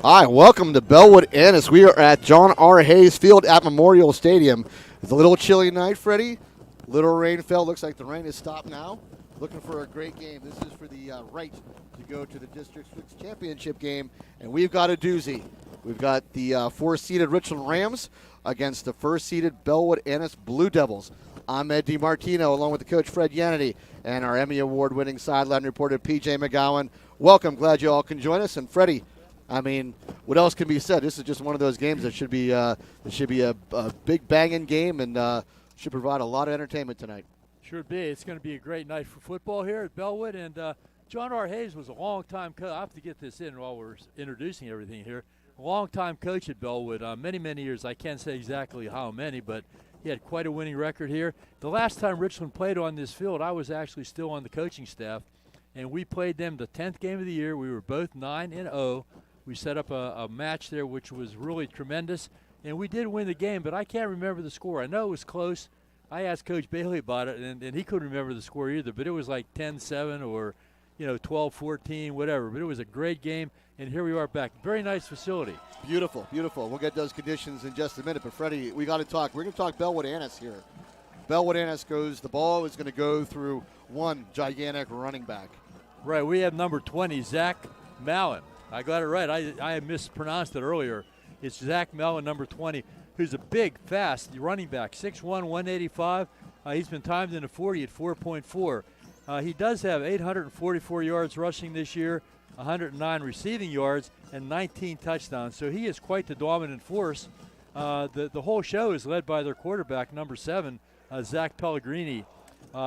Hi, welcome to Bellwood-Antis. We are at John R. Hayes Field at Memorial Stadium. It's a little chilly night, Freddie. Little rain fell. Looks like the rain has stopped now. Looking for a great game. This is for the right to go to the District 6 Championship game, and we've got a doozy. We've got the four-seeded Richland Rams against the first-seeded Bellwood-Antis Blue Devils. I'm Ed DiMartino, along with the coach Fred Yannity and our Emmy Award-winning sideline reporter PJ McGowan. Welcome. Glad you all can join us. And Freddie, I mean, what else can be said? This is just one of those games that should be a big banging game and should provide a lot of entertainment tonight. Should be. It's going to be a great night for football here at Bellwood. And John R. Hayes was a long-time coach. I have to get this in while we're introducing everything here. A long-time coach at Bellwood, many years. I can't say exactly how many, but he had quite a winning record here. The last time Richland played on this field, I was actually still on the coaching staff, and we played them the 10th game of the year. We were both 9-0. We set up a match there which was really tremendous, and we did win the game, but I can't remember the score. I know it was close. I asked Coach Bailey about it, and he couldn't remember the score either, but it was like 10-7 or 12-14, whatever. But it was a great game, and here we are back. Very nice facility. Beautiful. We'll get those conditions in just a minute, but Freddie, we got to talk. We're going to talk Bellwood-Antis here. Bellwood-Antis the ball is going to go through one gigantic running back. Right, we have number 20, Zach Mallon. I got it right. I mispronounced it earlier. It's Zach Mallon, number 20, who's a big, fast running back, 6'1", 185. He's been timed in the 40 at 4.4. He does have 844 yards rushing this year, 109 receiving yards, and 19 touchdowns. So he is quite the dominant force. The whole show is led by their quarterback, number 7, Zach Pellegrini.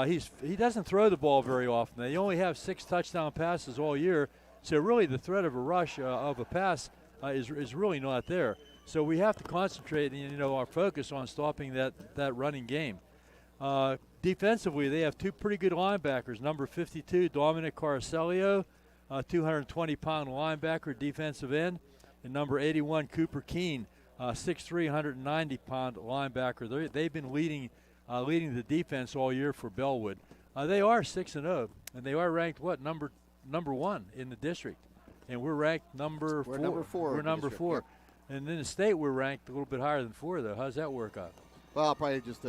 He doesn't throw the ball very often. They only have 6 touchdown passes all year. So really the threat of a rush of a pass is really not there. So we have to concentrate, our focus on stopping that running game. Defensively, they have 2 pretty good linebackers. Number 52, Dominic Caracelio, 220-pound linebacker, defensive end, and number 81, Cooper Keene, 6'3", 190-pound linebacker. They've been leading the defense all year for Bellwood. They are 6-0, and they are ranked number 1 in the district, and we're ranked number 4. We're number 4. Yeah. And in the state, we're ranked a little bit higher than 4, though. How's that work out? Well, probably just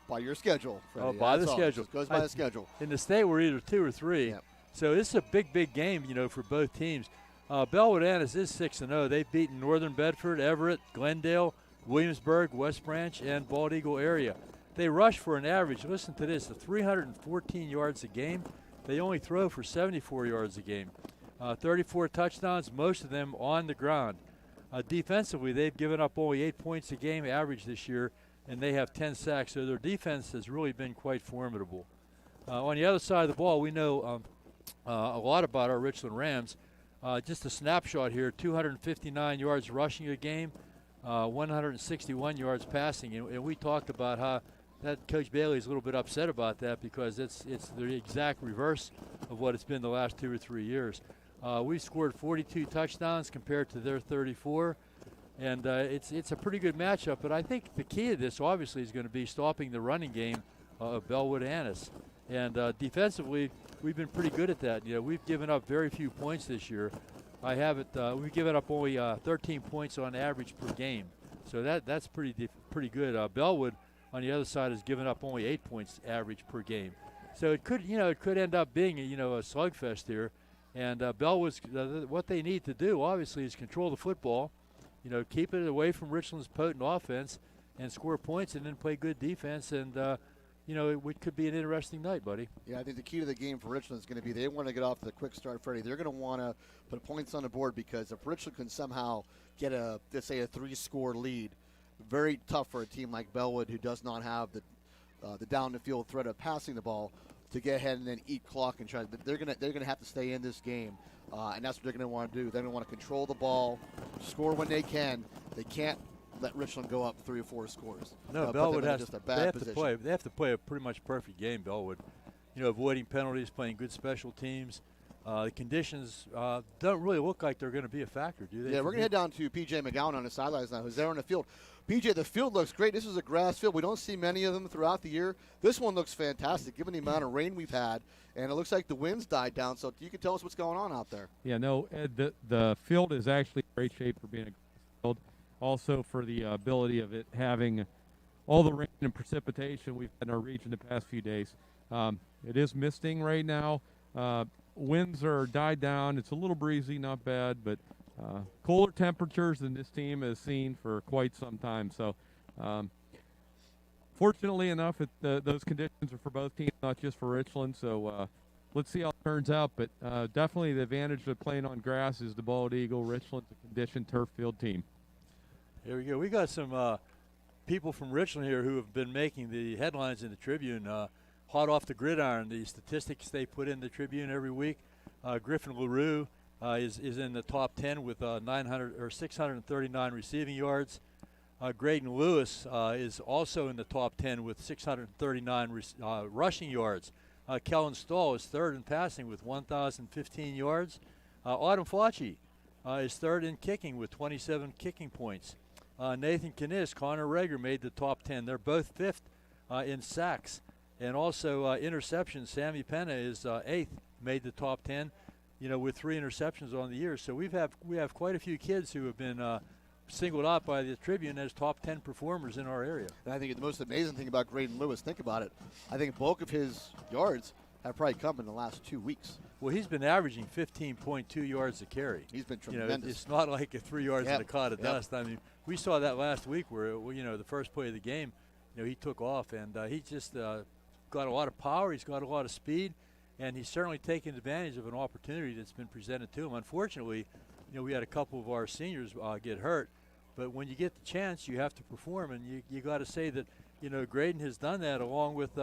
by your schedule, Freddie. Oh, by the schedule. It goes by the schedule. In the state, we're either 2 or 3. Yep. So this is a big game, for both teams. Bellwood-Antis is 6-0. They've beaten Northern Bedford, Everett, Glendale, Williamsburg, West Branch, and Bald Eagle area. They rush for an average, listen to this, of 314 yards a game. They only throw for 74 yards a game. 34 touchdowns, most of them on the ground. Defensively, they've given up only 8 points a game average this year, and they have 10 sacks. So their defense has really been quite formidable. On the other side of the ball, we know a lot about our Richland Rams. Just a snapshot here, 259 yards rushing a game, 161 yards passing. And we talked about how that Coach Bailey's a little bit upset about that because it's the exact reverse of what it's been the last 2 or 3 years. We've scored 42 touchdowns compared to their 34, and it's a pretty good matchup. But I think the key to this, obviously, is going to be stopping the running game of Bellwood-Antis. And defensively, we've been pretty good at that. We've given up very few points this year. We've given up only 13 points on average per game. So that's pretty good. Bellwood, on the other side, has given up only 8 points average per game. So it could end up being a slugfest here. And Bellwood's what they need to do, obviously, is control the football, keep it away from Richland's potent offense, and score points, and then play good defense. And it could be an interesting night, buddy. Yeah, I think the key to the game for Richland is going to be they want to get off to the quick start, Freddie. They're going to want to put points on the board because if Richland can somehow get let's say a 3-score lead, very tough for a team like Bellwood who does not have the down the field threat of passing the ball to get ahead and then eat clock and try. They're gonna have to stay in this game, and that's what they're gonna want to do. They're gonna want to control the ball, score when they can. They can't let Richland go up 3 or 4 scores. No, Bellwood has just a bad position. They have to play a pretty much perfect game. Bellwood, avoiding penalties, playing good special teams, The conditions don't really look like they're going to be a factor, do they? Yeah, we're going to head down to P.J. McGowan on the sidelines now, who's there on the field. P.J., the field looks great. This is a grass field. We don't see many of them throughout the year. This one looks fantastic, given the amount of rain we've had, and it looks like the wind's died down. So you can tell us what's going on out there. Yeah, no, Ed, the field is actually in great shape for being a grass field. Also for the ability of it having all the rain and precipitation we've had in our region the past few days. It is misting right now. Winds are died down. It's a little breezy, not bad, but cooler temperatures than this team has seen for quite some time. So, fortunately enough, those conditions are for both teams, not just for Richland. So, let's see how it turns out. But definitely the advantage of playing on grass is the Bald Eagle. Richland's a conditioned turf field team. Here we go. We got some people from Richland here who have been making the headlines in the Tribune. Hot off the gridiron, the statistics they put in the Tribune every week. Griffin LaRue is in the top 10 with 639 receiving yards. Graydon Lewis is also in the top 10 with 639 rushing yards. Kellen Stahl is third in passing with 1,015 yards. Autumn Flacci is third in kicking with 27 kicking points. Nathan Kniss, Connor Rager made the top 10. They're both fifth in sacks. And also interceptions. Sammy Penna is eighth, made the top 10, with 3 interceptions on the year. So we have quite a few kids who have been singled out by the Tribune as top 10 performers in our area. And I think the most amazing thing about Graydon Lewis, think about it, I think bulk of his yards have probably come in the last 2 weeks. Well, he's been averaging 15.2 yards a carry. He's been tremendous. It's not like a 3 yards in a cloud of dust. I mean, we saw that last week where, the first play of the game, he took off, and he just got a lot of power. He's got a lot of speed, and he's certainly taken advantage of an opportunity that's been presented to him. Unfortunately, we had a couple of our seniors get hurt, but when you get the chance, you have to perform, and you got to say that, Graydon has done that along with,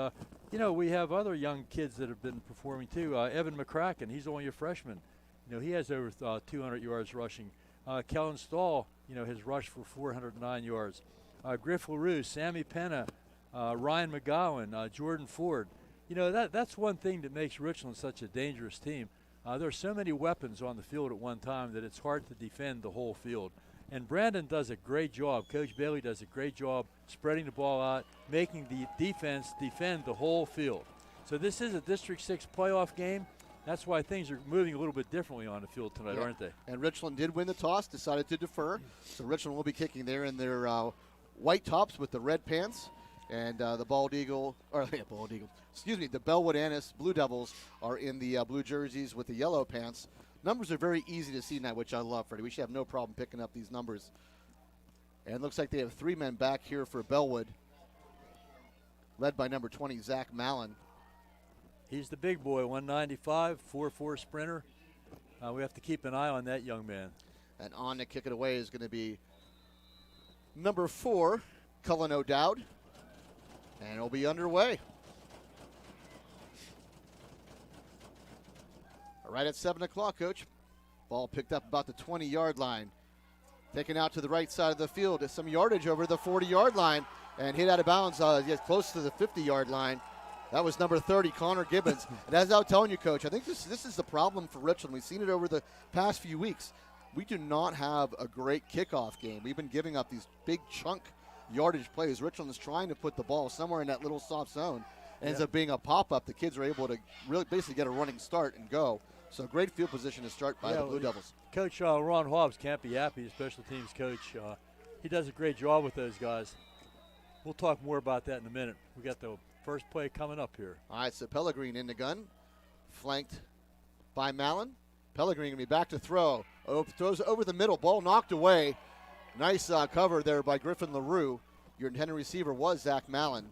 we have other young kids that have been performing too. Evan McCracken, he's only a freshman. He has over 200 yards rushing. Kellen Stahl, has rushed for 409 yards. Griff LaRue, Sammy Penna, Ryan McGowan, Jordan Ford. That's one thing that makes Richland such a dangerous team. There are so many weapons on the field at one time that it's hard to defend the whole field. And Brandon does a great job. Coach Bailey does a great job spreading the ball out, making the defense defend the whole field. So this is a District 6 playoff game. That's why things are moving a little bit differently on the field tonight, aren't they? And Richland did win the toss, decided to defer. So Richland will be kicking there in their white tops with the red pants. And the the Bellwood-Antis Blue Devils are in the blue jerseys with the yellow pants. Numbers are very easy to see tonight, which I love, Freddie. We should have no problem picking up these numbers. And it looks like they have 3 men back here for Bellwood, led by number 20, Zach Mallon. He's the big boy, 195, 4'4" sprinter. We have to keep an eye on that young man. And on to kick it away is going to be number 4, Cullen O'Dowd. And it'll be underway. Right at 7 o'clock, Coach. Ball picked up about the 20-yard line. Taken out to the right side of the field. Some yardage over the 40-yard line. And hit out of bounds close to the 50-yard line. That was number 30, Connor Gibbons. And as I was telling you, Coach, I think this is the problem for Richland. We've seen it over the past few weeks. We do not have a great kickoff game. We've been giving up these big chunk yardage plays. Richland is trying to put the ball somewhere in that little soft zone. Ends up being a pop-up. The kids are able to really basically get a running start and go. So great field position to start by the Blue Devils. Coach Ron Hobbs can't be happy, his special teams coach. He does a great job with those guys. We'll talk more about that in a minute. We got the first play coming up here. All right, so Pellegrin in the gun, flanked by Mallon. Pellegrin going to be back to throw. Throws over the middle, ball knocked away. Nice cover there by Griffin LaRue. Your intended receiver was Zach Mallon.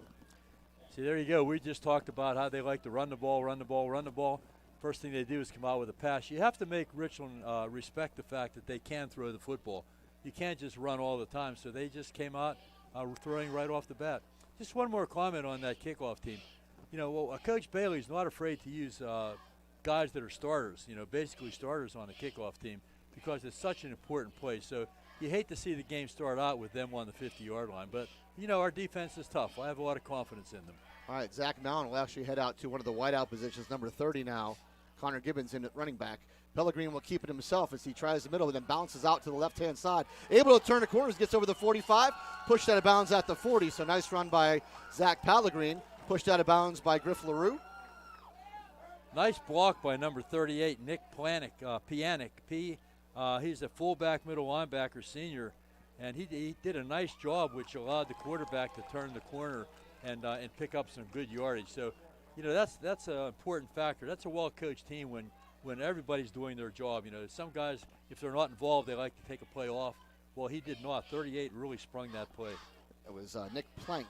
See, there you go. We just talked about how they like to run the ball, run the ball, run the ball. First thing they do is come out with a pass. You have to make Richland respect the fact that they can throw the football. You can't just run all the time. So they just came out throwing right off the bat. Just one more comment on that kickoff team. Coach Bailey's not afraid to use guys that are starters, basically starters on the kickoff team because it's such an important play. So you hate to see the game start out with them on the 50-yard line. But, our defense is tough. I have a lot of confidence in them. All right, Zach Mallon will actually head out to one of the wideout positions, number 30 now. Connor Gibbons in at running back. Pellegrin will keep it himself as he tries the middle, and then bounces out to the left-hand side. Able to turn the corners, gets over the 45, pushed out of bounds at the 40. So nice run by Zach Pellegrin, pushed out of bounds by Griff LaRue. Nice block by number 38, Nick Pianic. He's a fullback, middle linebacker, senior, and he did a nice job, which allowed the quarterback to turn the corner and pick up some good yardage. So, that's an important factor. That's a well-coached team when everybody's doing their job. Some guys, if they're not involved, they like to take a play off. Well, he did not. 38 really sprung that play. It was Nick Plank.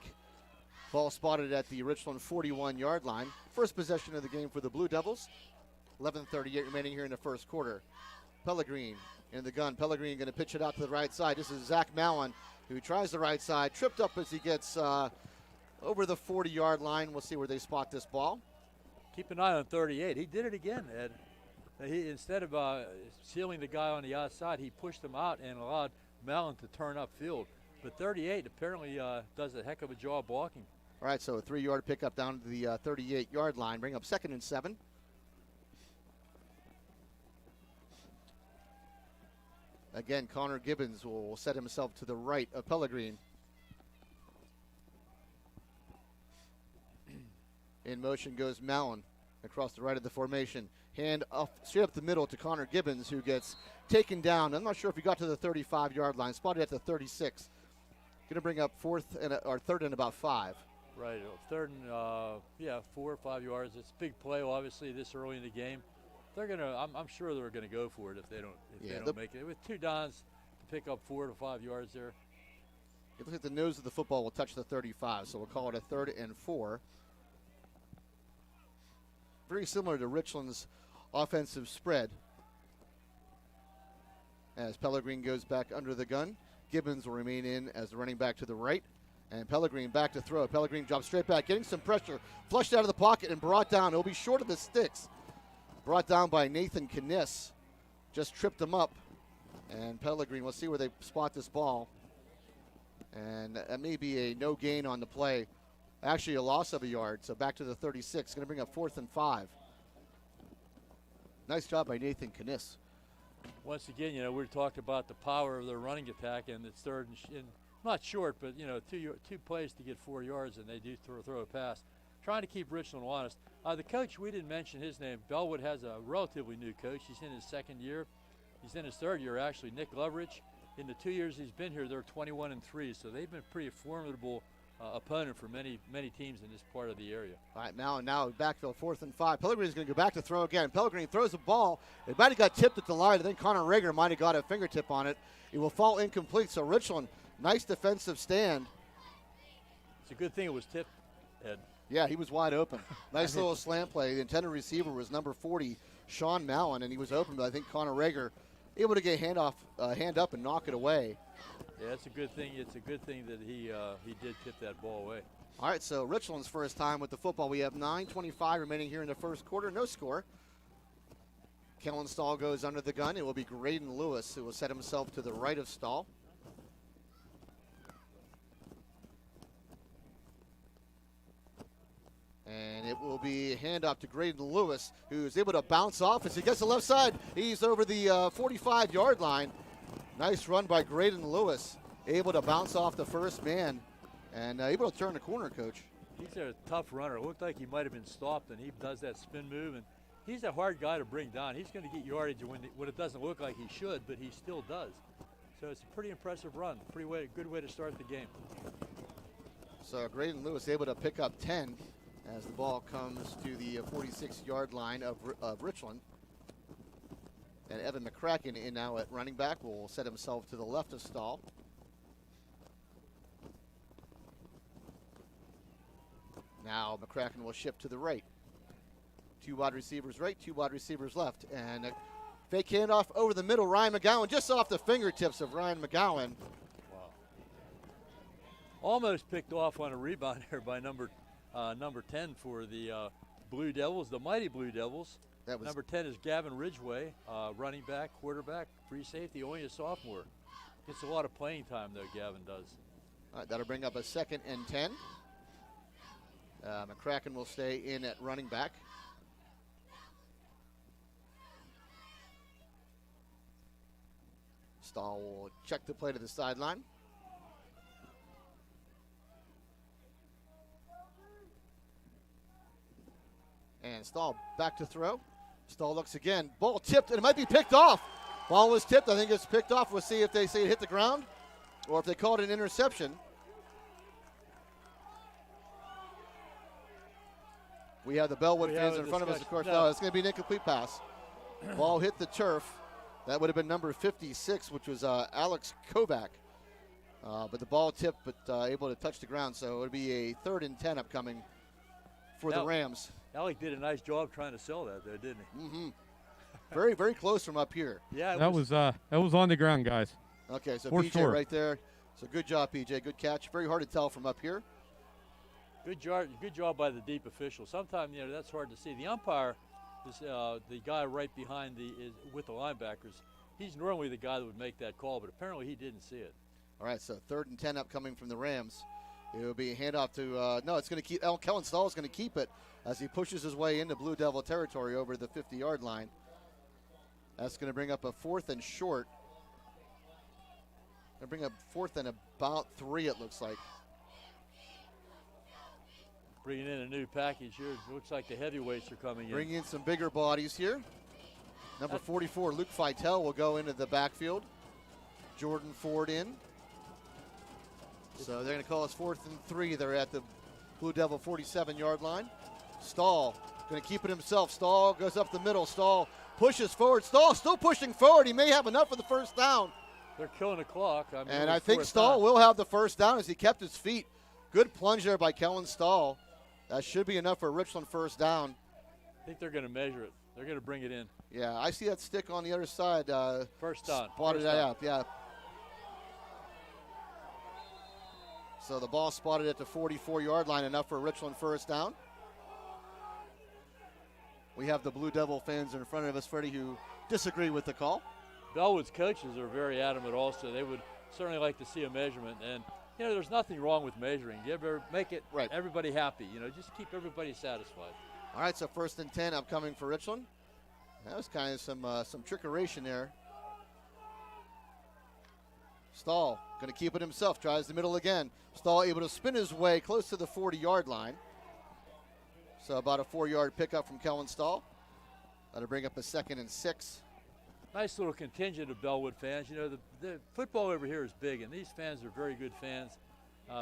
Ball spotted at the Richland 41-yard line. First possession of the game for the Blue Devils. 11:38 remaining here in the first quarter. Pellegrin in the gun. Pellegrin going to pitch it out to the right side. This is Zach Mallon, who tries the right side. Tripped up as he gets over the 40-yard line. We'll see where they spot this ball. Keep an eye on 38. He did it again, Ed. Instead of sealing the guy on the outside, he pushed him out and allowed Mallon to turn upfield. But 38 apparently does a heck of a job blocking. All right, so a 3-yard pickup down to the 38-yard line. Bring up 2nd and 7. Again, Connor Gibbons will set himself to the right of Pellegrin. In motion goes Mallon across the right of the formation. Hand up, straight up the middle to Connor Gibbons, who gets taken down. I'm not sure if he got to the 35-yard line. Spotted at the 36. Going to bring up 3rd and about 5. Right, 3rd and 4 or 5 yards. It's a big play, obviously, this early in the game. They're gonna. I'm sure they're gonna go for it if they don't make it. With 2 downs to pick up 4 to 5 yards there. It looks like the nose of the football will touch the 35, so we'll call it a 3rd and 4. Very similar to Richland's offensive spread. As Pellegrin goes back under the gun, Gibbons will remain in as the running back to the right. And Pellegrin back to throw. Pellegrin drops straight back, getting some pressure. Flushed out of the pocket and brought down. It'll be short of the sticks. Brought down by Nathan Kniss. Just tripped him up. And Pellegrin, we'll see where they spot this ball. And that may be a no gain on the play. Actually a loss of a yard, so back to the 36. Going to bring up 4th and 5. Nice job by Nathan Kniss. Once again, we talked about the power of their running attack, and it's 3rd and not short, but, 2 plays to get 4 yards, and they do throw a pass. Trying to keep Richland honest. The coach, we didn't mention his name. Bellwood has a relatively new coach. He's in his 2nd year. He's in his 3rd year, actually, Nick Loveridge. In the 2 years he's been here, they're 21-3, so they've been a pretty formidable opponent for many teams in this part of the area. All right, now back to 4th and 5. Pellegrin's going to go back to throw again. Pellegrin throws the ball. It might have got tipped at the line, and then Connor Rager might have got a fingertip on it. It will fall incomplete, so Richland, nice defensive stand. It's a good thing it was tipped, Ed. Yeah, he was wide open. Nice little slant play. The intended receiver was number 40, Sean Mallon, and he was open, but I think Connor Rager able to get hand up and knock it away. Yeah, it's a good thing. It's a good thing that he did tip that ball away. All right, so Richland's first time with the football. We have 9:25 remaining here in the first quarter. No score. Kellen Stahl goes under the gun. It will be Graydon Lewis who will set himself to the right of Stahl. And it will be a handoff to Graydon Lewis, who is able to bounce off as he gets the left side. He's over the 45-yard line. Nice run by Graydon Lewis, able to bounce off the first man and able to turn the corner, Coach. He's a tough runner. It looked like he might have been stopped, and he does that spin move. And he's a hard guy to bring down. He's going to get yardage when it doesn't look like he should, but he still does. So it's a pretty impressive run. Good way to start the game. So Graydon Lewis able to pick up 10 as the ball comes to the 46-yard line of Richland. And Evan McCracken in now at running back will set himself to the left of Stahl. Now McCracken will shift to the right. 2 wide receivers right, 2 wide receivers left. And a fake handoff over the middle. Ryan McGowan just off the fingertips of Ryan McGowan. Wow. Almost picked off on a rebound here by number 10 for the Blue Devils, the mighty Blue Devils. Number 10 is Gavin Ridgway, running back, quarterback, free safety, only a sophomore. Gets a lot of playing time, though, Gavin does. All right, that'll bring up a 2nd and 10. McCracken will stay in at running back. Stahl will check the play to the sideline. And Stahl back to throw. Stahl looks again. Ball tipped, and it might be picked off. Ball was tipped. I think it's picked off. We'll see if they say it hit the ground or if they call it an interception. We have the Bellwood fans in front of us, of course. No, it's going to be an incomplete pass. Ball hit the turf. That would have been number 56, which was Alex Kovac. But the ball tipped, but able to touch the ground. So it would be a 3rd and 10 upcoming for the Rams. Alec did a nice job trying to sell that, though, didn't he? Mm-hmm. Very, very close from up here. Yeah, that was on the ground, guys. Okay, so For PJ sure. right there. So good job, PJ. Good catch. Very hard to tell from up here. Good job by the deep official. Sometimes, that's hard to see. The umpire is the guy right behind with the linebackers. He's normally the guy that would make that call, but apparently he didn't see it. All right, so 3rd and 10 upcoming from the Rams. It will be a handoff to, no, it's going to keep, Kellen Stahl is going to keep it as he pushes his way into Blue Devil territory over the 50-yard line. That's going to bring up a 4th and short. Going to bring up 4th and about 3, it looks like. Bringing in a new package here. It looks like the heavyweights are coming in. Bringing in some bigger bodies here. Number 44, Luke Feitel, will go into the backfield. Jordan Ford in. So they're going to call us 4th and 3. They're at the Blue Devil 47-yard line. Stahl going to keep it himself. Stahl goes up the middle. Stahl pushes forward. Stahl still pushing forward. He may have enough for the first down. They're killing the clock. And I think Stahl will have the first down as he kept his feet. Good plunge there by Kellen Stahl. That should be enough for Richland first down. I think they're going to measure it. They're going to bring it in. Yeah, I see that stick on the other side. First down. Spotted that out, yeah. So the ball spotted at the 44-yard line, enough for Richland first down. We have the Blue Devil fans in front of us, Freddie, who disagree with the call. Bellwood's coaches are very adamant also. They would certainly like to see a measurement. And, there's nothing wrong with measuring. You ever make it everybody happy. Just keep everybody satisfied. All right, so 1st and 10 upcoming for Richland. That was kind of some trickeration there. Stahl going to keep it himself, tries the middle again. Stahl able to spin his way close to the 40-yard line. So about a 4-yard pickup from Kellen Stahl. That'll bring up a 2nd and 6. Nice little contingent of Bellwood fans. The football over here is big, and these fans are very good fans.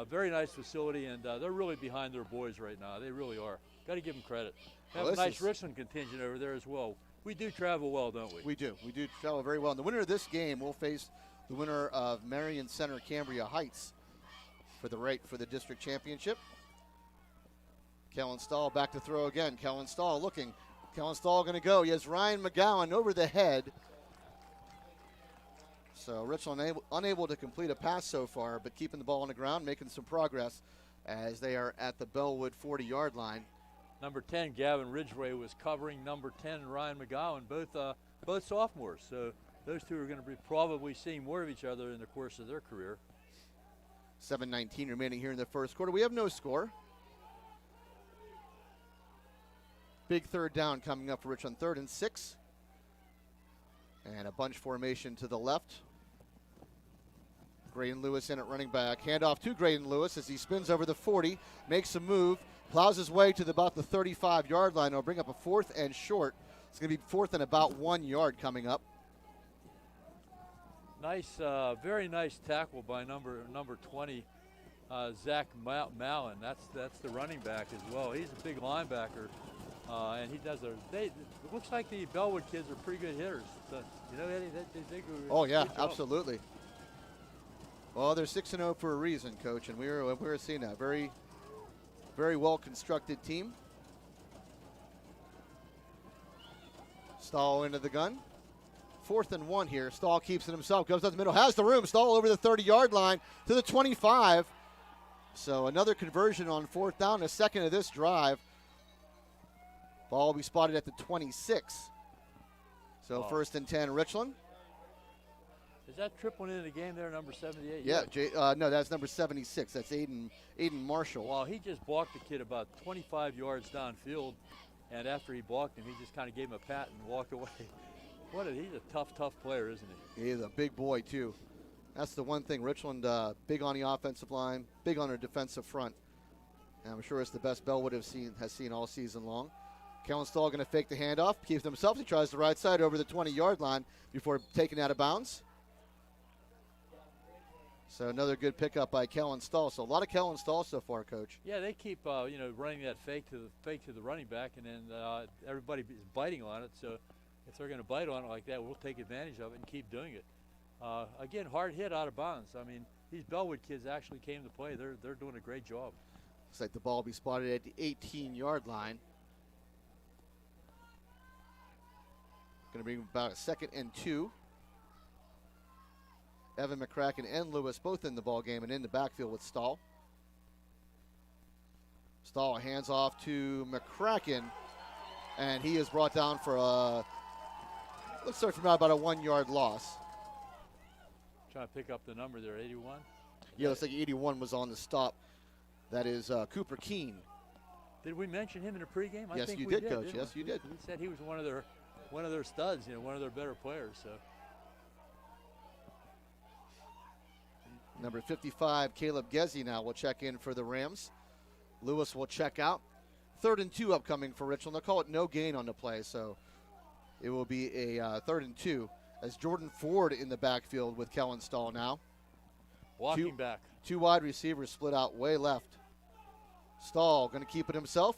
Very nice facility, and they're really behind their boys right now. They really are. Got to give them credit. Have a nice Richland contingent over there as well. We do travel well, don't we? We do. We do travel very well. And the winner of this game will face the winner of Marion Center Cambria Heights for the district championship. Kellen Stahl back to throw again. Kellen Stahl looking. Kellen Stahl going to go. He has Ryan McGowan over the head. So Richland unable to complete a pass so far, but keeping the ball on the ground, making some progress as they are at the Bellwood 40-yard line. Number 10, Gavin Ridgway, was covering number 10, Ryan McGowan, both sophomores. So those two are going to be probably seeing more of each other in the course of their career. 7:19 remaining here in the first quarter. We have no score. Big 3rd down coming up for Richland, 3rd and 6. And a bunch formation to the left. Graydon Lewis in at running back. Handoff to Graydon Lewis as he spins over the 40, makes a move, plows his way to about the 35-yard line. It'll bring up a 4th and short. It's going to be 4th and about 1 yard coming up. Nice, very nice tackle by number 20, Zach Mallon. That's the running back as well. He's a big linebacker, and he does it looks like the Bellwood kids are pretty good hitters. So, Eddie, they do. Oh yeah, absolutely. Well, they're 6-0 for a reason, Coach, and we're seeing that very, very well constructed team. Stahl into the gun. 4th and 1 here. Stahl keeps it himself, goes up the middle, has the room. Stahl over the 30-yard line to the 25. So another conversion on 4th down, a second of this drive. Ball will be spotted at the 26. So 1st and 10, Richland. Is that tripling in the game there, number 78? Yeah, no, that's number 76. That's Aiden Marshall. Well, he just balked the kid about 25 yards downfield, and after he balked him, he just kind of gave him a pat and walked away. He's a tough player, isn't he? He is a big boy, too. That's the one thing. Richland, big on the offensive line, big on their defensive front. And I'm sure it's the best Bellwood has seen all season long. Kellen Stahl going to fake the handoff, keeps it himself. He tries the right side over the 20-yard line before taking out of bounds. So another good pickup by Kellen Stahl. So a lot of Kellen Stahl so far, Coach. Yeah, they keep running that fake to the running back, and then everybody is biting on it. So if they're going to bite on it like that, we'll take advantage of it and keep doing it. Again, hard hit out of bounds. I mean, these Bellwood kids actually came to play. They're doing a great job. Looks like the ball will be spotted at the 18-yard line. Going to bring about a 2nd and 2. Evan McCracken and Lewis both in the ball game and in the backfield with Stahl. Stahl hands off to McCracken, and he is brought down for looks like about a 1-yard loss. Trying to pick up the number there, 81? Yeah, looks like 81 was on the stop. That is Cooper Keene. Did we mention him in the pregame? Yes, I think you we did, Coach. Yes, you did. We said he was one of their studs, one of their better players. So. Number 55, Caleb Gezzi now will check in for the Rams. Lewis will check out. 3rd and 2 upcoming for Richland. They'll call it no gain on the play, so it will be a 3rd and 2 as Jordan Ford in the backfield with Kellen Stahl now. Walking back. 2 wide receivers split out way left. Stahl going to keep it himself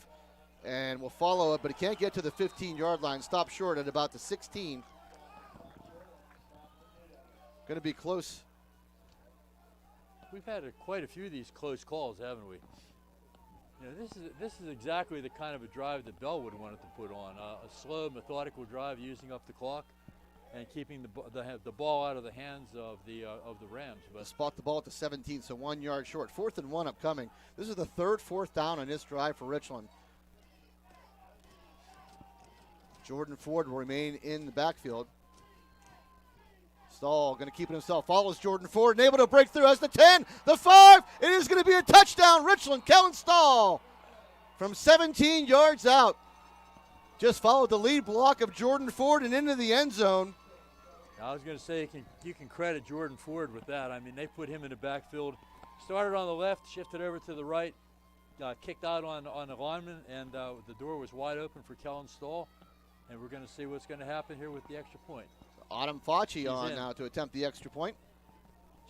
and will follow it, but he can't get to the 15-yard line. Stop short at about the 16. Going to be close. We've had quite a few of these close calls, haven't we? This is exactly the kind of a drive that Bellwood wanted to put on. A slow, methodical drive using up the clock and keeping the ball out of the hands of the Rams. But spot the ball at the 17, so 1 yard short. 4th and 1 upcoming. This is the 3rd 4th down on this drive for Richland. Jordan Ford will remain in the backfield. Stahl going to keep it himself. Follows Jordan Ford and able to break through as the 10, the 5. It is going to be a touchdown. Richland, Kellen Stahl from 17 yards out. Just followed the lead block of Jordan Ford and into the end zone. I was going to say you can credit Jordan Ford with that. I mean, they put him in the backfield. Started on the left, shifted over to the right, kicked out on the lineman, and the door was wide open for Kellen Stahl. And we're going to see what's going to happen here with the extra point. Autumn Fauci on now to attempt the extra point.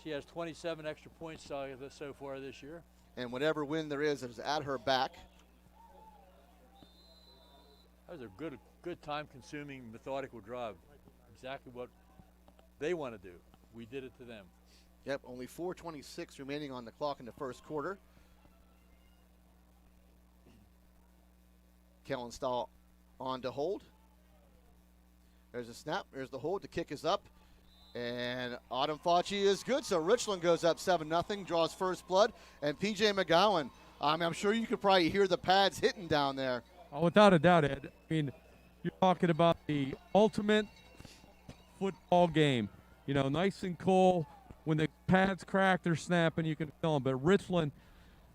She has 27 extra points so far this year. And whatever win there is at her back. That was a good time-consuming, methodical drive. Exactly what they want to do. We did it to them. Yep, only 4:26 remaining on the clock in the first quarter. Kellen Stahl on to hold. There's a snap. There's the hold. The kick is up. And Autumn Fauci is good. So Richland goes up 7-0, draws first blood. And P.J. McGowan, I'm sure you could probably hear the pads hitting down there. Oh, without a doubt, Ed. I mean, you're talking about the ultimate football game. Nice and cool. When the pads crack, they're snapping. You can feel them. But Richland,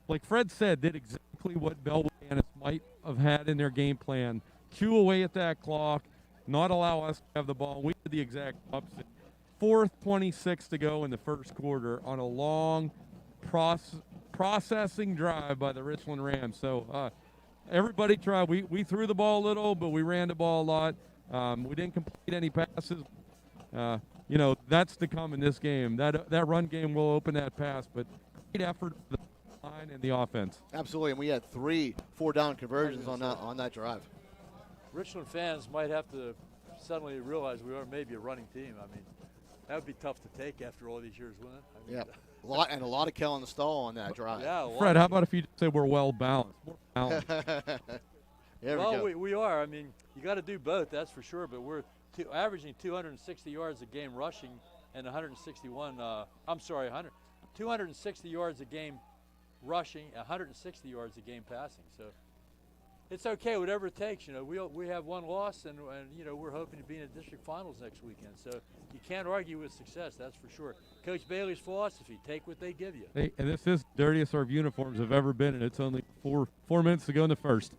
like Fred said, did exactly what Bellwood-Antis might have had in their game plan. Chew away at that clock. Not allow us to have the ball. We did the exact opposite. 4:26 to go in the first quarter on a long processing drive by the Richland Rams. So everybody tried. We threw the ball a little, but we ran the ball a lot. We didn't complete any passes. That's to come in this game. That run game will open that pass, but great effort for the line and the offense. Absolutely, and we had 3 4-down conversions on that drive. Richland fans might have to suddenly realize we are maybe a running team. I mean, that would be tough to take after all these years, wouldn't it? Yeah, a lot of Kellen Stahl on that drive. Yeah, Fred, how about if you say we're well balanced? More balanced. We are. I mean, you got to do both, that's for sure. But we're averaging 260 yards a game rushing and 260 yards a game rushing, 160 yards a game passing. So it's okay, whatever it takes. We have one loss, and we're hoping to be in the district finals next weekend. So you can't argue with success, that's for sure. Coach Bailey's philosophy: take what they give you. Hey, and this is the dirtiest our uniforms have ever been, and it's only four minutes to go in the first.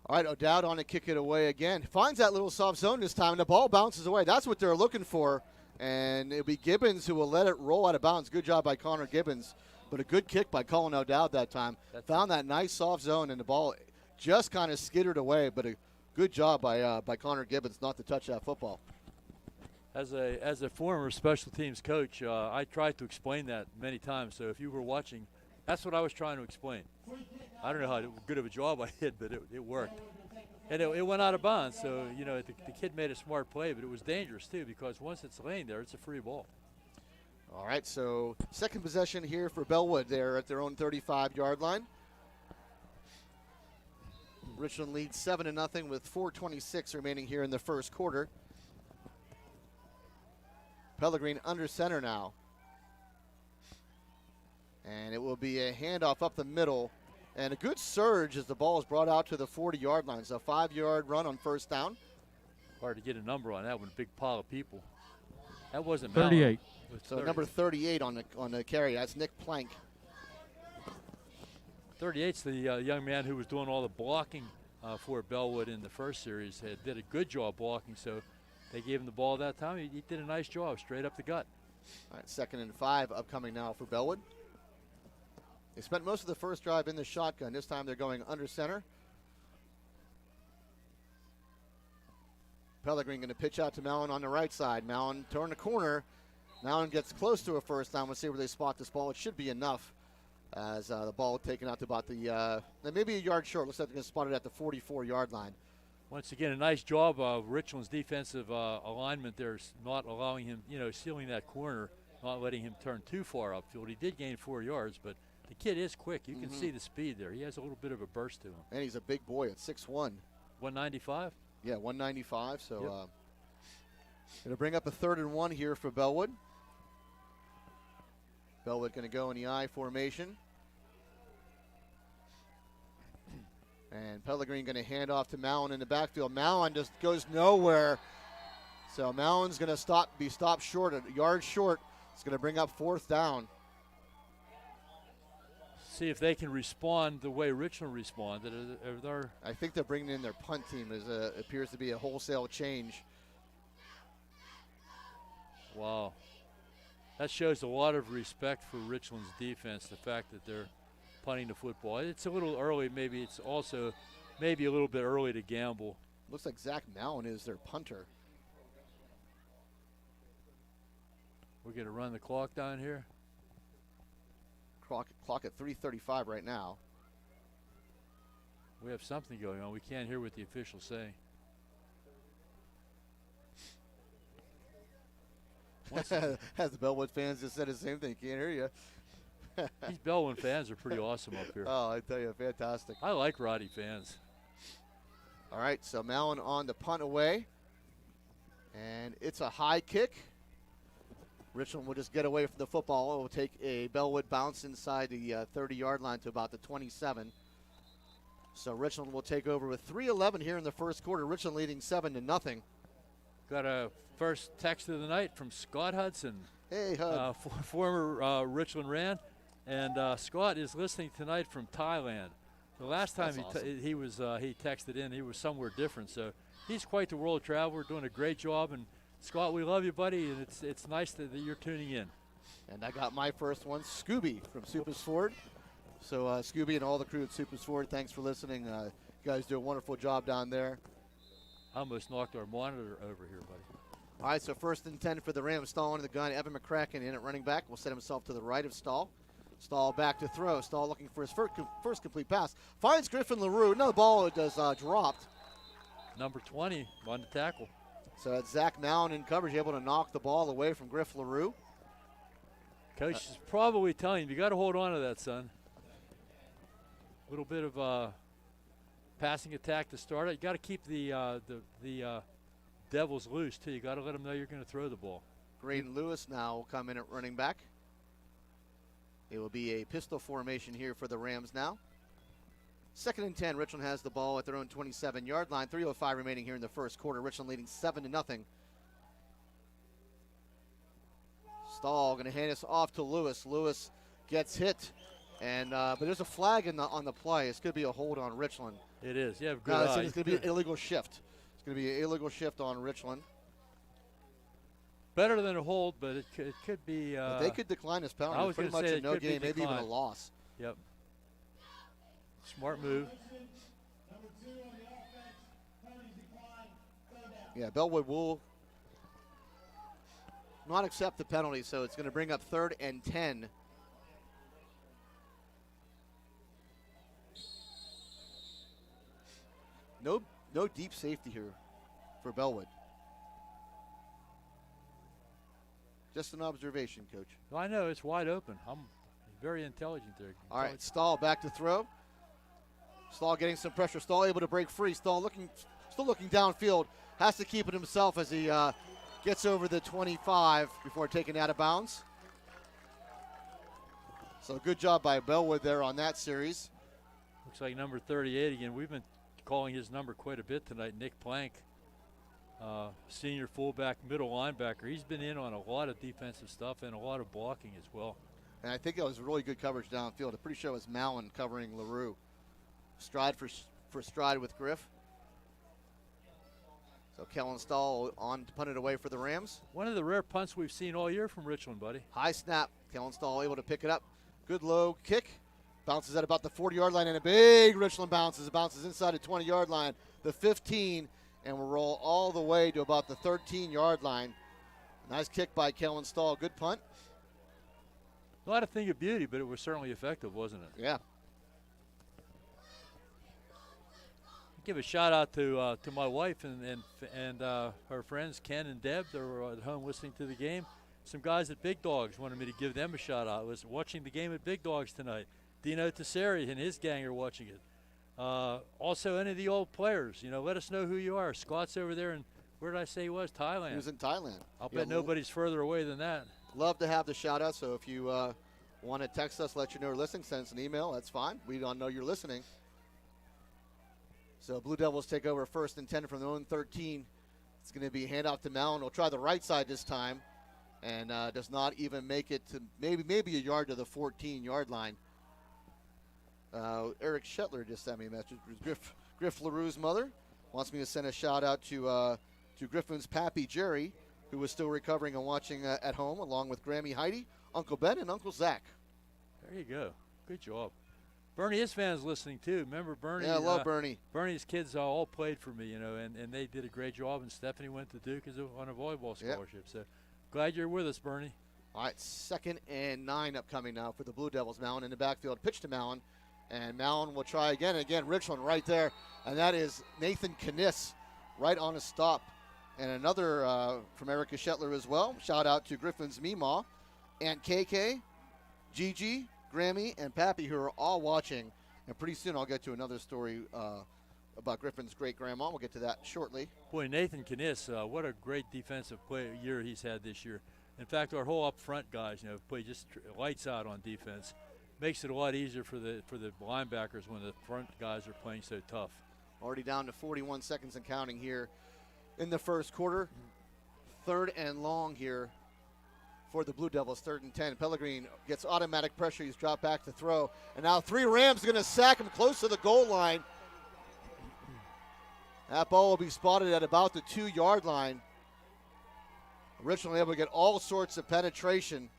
All right, O'Dowd on to kick it away again. Finds that little soft zone this time, and the ball bounces away. That's what they're looking for, and it'll be Gibbons who will let it roll out of bounds. Good job by Connor Gibbons, but a good kick by Colin O'Dowd that time. Found that nice soft zone, and the ball just kind of skittered away, but a good job by Connor Gibbons not to touch that football. As a former special teams coach, I tried to explain that many times. So if you were watching, that's what I was trying to explain. I don't know how good of a job I did, but it worked. And it went out of bounds. So, you know, the kid made a smart play, but it was dangerous, too, because once it's laying there, it's a free ball. All right, so second possession here for Bellwood. They're at their own 35-yard line. Richland leads 7-0 with 4:26 remaining here in the first quarter. Pellegrin under center now. And it will be a handoff up the middle. And a good surge as the ball is brought out to the 40-yard line. So a 5-yard run on first down. Hard to get a number on that one, big pile of people. That wasn't 38. So number 38 on the carry. That's Nick Plank. 38's the young man who was doing all the blocking for Bellwood in the first series. He did a good job blocking, so they gave him the ball that time. He did a nice job, straight up the gut. All right, 2nd and 5 upcoming now for Bellwood. They spent most of the first drive in the shotgun. This time they're going under center. Pellegrin going to pitch out to Mallon on the right side. Mallon turn the corner. Mallon gets close to a first down. We'll see where they spot this ball. It should be enough as the ball taken out to about maybe a yard short. Looks like they're going to spot it at the 44-yard line. Once again, a nice job of Richland's defensive alignment there, not allowing him, sealing that corner, not letting him turn too far upfield. He did gain 4 yards, but the kid is quick. You can see the speed there. He has a little bit of a burst to him. And he's a big boy at 6'1". 195? Yeah, 195. So going to bring up a 3rd and 1 here for Bellwood. Bellwood going to go in the I formation. And Pellegrin going to hand off to Mallon in the backfield. Mallon just goes nowhere. So Mallon's going to be stopped short, a yard short. It's going to bring up 4th down. See if they can respond the way Richland responded. I think they're bringing in their punt team. It appears to be a wholesale change. Wow. That shows a lot of respect for Richland's defense, the fact that they're punting the football. It's a little early. Maybe it's also a little bit early to gamble. Looks like Zach Mallon is their punter. We're going to run the clock down here. Clock at 3:35 right now. We have something going on. We can't hear what the officials say. As the Bellwood fans just said the same thing. Can't hear you. These Bellwood fans are pretty awesome up here. Oh, I tell you, fantastic. I like Roddy fans. All right, so Mallon on the punt away. And it's a high kick. Richland will just get away from the football. It will take a Bellwood bounce inside the 30-yard line to about the 27. So Richland will take over with 3:11 here in the first quarter. Richland leading 7-0. Got a first text of the night from Scott Hudson. Hey, Hud. Former Richland Rand. And Scott is listening tonight from Thailand. The last time he texted in, he was somewhere different. So he's quite the world traveler, doing a great job. And Scott, we love you, buddy, and it's nice that you're tuning in. And I got my first one, Scooby from Supers Ford. So Scooby and all the crew at Supers Ford, thanks for listening. You guys do a wonderful job down there. I almost knocked our monitor over here, buddy. All right, so 1st and 10 for the Rams. Stahl into the gun. Evan McCracken in at running back. Will set himself to the right of Stahl. Stahl back to throw. Stahl looking for his first complete pass. Finds Griffin LaRue. No, the ball does dropped. Number 20 on the tackle. So that's Zach Mallon in coverage, able to knock the ball away from Griff LaRue. Coach is probably telling him, you got to hold on to that, son. A little bit of passing attack to start it. You got to keep the Devils loose, too. You got to let them know you're going to throw the ball. Graydon Lewis now will come in at running back. It will be a pistol formation here for the Rams now. 2nd and 10. Richland has the ball at their own 27-yard line. 3:05 remaining here in the first quarter. Richland leading 7-0. Stahl going to hand us off to Lewis. Lewis gets hit And but there's a flag on the play. It's going to be a hold on Richland. It is. You have good No, eye. it's going to be an illegal shift. It's going to be an illegal shift on Richland. Better than a hold, but it could be. But they could decline this penalty. I was pretty gonna much say a it no could be game, maybe even a declined. loss. Yep. Smart move. Yeah, Bellwood will not accept the penalty, so it's going to bring up 3rd and 10. No deep safety here for Bellwood. Just an observation, Coach. Well, I know it's wide open. I'm very intelligent there. All right, Stahl back to throw. Stahl getting some pressure. Stahl able to break free. Stahl still looking downfield. Has to keep it himself as he gets over the 25 before taking out of bounds. So good job by Bellwood there on that series. Looks like number 38 again. We've been calling his number quite a bit tonight, Nick Plank. Senior fullback, middle linebacker. He's been in on a lot of defensive stuff and a lot of blocking as well. And I think it was really good coverage downfield. I'm pretty sure it was Mallon covering LaRue. Stride for stride with Griff. So Kellen Stahl on to punt it away for the Rams. One of the rare punts we've seen all year from Richland, buddy. High snap. Kellen Stahl able to pick it up. Good low kick. Bounces at about the 40-yard line, and a big Richland bounces. It bounces inside the 20-yard line, the 15, and will roll all the way to about the 13-yard line. Nice kick by Kellen Stahl. Good punt. Not a thing of beauty, but it was certainly effective, wasn't it? Yeah. Give a shout out to my wife and her friends Ken and Deb. They were at home listening to the game. Some guys at Big Dogs wanted me to give them a shout out. I was watching the game at Big Dogs tonight. Dino Tesseri and his gang are watching it. Also, any of the old players, let us know who you are. Scott's over there, and where did I say he was? Thailand. He was in Thailand. I'll bet nobody's further away than that. Love to have the shout out. So if you want to text us, let you know you're listening, send us an email. That's fine. We don't know you're listening. So Blue Devils take over 1st and 10 from their own 13. It's going to be handoff to Mallon. He'll try the right side this time, and does not even make it to maybe a yard to the 14-yard line. Eric Shetler just sent me a message. Griff LaRue's mother wants me to send a shout out to Griffin's pappy Jerry, who was still recovering and watching at home, along with Grammy Heidi, Uncle Ben, and Uncle Zach. There you go. Good job. Bernie, his fans listening too. Remember Bernie? Yeah, I love Bernie. Bernie's kids all played for me, and they did a great job. And Stephanie went to Duke on a volleyball scholarship. Yep. So glad you're with us, Bernie. All right, 2nd and 9 upcoming now for the Blue Devils. Mallon in the backfield, pitch to Mallon, and Mallon will try again. Again, Richland right there, and that is Nathan Kniss right on a stop. And another from Erica Shetler as well. Shout out to Griffin's Meemaw, Aunt KK, Gigi, Grammy, and Pappy, who are all watching. And pretty soon I'll get to another story about Griffin's great-grandma. We'll get to that shortly. Boy, Nathan Kniss, what a great defensive year he's had this year. In fact, our whole up front guys, play just lights out on defense. Makes it a lot easier for the linebackers when the front guys are playing so tough. Already down to 41 seconds and counting here in the first quarter. 3rd and long here for the Blue Devils, 3rd and 10. Pellegrini gets automatic pressure. He's dropped back to throw. And now 3 Rams going to sack him close to the goal line. That ball will be spotted at about the 2-yard line. Richland able to get all sorts of penetration.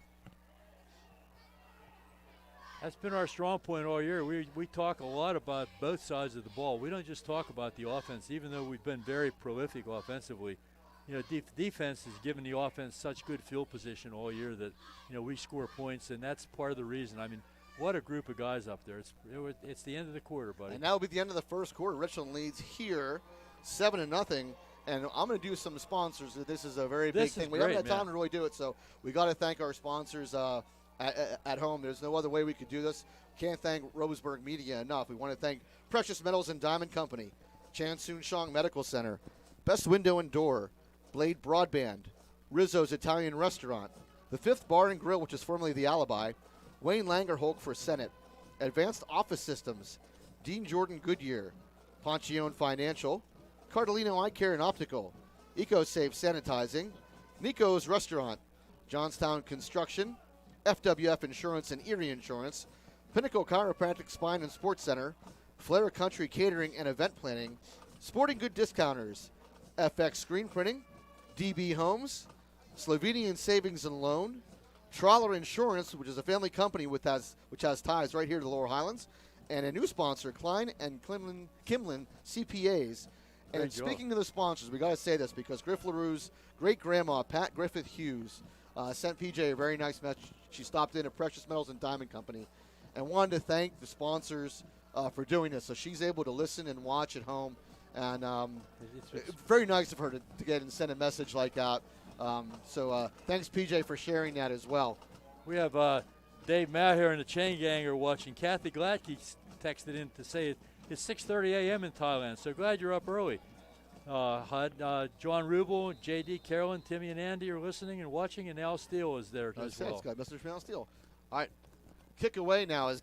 That's been our strong point all year. We talk a lot about both sides of the ball. We don't just talk about the offense, even though we've been very prolific offensively. Defense has given the offense such good field position all year that, we score points, and that's part of the reason. I mean, what a group of guys up there. It's the end of the quarter, buddy. And that will be the end of the first quarter. Richland leads here 7-0. And I'm going to do some sponsors. This is a very big thing. We haven't had time to really do it, so we got to thank our sponsors at home. There's no other way we could do this. Can't thank Roseburg Media enough. We want to thank Precious Metals and Diamond Company, Chan Soon Shong Medical Center, Best Window and Door, Blade Broadband, Rizzo's Italian Restaurant, the Fifth Bar and Grill, which is formerly the Alibi, Wayne Langerholk for Senate, Advanced Office Systems, Dean Jordan Goodyear, Ponchione Financial, Cardellino Eye Care and Optical, EcoSafe Sanitizing, Nico's Restaurant, Johnstown Construction, FWF Insurance and Erie Insurance, Pinnacle Chiropractic Spine and Sports Center, Flair Country Catering and Event Planning, Sporting Good Discounters, FX Screen Printing, DB Homes, Slovenian Savings and Loan, Trawler Insurance, which is a family company which has ties right here to the Laurel Highlands, and a new sponsor, Klein and Kimlin CPAs. And speaking of the sponsors, we got to say this because Griff LaRue's great-grandma, Pat Griffith Hughes, sent PJ a very nice message. She stopped in at Precious Metals and Diamond Company and wanted to thank the sponsors for doing this. So she's able to listen and watch at home. And very nice of her to get and send a message like that. So thanks, PJ, for sharing that as well. We have Dave Matt here and the Chain Gang are watching. Kathy Gladke texted in to say it's 6:30 a.m. in Thailand, so glad you're up early. John Rubel, JD, Carolyn, Timmy, and Andy are listening and watching, and Al Steele is there as well. Mr. Al Steele. All right, kick away now as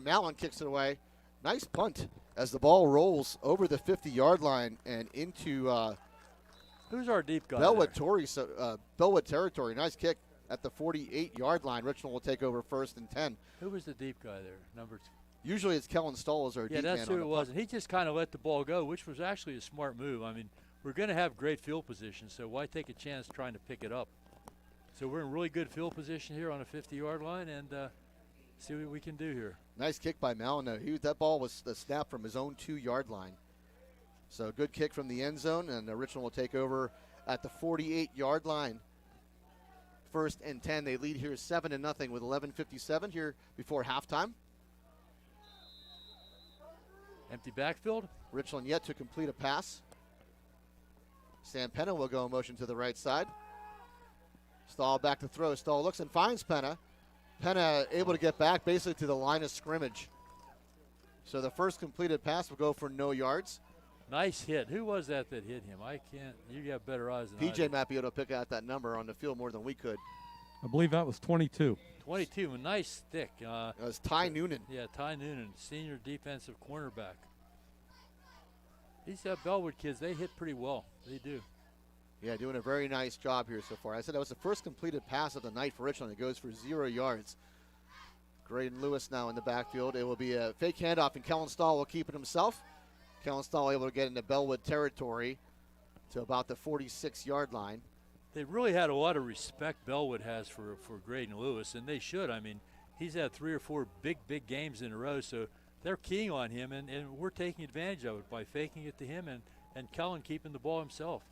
Mallon kicks it away. Nice punt as the ball rolls over the 50-yard line and into who's our deep guy? Bellwood territory. Nice kick at the 48-yard line. Richland will take over 1st and 10. Who was the deep guy there? Number 2. Usually it's Kellen Stoll as our deep man. Yeah, that's who it was. And he just kind of let the ball go, which was actually a smart move. I mean, we're going to have great field position, so why take a chance trying to pick it up? So we're in really good field position here on a 50-yard line, and see what we can do here. Nice kick by Mallon. That ball was the snap from his own 2-yard line. So good kick from the end zone, and Richland will take over at the 48-yard line. 1st and 10. They lead here 7-0 with 11:57 here before halftime. Empty backfield. Richland yet to complete a pass. Sam Penna will go in motion to the right side. Stahl back to throw. Stahl looks and finds Penna. Penna able to get back basically to the line of scrimmage. So the first completed pass will go for no yards. Nice hit. Who was that hit him? I can't. You got better eyes than I do. PJ might be able to pick out that number on the field more than we could. I believe that was 22. 22, a nice stick. That was Ty Noonan. Yeah, Ty Noonan, senior defensive cornerback. These Bellwood kids, they hit pretty well. They do. Yeah, doing a very nice job here so far. I said that was the first completed pass of the night for Richland. It goes for 0 yards. Graydon Lewis now in the backfield. It will be a fake handoff, and Kellen Stahl will keep it himself. Kellen Stahl able to get into Bellwood territory to about the 46-yard line. They really had a lot of respect Bellwood has for Graydon Lewis, and they should. I mean, he's had 3 or 4 big games in a row, so they're keying on him, and we're taking advantage of it by faking it to him and Kellen keeping the ball himself.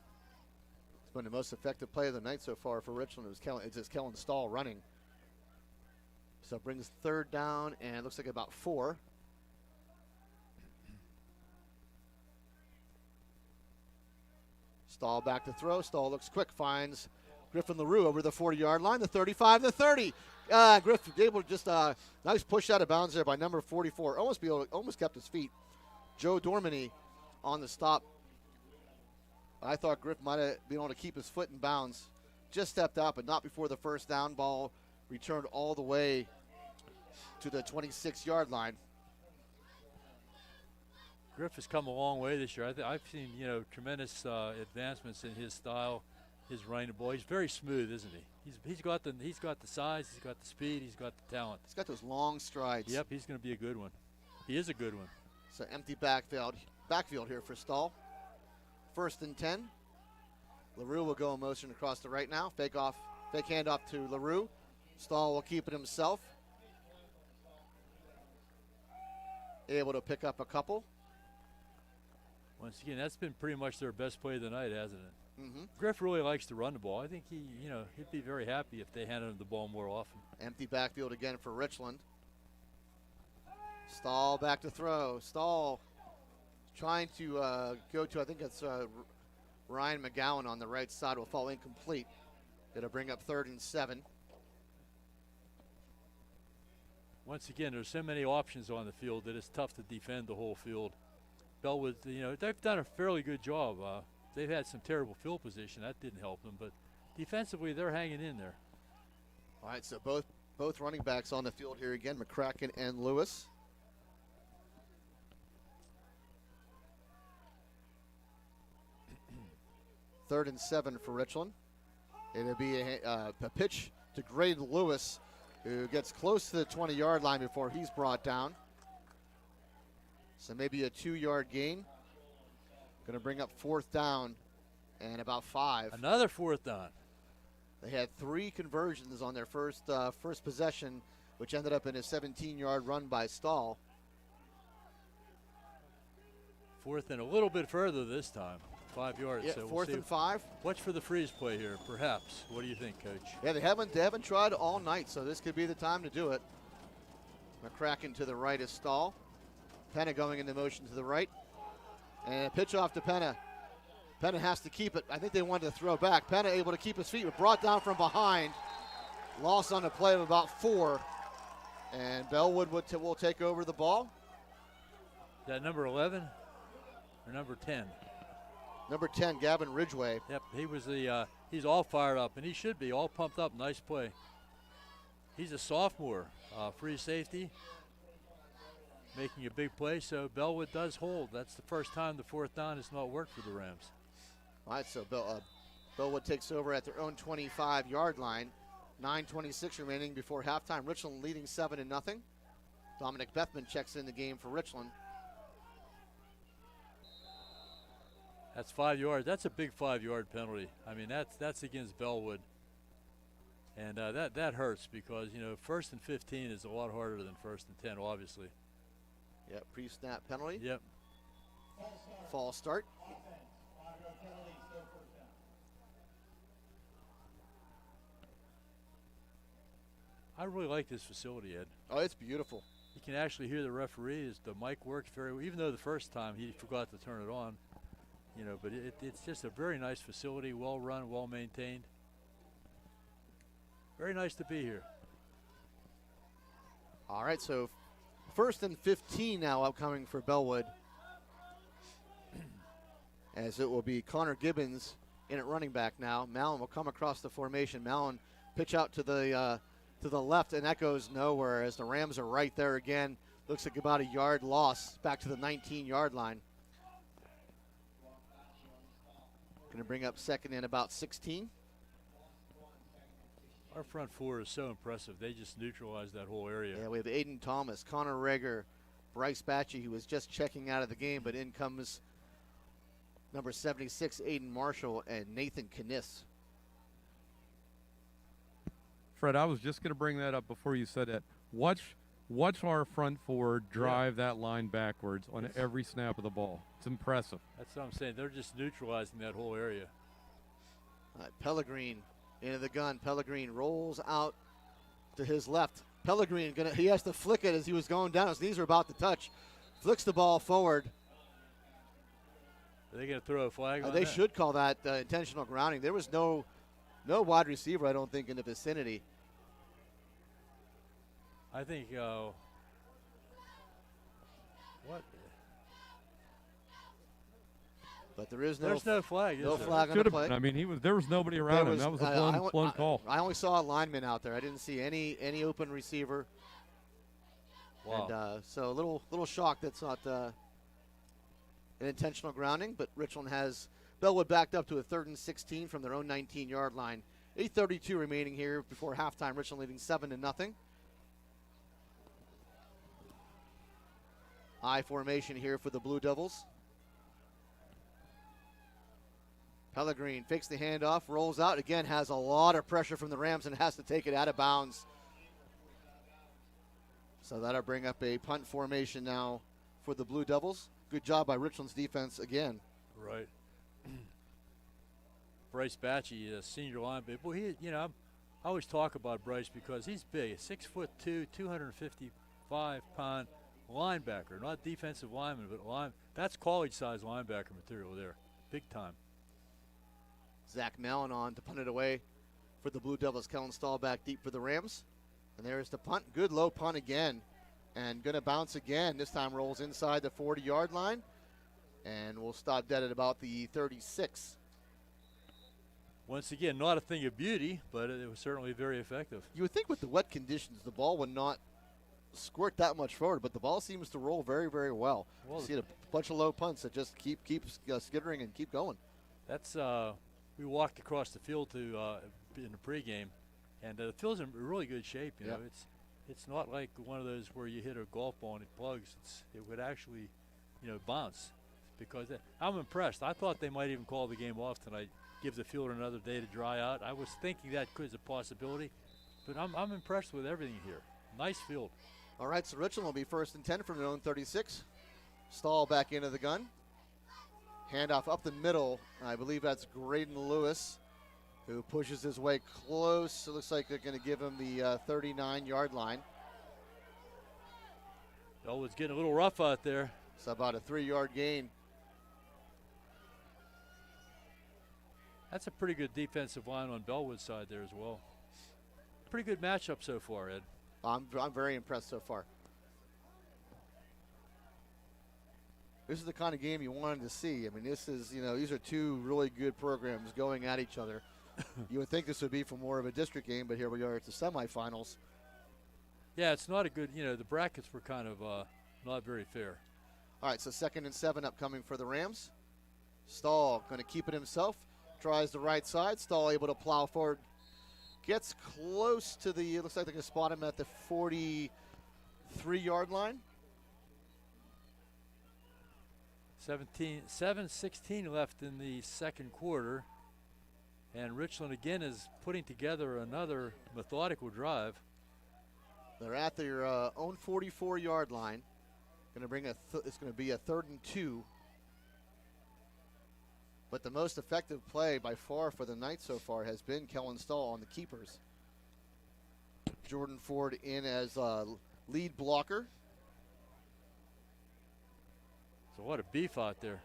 It's been the most effective play of the night so far for Richland. It's just Kellen Stahl running. So it brings 3rd down, and it looks like about 4. Stahl back to throw. Stahl looks quick, finds Griffin LaRue over the 40-yard line, the 35, the 30. Griffin able to just nice push out of bounds there by number 44. Almost kept his feet. Joe Dormany on the stop. I thought Griff might have been able to keep his foot in bounds. Just stepped out, but not before the first down. Ball returned all the way to the 26-yard line. Griff has come a long way this year. I've seen, tremendous advancements in his style, his running the ball. He's very smooth, isn't he? He's got the size, he's got the speed, he's got the talent. He's got those long strides. Yep, he's going to be a good one. He is a good one. So empty backfield here for Stahl. 1st and 10. LaRue will go in motion across the right now. Fake handoff to LaRue. Stahl will keep it himself. Able to pick up a couple. Once again, that's been pretty much their best play of the night, hasn't it? Mm-hmm. Griff really likes to run the ball. I think he'd be very happy if they handed him the ball more often. Empty backfield again for Richland. Stahl back to throw. Stahl trying to go to, I think it's Ryan McGowan on the right side, will fall incomplete. It'll bring up 3rd and 7. Once again, there's so many options on the field that it's tough to defend the whole field. Bellwood, they've done a fairly good job. They've had some terrible field position. That didn't help them, but defensively, they're hanging in there. All right, so both running backs on the field here again, McCracken and Lewis. Third and 7 for Richland. It'll be a pitch to Graydon Lewis. who gets close to the 20-yard line before he's brought down. So maybe a 2-yard gain. Going to bring up 4th down and about 5. Another 4th down. They had 3 conversions on their first possession, which ended up in a 17-yard run by Stahl. 4th and a little bit further this time, 5 yards. Yeah, so 4th and 5. Watch for the freeze play here, perhaps. What do you think, Coach? Yeah, they haven't tried all night, so this could be the time to do it. McCracken to the right is Stahl. Penna going into motion to the right. And a pitch off to Penna. Penna has to keep it. I think they wanted to throw back. Penna able to keep his feet, but brought down from behind. Loss on the play of about 4. And Bellwood will take over the ball. Is that number 11 or number 10? Number 10, Gavin Ridgway. Yep, he was he's all fired up, and he should be all pumped up. Nice play. He's a sophomore, free safety, making a big play. So Bellwood does hold. That's the first time the 4th down has not worked for the Rams. All right, so Bellwood takes over at their own 25-yard line. 9:26 remaining before halftime. Richland leading 7-0. Dominic Bethman checks in the game for Richland. That's 5 yards. That's a big 5-yard penalty. I mean, that's against Bellwood, and that hurts because 1st and 15 is a lot harder than 1st and 10, obviously. Yep, pre-snap penalty. Yep. False start. I really like this facility, Ed. Oh, it's beautiful. You can actually hear the referees. The mic works very well, even though the first time he forgot to turn it on. But it's just a very nice facility, well run, well maintained. Very nice to be here. All right, so 1st and 15 now upcoming for Bellwood. As it will be Connor Gibbons in at running back now. Mallon will come across the formation. Mallon pitch out to the left, and that goes nowhere as the Rams are right there again. Looks like about a yard loss back to the 19-yard line. Going to bring up 2nd and about 16. Our front 4 is so impressive. They just neutralized that whole area. Yeah, we have Aiden Thomas, Connor Rager, Bryce Batchy, who was just checking out of the game, but in comes number 76, Aiden Marshall, and Nathan Kniss. Fred, I was just going to bring that up before you said that. Watch our front 4 drive that line backwards on every snap of the ball. It's impressive. That's what I'm saying. They're just neutralizing that whole area. All right, Pellegrin into the gun. Pellegrin rolls out to his left. Pellegrin, he has to flick it as he was going down. His knees are about to touch. Flicks the ball forward. Are they going to throw a flag on They that? should call that intentional grounding. There was no wide receiver, I don't think, in the vicinity. I think, what? But there's no flag. No is there? flag on the play. I mean, there was nobody around him. That was a blown call. I only saw a lineman out there. I didn't see any open receiver. Wow. And so a little shocked that's not an intentional grounding, but Richland has Bellwood backed up to a 3rd and 16 from their own 19-yard line. 8:32 remaining here before halftime. Richland leading 7-0. I formation here for the Blue Devils. Pellegrin fakes the handoff, rolls out, again has a lot of pressure from the Rams and has to take it out of bounds. So that'll bring up a punt formation now for the Blue Devils. Good job by Richland's defense again. Right. Bryce Batchy, a senior linebacker. Well, I always talk about Bryce because he's big. 6'2", 255-pound linebacker, not defensive lineman, but that's college-size linebacker material there, big time. Zach Mallon on to punt it away for the Blue Devils. Kellen Stahl back deep for the Rams. And there's the punt. Good low punt again. And going to bounce again. This time rolls inside the 40-yard line. And we'll stop dead at about the 36. Once again, not a thing of beauty, but it was certainly very effective. You would think with the wet conditions, the ball would not squirt that much forward, but the ball seems to roll very, very well. You see a bunch of low punts that just keep skittering and keep going. That's we walked across the field in the pregame, And the field's in really good shape. You Yep. know, it's not like one of those where you hit a golf ball and it plugs. It would actually, bounce. Because I'm impressed. I thought they might even call the game off tonight, give the field another day to dry out. I was thinking that could be a possibility, but I'm impressed with everything here. Nice field. All right, so Richland will be first and 10 from their own 36. Stahl back into the gun. Handoff up the middle. I believe that's Graydon Lewis, who pushes his way close. It looks like they're going to give him the 39-yard line. It's getting a little rough out there. It's about a 3-yard gain. That's a pretty good defensive line on Bellwood's side there as well. Pretty good matchup so far, Ed. I'm very impressed so far. This is the kind of game you wanted to see. I mean, this is, these are two really good programs going at each other. You would think this would be for more of a district game, but here we are at the semifinals. Yeah, it's not a good, the brackets were kind of not very fair. All right, so 2nd and 7 upcoming for the Rams. Stahl going to keep it himself. Tries the right side. Stahl able to plow forward. Gets close to it looks like they can spot him at the 43-yard line. 7:16 left in the second quarter. And Richland again is putting together another methodical drive. They're at their own 44-yard line. Going to bring it's going to be a 3rd and 2. But the most effective play by far for the night so far has been Kellen Stahl on the keepers. Jordan Ford in as lead blocker. So what a beef out there.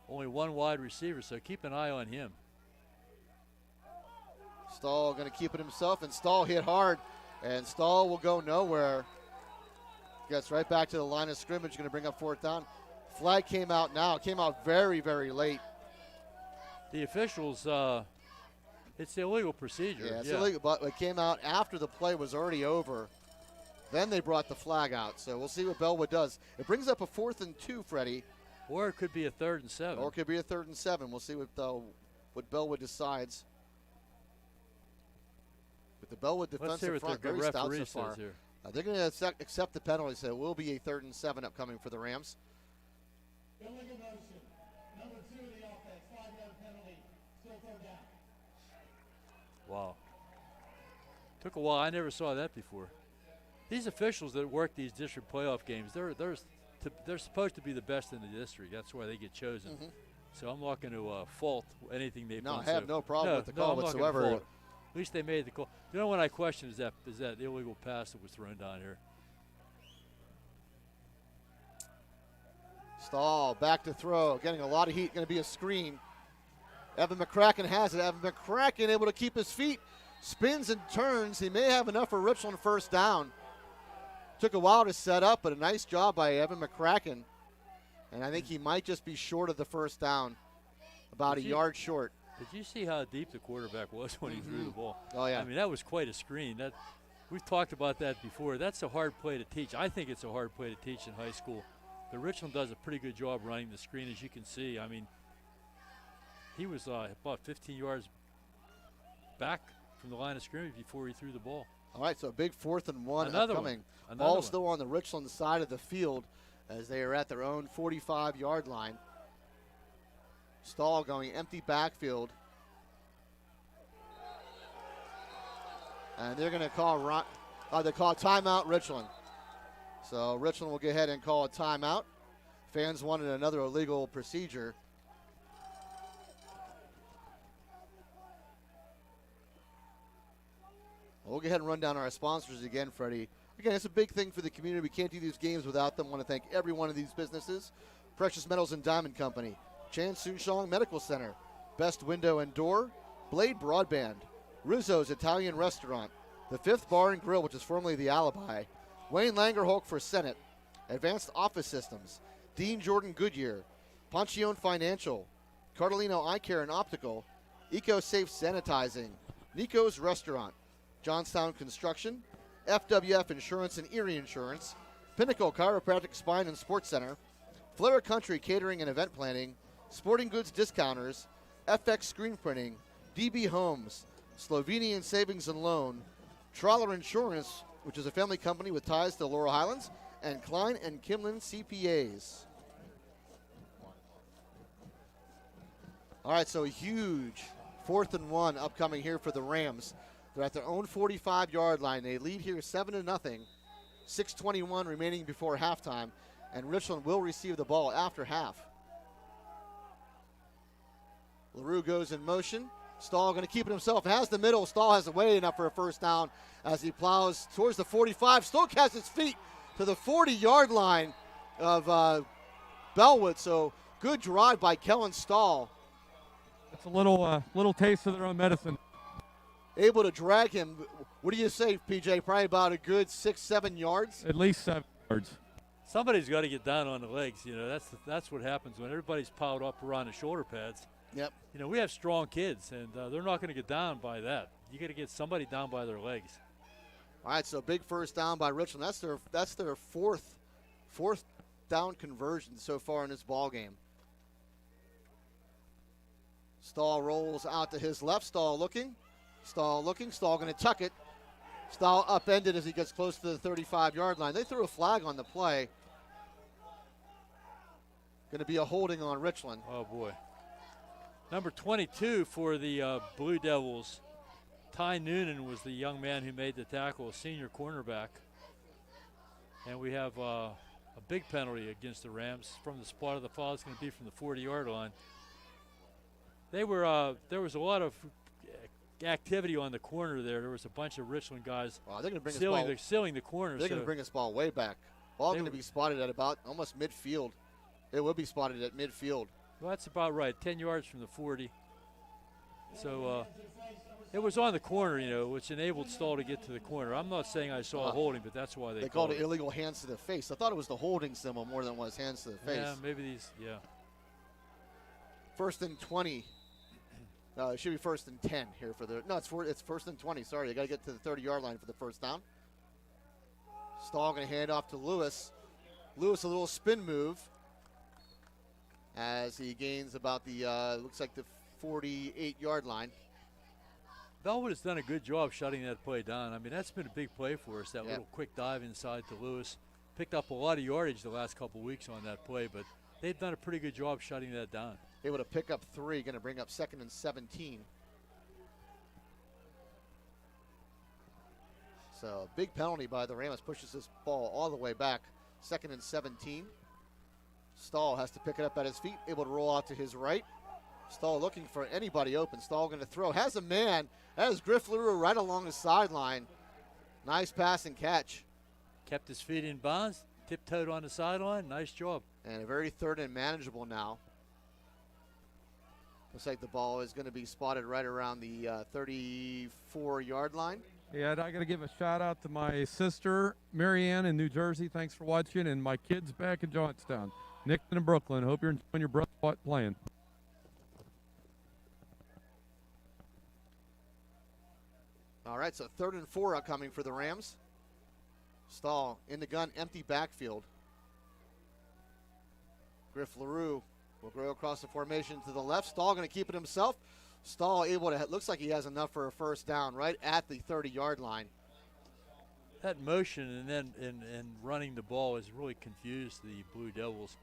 Only one wide receiver, so keep an eye on him. Stahl going to keep it himself, and Stahl hit hard, and Stahl will go nowhere. Gets right back to the line of scrimmage, going to bring up 4th down. Flag came out now. It came out very, very late. The officials, it's the illegal procedure. Yeah, it's illegal, but it came out after the play was already over. Then they brought the flag out, so we'll see what Bellwood does. It brings up a 4th and 2, Freddie. Or it could be a 3rd and 7. Or it could be a 3rd and 7. We'll see what Bellwood decides. But the Bellwood defensive front very stout so far. They're going to accept the penalty, so it will be a 3rd and 7 upcoming for the Rams. Illegal motion. Number 2 of the offense. 5-yard penalty. Still 3rd down. Wow. Took a while. I never saw that before. These officials that work these district playoff games, they're supposed to be the best in the district. That's why they get chosen. Mm-hmm. So I'm not going to fault anything they've done. No, I have no problem with the call whatsoever. At least they made the call. You know what I question is that illegal pass that was thrown down here. Stahl back to throw, getting a lot of heat, going to be a screen. Evan McCracken has it. Evan McCracken able to keep his feet, spins and turns. He may have enough for Richland 1st down. Took a while to set up, but a nice job by Evan McCracken. And I think he might just be short of the 1st down, about a yard short. Did you see how deep the quarterback was when he threw the ball? Oh, yeah. I mean, that was quite a screen. We've talked about that before. That's a hard play to teach. I think it's a hard play to teach in high school. But Richland does a pretty good job running the screen, as you can see. I mean, he was about 15 yards back from the line of scrimmage before he threw the ball. All right, so a big 4th and 1 Another upcoming. one. Ball still on the Richland side of the field as they are at their own 45-yard line. Stahl going empty backfield. And they're going to call timeout Richland. So Richland will go ahead and call a timeout. Fans wanted another illegal procedure. We'll go ahead and run down our sponsors again, Freddie. Again, it's a big thing for the community. We can't do these games without them. I want to thank every one of these businesses. Precious Metals and Diamond Company, Chan Soonshong Medical Center, Best Window and Door, Blade Broadband, Rizzo's Italian Restaurant, the Fifth Bar and Grill, which is formerly the Alibi, Wayne Langerholk for Senate, Advanced Office Systems, Dean Jordan Goodyear, Ponchione Financial, Cardellino Eye Care and Optical, EcoSafe Sanitizing, Nico's Restaurant, Johnstown Construction, FWF Insurance and Erie Insurance, Pinnacle Chiropractic Spine and Sports Center, Flair Country Catering and Event Planning, Sporting Goods Discounters, FX Screen Printing, DB Homes, Slovenian Savings and Loan, Trawler Insurance, which is a family company with ties to Laurel Highlands, and Klein and Kimlin CPAs. All right, so a huge 4th and 1 upcoming here for the Rams. They're at their own 45-yard line. They lead here 7-0. 6:21 remaining before halftime, and Richland will receive the ball after half. LaRue goes in motion. Stahl going to keep it himself. Has the middle. Stahl has a way enough for a first down as he plows towards the 45. Stoke has his feet to the 40-yard line of Bellwood. So good drive by Kellen Stahl. It's a little taste of their own medicine. Able to drag him. What do you say, PJ? Probably about a good 6-7 yards? At least 7 yards. Somebody's got to get down on the legs. You know, that's what happens when everybody's piled up around the shoulder pads. Yep. You know, we have strong kids, and they're not going to get down by that. You got to get somebody down by their legs. All right, so big first down by Richland. That's their fourth down conversion so far in this ball game. Stahl rolls out to his left. Stahl looking. Stahl going to tuck it. Stahl upended as he gets close to the 35-yard line. They threw a flag on the play. Going to be a holding on Richland. Oh, boy. Number 22 for the Blue Devils, Ty Noonan was the young man who made the tackle, a senior cornerback. And we have a big penalty against the Rams from the spot of the foul. It's going to be from the 40-yard line. There was a lot of activity on the corner there. There was a bunch of Richland guys sealing the corner. They're going to bring this ball way back. Ball going to be spotted at about almost midfield. It will be spotted at midfield. Well, that's about right, 10 yards from the 40. So it was on the corner, you know, which enabled Stahl to get to the corner. I'm not saying I saw a holding, but that's why they called it illegal hands to the face. I thought it was the holding symbol more than it was hands to the face. Yeah, maybe these, yeah. 1st and 20. It should be 1st and 10 here for the. No, it's 1st and 20. Sorry, they got to get to the 30-yard line for the first down. Stahl going to hand off to Lewis. Lewis, a little spin move as he gains about the looks like the 48-yard line. Bellwood has done a good job shutting that play down. I mean, that's been a big play for us, that little quick dive inside to Lewis. Picked up a lot of yardage the last couple weeks on that play, but they've done a pretty good job shutting that down. Able to pick up 3, going to bring up 2nd and 17. So big penalty by the Rams, pushes this ball all the way back. 2nd and 17. Stahl has to pick it up at his feet, able to roll out to his right. Stahl looking for anybody open. Stahl going to throw. Has a man. That is Griff LaRue right along the sideline. Nice pass and catch. Kept his feet in bounds, tiptoed on the sideline. Nice job. And a very 3rd and manageable now. Looks like the ball is going to be spotted right around the 34-yard line. Yeah, I got to give a shout out to my sister, Marianne, in New Jersey. Thanks for watching. And my kids back in Johnstown, Nixon and Brooklyn. Hope you're enjoying your brother playing. All right, so 3rd and 4 upcoming for the Rams. Stahl in the gun, empty backfield. Griff LaRue will go across the formation to the left. Stahl going to keep it himself. Stahl able to, looks like he has enough for a first down right at the 30-yard line. That motion and then and running the ball has really confused the Blue Devils.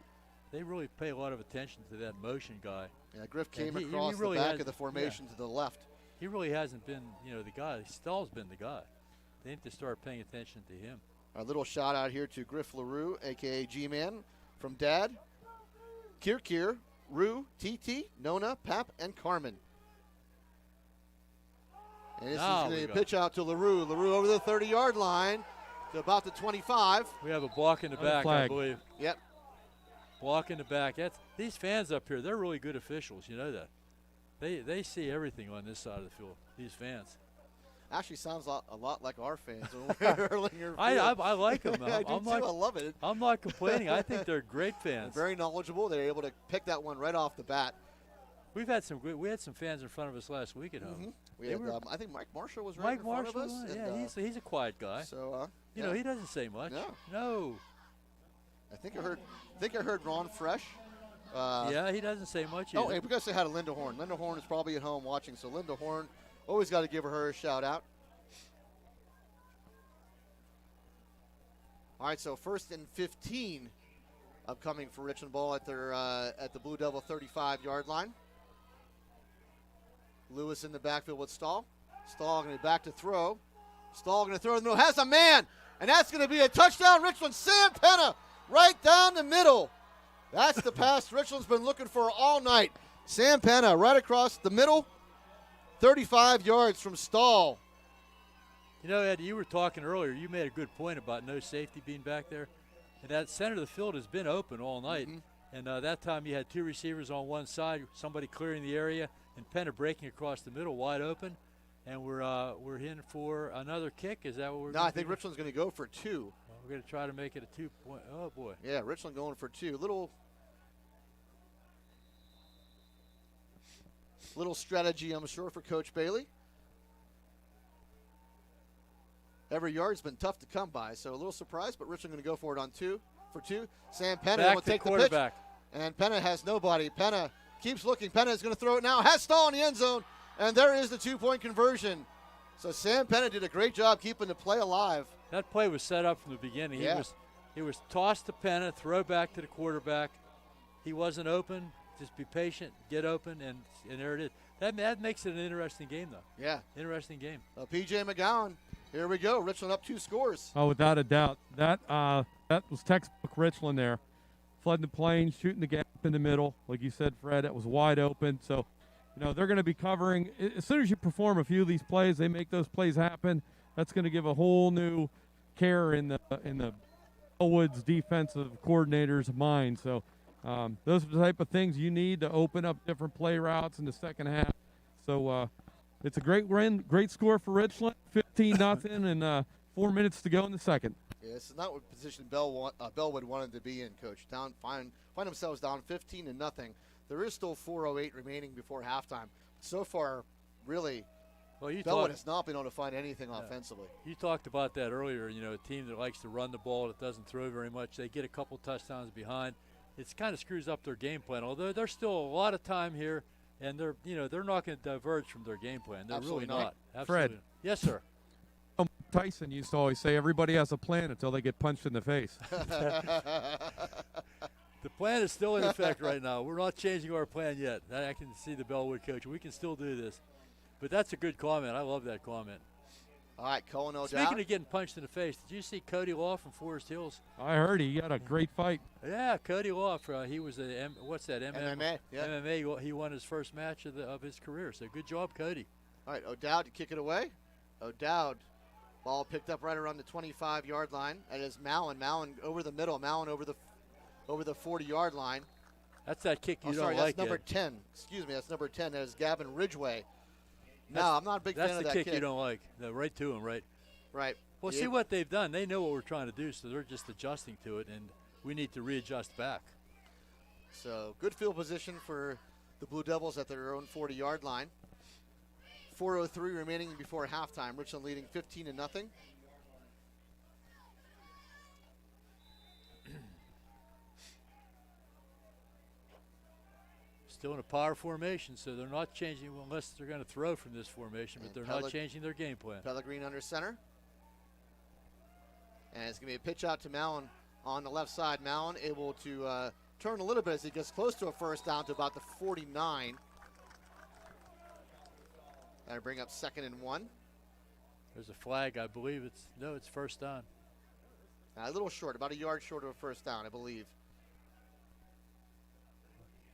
They really pay a lot of attention to that motion guy. Yeah, Griff came across the back of the formation to the left. He really hasn't been, you know, the guy. Stahl's been the guy. They need to start paying attention to him. Our little shout out here to Griff LaRue, a.k.a. G-Man, from Dad, Kier, Rue, TT, Nona, Pap, and Carmen. And this is going to be a pitch out to LaRue. LaRue over the 30-yard line to about the 25. We have a block in the back, I believe. Yep. Block in the back. These fans up here, they're really good officials. You know that. They see everything on this side of the field, these fans. Actually sounds a lot like our fans when we're hurling your field. I like them. I do too. I love it. I'm not complaining. I think they're great fans. They're very knowledgeable. They're able to pick that one right off the bat. We had some fans in front of us last week at home. Mm-hmm. We had, I think Mike Marshall was right in front of us. Yeah, he's a quiet guy. So you know, he doesn't say much. No. I think I heard Ron Fresh. Yeah, he doesn't say much either. Oh, and we got to say hi to Linda Horn. Linda Horn is probably at home watching. So Linda Horn Always got to give her a shout out. All right, so 1st and 15 upcoming for Richland ball at the Blue Devil 35-yard line. Lewis in the backfield with Stahl. Stahl going to be back to throw. Stahl going to throw in the middle. Has a man, and that's going to be a touchdown, Richland. Sam Penna right down the middle. That's the pass Richland's been looking for all night. Sam Penna right across the middle, 35 yards from Stahl. You know, Ed, you were talking earlier. You made a good point about no safety being back there. And that center of the field has been open all night. And that time you had 2 receivers on one side, somebody clearing the area, and Penna breaking across the middle wide open. And we're in for another kick. Is that what we're? No, I think Richland's going to go for 2. Well, we're going to try to make it a 2-point. Oh boy. Yeah, Richland going for 2. Little strategy, I'm sure, for Coach Bailey. Every yard's been tough to come by, so a little surprised, but Richland going to go for it on 2 for 2. Sam Penna will take the pitch, and Penna has nobody. Penna keeps looking. Penna is going to throw it now. Has Stahl in the end zone, and there is the 2-point conversion. So Sam Penna did a great job keeping the play alive. That play was set up from the beginning. Yeah. He was tossed to Penna, throw back to the quarterback. He wasn't open. Just be patient, get open, and there it is. That makes it an interesting game, though. Yeah. Interesting game. P.J. McGowan, here we go. Richland up 2 scores. Oh, without a doubt. That was textbook Richland there. Flooding the plains, shooting the gap in the middle. Like you said, Fred, it was wide open. So, they're going to be covering. As soon as you perform a few of these plays, they make those plays happen. That's going to give a whole new care in the Bellwood's defensive coordinator's mind. So, those are the type of things you need to open up different play routes in the second half. So it's a great win, great score for Richland, 15-0, and 4 minutes to go in the second. Yeah, this is not what position Bellwood wanted to be in, Coach. Find themselves down 15-0. There is still 4:08 remaining before halftime. So far, really, Bellwood has not been able to find anything offensively. You talked about that earlier. A team that likes to run the ball, that doesn't throw very much. They get a couple touchdowns behind. It kind of screws up their game plan. Although there's still a lot of time here, and they're not going to diverge from their game plan. They're Absolutely really not. Fred. Absolutely. Yes, sir. Tyson used to always say everybody has a plan until they get punched in the face. The plan is still in effect right now. We're not changing our plan yet. I can see the Bellwood coach. We can still do this. But that's a good comment. I love that comment. All right, Cohen O'Dowd. Speaking of getting punched in the face, did you see Cody Law from Forest Hills? I heard he had a great fight. Yeah, Cody Law. He was what's that? MMA. Yeah. MMA. He won his first match of his career. So good job, Cody. All right, O'Dowd to kick it away. O'Dowd, ball picked up right around the 25-yard line. That is Mallon. Mallon over the middle. Mallon over the 40-yard line. That's that kick you don't sorry, like. That's number Ed. 10. Excuse me, that's number 10. That is Gavin Ridgway. No, I'm not a big fan of that That's the kick kick. you don't like. No, right to him, right? Right. Well, see what they've done. They know what we're trying to do, so they're just adjusting to it, and we need to readjust back. So good field position for the Blue Devils at their own 40-yard line. 4:03 remaining before halftime. Richland leading 15-0. Still in a power formation, so they're not changing unless they're going to throw from this formation, but they're not changing their game plan. Pellegrini under center. And it's going to be a pitch out to Mallon on the left side. Mallon able to turn a little bit as he gets close to a first down to about the 49. That'll bring up 2nd and 1. There's a flag, I believe. It's first down. A little short, about a yard short of a first down, I believe.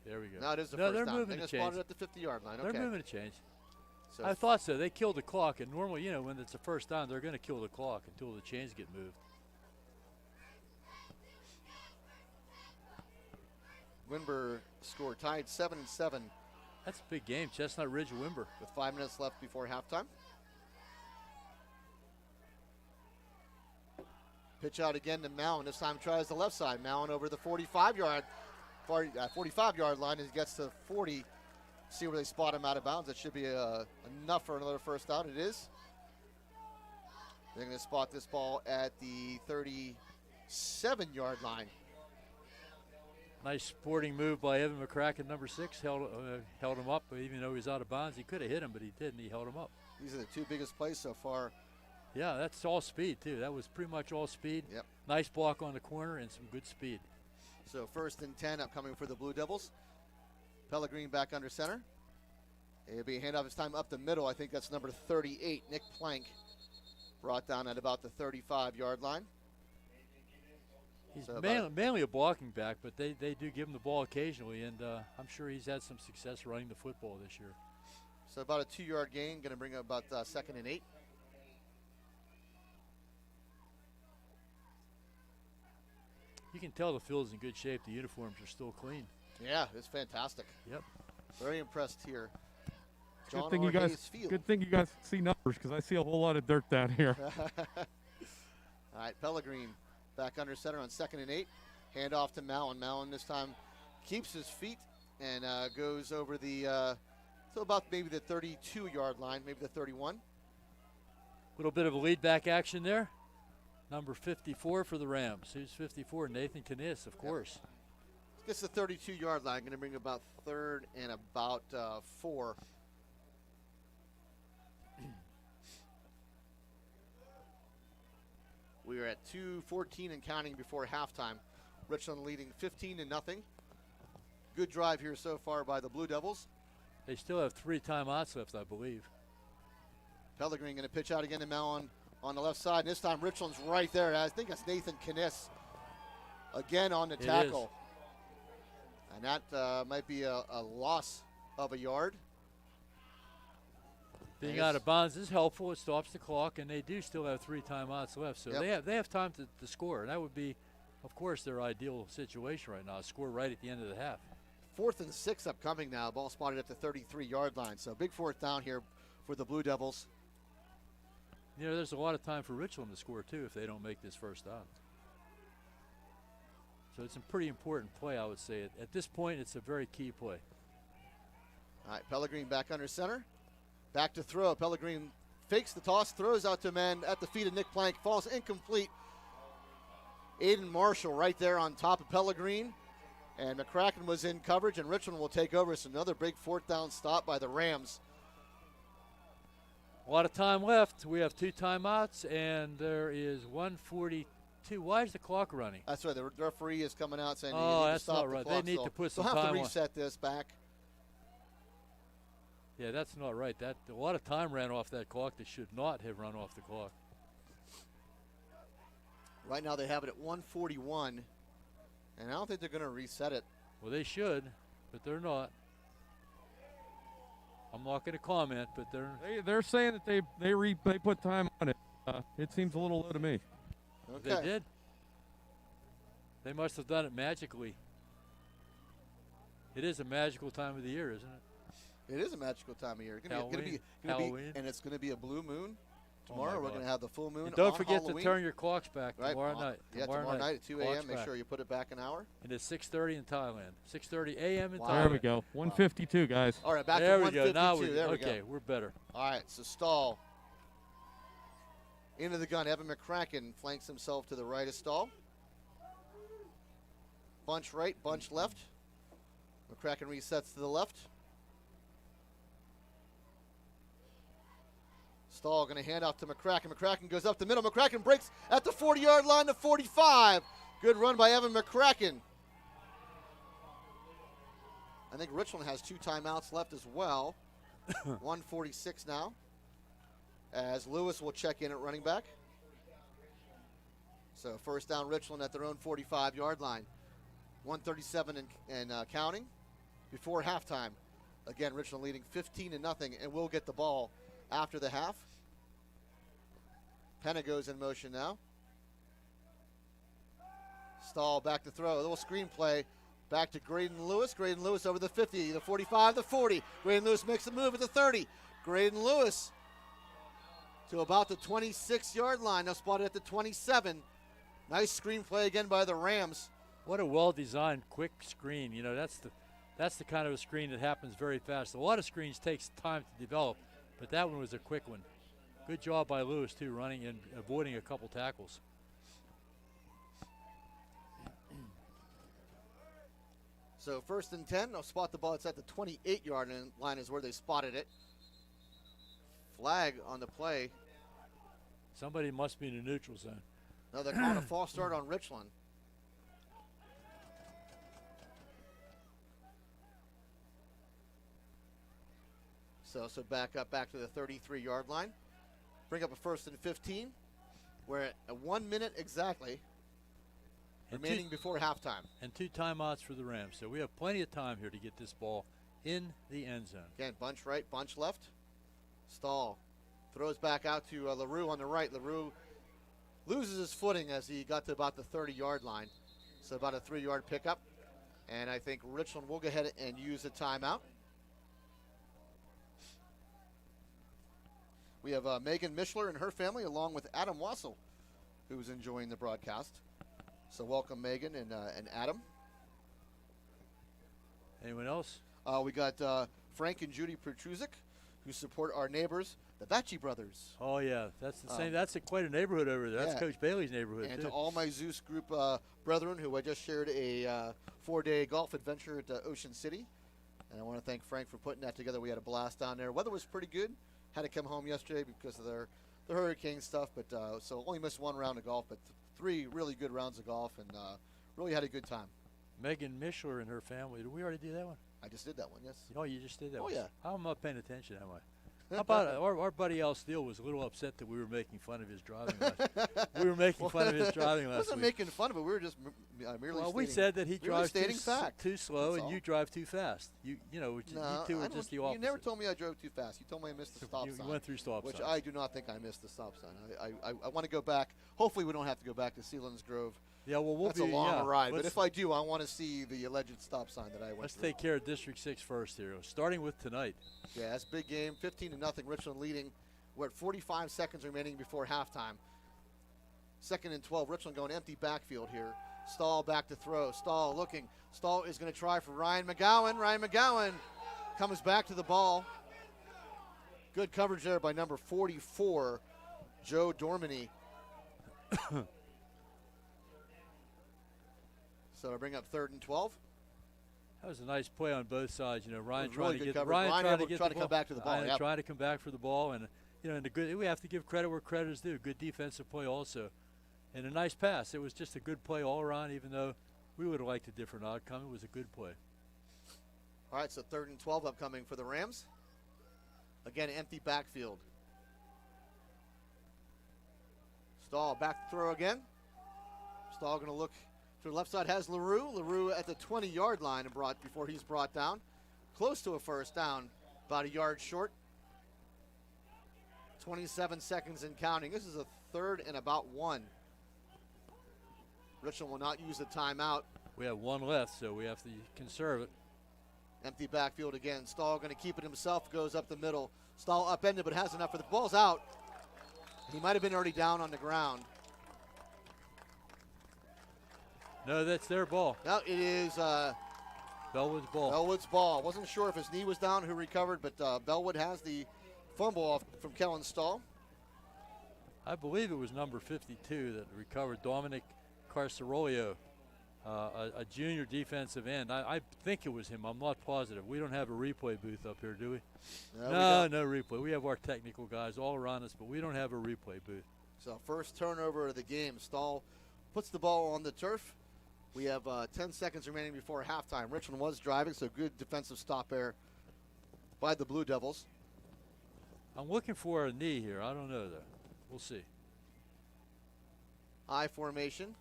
There we go. No, it is the no, first they're down. moving They're to change. spotted at the 50-yard line. They're Okay. moving to change. So I thought so. They killed the clock, and normally, when it's a first down, they're going to kill the clock until the chains get moved. Wimber score tied 7-7 That's a big game. Chestnut Ridge, Wimber. with 5 minutes left before halftime. Pitch out again to Mallon. This time tries the left side. Mallon over the 45-yard line as he gets to 40. See where they spot him out of bounds. That should be enough for another first down. It is. They're going to spot this ball at the 37-yard line. Nice sporting move by Evan McCracken, number 6. Held him up, even though he was out of bounds. He could have hit him, but he didn't. He held him up. These are the two biggest plays so far. Yeah, that's all speed, too. That was pretty much all speed. Yep. Nice block on the corner and some good speed. So 1st and 10 upcoming for the Blue Devils. Pellegrin back under center. It'll be a handoff this time up the middle. I think that's number 38, Nick Plank, brought down at about the 35-yard line. He's So mainly a blocking back, but they do give him the ball occasionally, and I'm sure he's had some success running the football this year. So about a 2-yard gain, going to bring up about 2nd and 8. You can tell the field's in good shape. The uniforms are still clean. Yeah, it's fantastic. Yep. Very impressed here. John Good thing R. you guys. Hayes Field. Good thing you guys see numbers because I see a whole lot of dirt down here. All right, Pellegrin back under center on 2nd and 8. Hand off to Mallon. Mallon this time keeps his feet and goes over the to about maybe the 32-yard line, maybe the 31. Little bit of a lead back action there. Number 54 for the Rams. Who's 54? Nathan Kniss, of course. Gets the 32-yard line. Going to bring about 3rd and about 4. We are at 2:14 and counting before halftime. Richland leading 15-0. Good drive here so far by the Blue Devils. They still have 3 timeouts left, I believe. Pellegrin going to pitch out again to Mallon on the left side. And this time Richland's right there. I think that's Nathan Kniss again on the tackle. And that might be a loss of a yard. Being out of bounds is helpful. It stops the clock, and they do still have 3 timeouts left. So they have time to score, and that would be, of course, their ideal situation right now, score right at the end of the half. 4th and 6 upcoming now. Ball spotted at the 33-yard line. So big 4th down here for the Blue Devils. You know, there's a lot of time for Richland to score, too, if they don't make this first down. So it's a pretty important play, I would say. At this point, it's a very key play. All right, Pellegrin back under center. Back to throw. Pellegrin fakes the toss, throws out to man at the feet of Nick Plank. Falls incomplete. Aiden Marshall right there on top of Pellegrin. And McCracken was in coverage, and Richland will take over. It's another big 4th down stop by the Rams. A lot of time left. We have 2 timeouts, and there is 1:42. Why is the clock running? That's right. The referee is coming out saying, oh, you need that's to stop not right. the clock. They need to put some time time on. They'll on. have to reset this back. Yeah, that's not right. That a lot of time ran off that clock that should not have run off the clock. Right now they have it at 1:41, and I don't think they're going to reset it. Well, they should, but they're not. I'm not going to comment, but They're saying that they put time on it. It seems a little low to me. Okay. They did. They must have done it magically. It is a magical time of the year, isn't it? It is a magical time of year. Halloween. And it's going to be a blue moon tomorrow. We're going to have the full moon. And don't on forget Halloween. to turn your clocks back right? tomorrow night. Yeah, tomorrow night at 2 Clocks a.m. Make back. sure you put it back an hour. And it's 6:30 in Thailand. 6:30 a.m. in Wow. Thailand. There we go. 152, guys. All right, back There to we go. 152. Now there we okay, go. we're better. All right, so Stahl into the gun. Evan McCracken flanks himself to the right of Stahl. Bunch right, bunch left. McCracken resets to the left. Stahl going to hand off to McCracken. McCracken goes up the middle. McCracken breaks at the 40-yard line to 45. Good run by Evan McCracken. I think Richland has 2 timeouts left as well. 1:46 now. As Lewis will check in at running back. So first down Richland at their own 45-yard line. 1:37 and counting before halftime. Again, Richland leading 15-0, and we'll get the ball after the half. Penna goes in motion now. Stahl back to throw. A little screen play. Back to Graydon Lewis. Graydon Lewis over the 50, the 45, the 40. Graydon Lewis makes a move at the 30. Graydon Lewis to about the 26-yard line. Now spotted at the 27. Nice screen play again by the Rams. What a well-designed, quick screen. You know, that's the kind of a screen that happens very fast. A lot of screens takes time to develop, but that one was a quick one. Good job by Lewis, too, running and avoiding a couple tackles. So 1st and 10. They'll spot the ball. It's at the 28-yard line is where they spotted it. Flag on the play. Somebody must be in the neutral zone. No, they're calling a false start on Richland. So back to the 33-yard line. Bring up a 1st and 15. We're at 1 minute exactly remaining before halftime. And 2 timeouts for the Rams. So we have plenty of time here to get this ball in the end zone. Again, bunch right, bunch left. Stahl throws back out to LaRue on the right. LaRue loses his footing as he got to about the 30-yard line. So about a 3-yard pickup. And I think Richland will go ahead and use a timeout. We have Megan Mishler and her family along with Adam Wassel, who's enjoying the broadcast. So welcome, Megan and Adam. Anyone else? We got Frank and Judy Petruzik, who support our neighbors, the Bacci brothers. Oh, yeah. That's the same. That's quite a neighborhood over there. That's Yeah. Coach Bailey's neighborhood, And too. to all my Zeus group brethren who I just shared a 4-day golf adventure at Ocean City. And I want to thank Frank for putting that together. We had a blast down there. Weather was pretty good. Had to come home yesterday because of the hurricane stuff, but so only missed 1 round of golf, but 3 really good rounds of golf, and really had a good time. Megan Mishler and her family. Did we already do that one? I just did that one, yes. Oh, you just did that Oh, one? yeah. I'm not paying attention, am I? How about our buddy Al Steele was a little upset that we were making fun of his driving we were making fun of his driving last wasn't week. making fun of it. We were just merely Well, we stating, said that he drives fact. too slow That's and you all. drive too fast. You know, you two are just the opposite. You never told me I drove too fast. You told me I missed the stop you sign. went through stop which signs. I do not think I missed the stop sign. I want to go back. Hopefully we don't have to go back to Sealands Grove. Yeah, well, That's a long ride. But let's- if I do, I want to see the alleged stop sign that I went Let's through. take care of District 6 first here, starting with tonight. Yeah, that's a big game. 15-0, Richland leading. We're at 45 seconds remaining before halftime. 2nd and 12, Richland going empty backfield here. Stahl back to throw. Stahl looking. Stahl is going to try for Ryan McGowan. Ryan McGowan comes back to the ball. Good coverage there by number 44, Joe Dormany. So I bring up 3rd and 12. That was a nice play on both sides. You know, Ryan was trying really to good get coverage. Ryan Ryan trying to able to get try the to come back to the ball, Ryan yep. trying to come back for the ball, and you know, we have to give credit where credit is due. Good defensive play also, and a nice pass. It was just a good play all around. Even though we would have liked a different outcome, it was a good play. All right, so 3rd and 12 upcoming for the Rams. Again, empty backfield. Stahl back to throw again. Stahl going to look to the left side, has LaRue. LaRue at the 20-yard line and before he's brought down. Close to a first down, about a yard short. 27 seconds and counting. This is a 3rd and about 1. Richland will not use the timeout. We have 1 left, so we have to conserve it. Empty backfield again. Stahl going to keep it himself, goes up the middle. Stahl upended, but has enough for the ball's out. He might have been already down on the ground. No, that's their ball. Now it is Bellwood's ball. Bellwood's ball. Wasn't sure if his knee was down, who recovered, but Bellwood has the fumble off from Kellen Stahl. I believe it was number 52 that recovered, Dominic Carcerolio, a junior defensive end. I think it was him. I'm not positive. We don't have a replay booth up here, do we? No replay. We have our technical guys all around us, but we don't have a replay booth. So first turnover of the game. Stahl puts the ball on the turf. We have 10 seconds remaining before halftime. Richland was driving, so good defensive stop there by the Blue Devils. I'm looking for a knee here. I don't know, though. We'll see. I formation.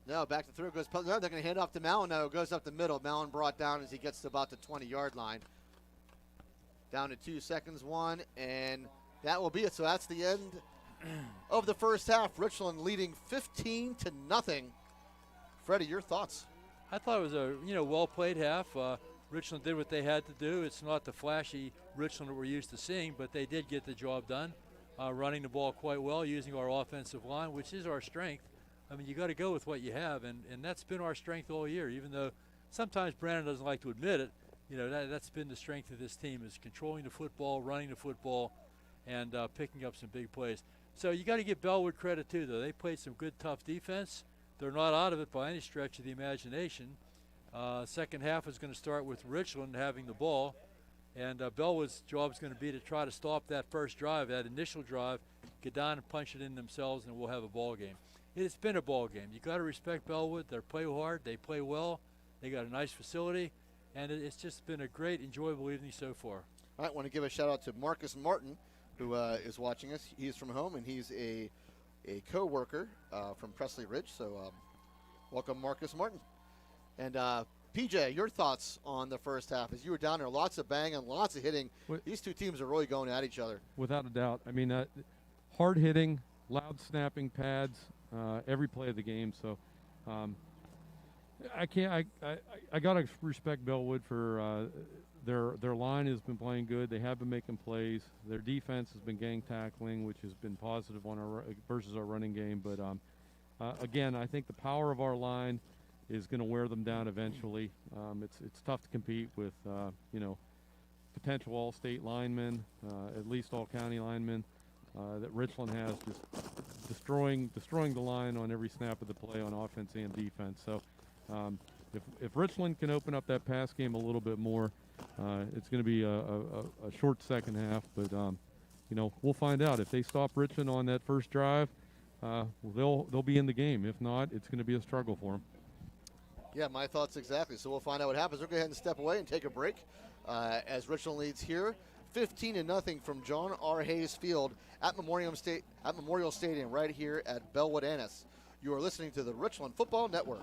No, back to throw goes. No, they're going to hand off to Mallon. No, it goes up the middle. Mallon brought down as he gets to about the 20-yard line. Down to 2 seconds, 1, and that will be it. So that's the end of the first half. Richland leading 15-0. Freddie, your thoughts? I thought it was a well-played half. Richland did what they had to do. It's not the flashy Richland that we're used to seeing, but they did get the job done, running the ball quite well, using our offensive line, which is our strength. I mean, you got to go with what you have, and that's been our strength all year. Even though sometimes Brandon doesn't like to admit it, that's been the strength of this team, is controlling the football, running the football, and picking up some big plays. So you got to give Bellwood credit too, though. They played some good, tough defense. They're not out of it by any stretch of the imagination. Second half is going to start with Richland having the ball, And Bellwood's job is going to be to try to stop that first drive, that initial drive, get down and punch it in themselves, and we'll have a ball game. It's been a ball game. You got to respect Bellwood. They play hard. They play well. They got a nice facility, and it's just been a great, enjoyable evening so far. All right, I want to give a shout out to Marcus Martin, who is watching us. He's from home, and he's a co-worker from Presley Ridge. So welcome, Marcus Martin. And PJ, your thoughts on the first half? As you were down there, lots of banging, lots of hitting. These two teams are really going at each other. Without a doubt. I mean, hard hitting, loud snapping pads, every play of the game. So I gotta respect Bellwood for their line has been playing good. They have been making plays. Their defense has been gang tackling, which has been positive on our versus our running game. But again, I think the power of our line is going to wear them down eventually. It's tough to compete with potential all-state linemen, at least all-county linemen that Richland has, just destroying the line on every snap of the play on offense and defense. So if Richland can open up that pass game a little bit more, it's going to be a short second half. But we'll find out. If they stop Richland on that first drive, they'll be in the game. If not, it's going to be a struggle for them. Yeah, my thoughts exactly. So we'll find out what happens. We'll go ahead and step away and take a break as Richland leads here 15-0 from John R. Hayes Field at Memorial Stadium right here at Bellwood-Antis. You are listening to the Richland Football Network.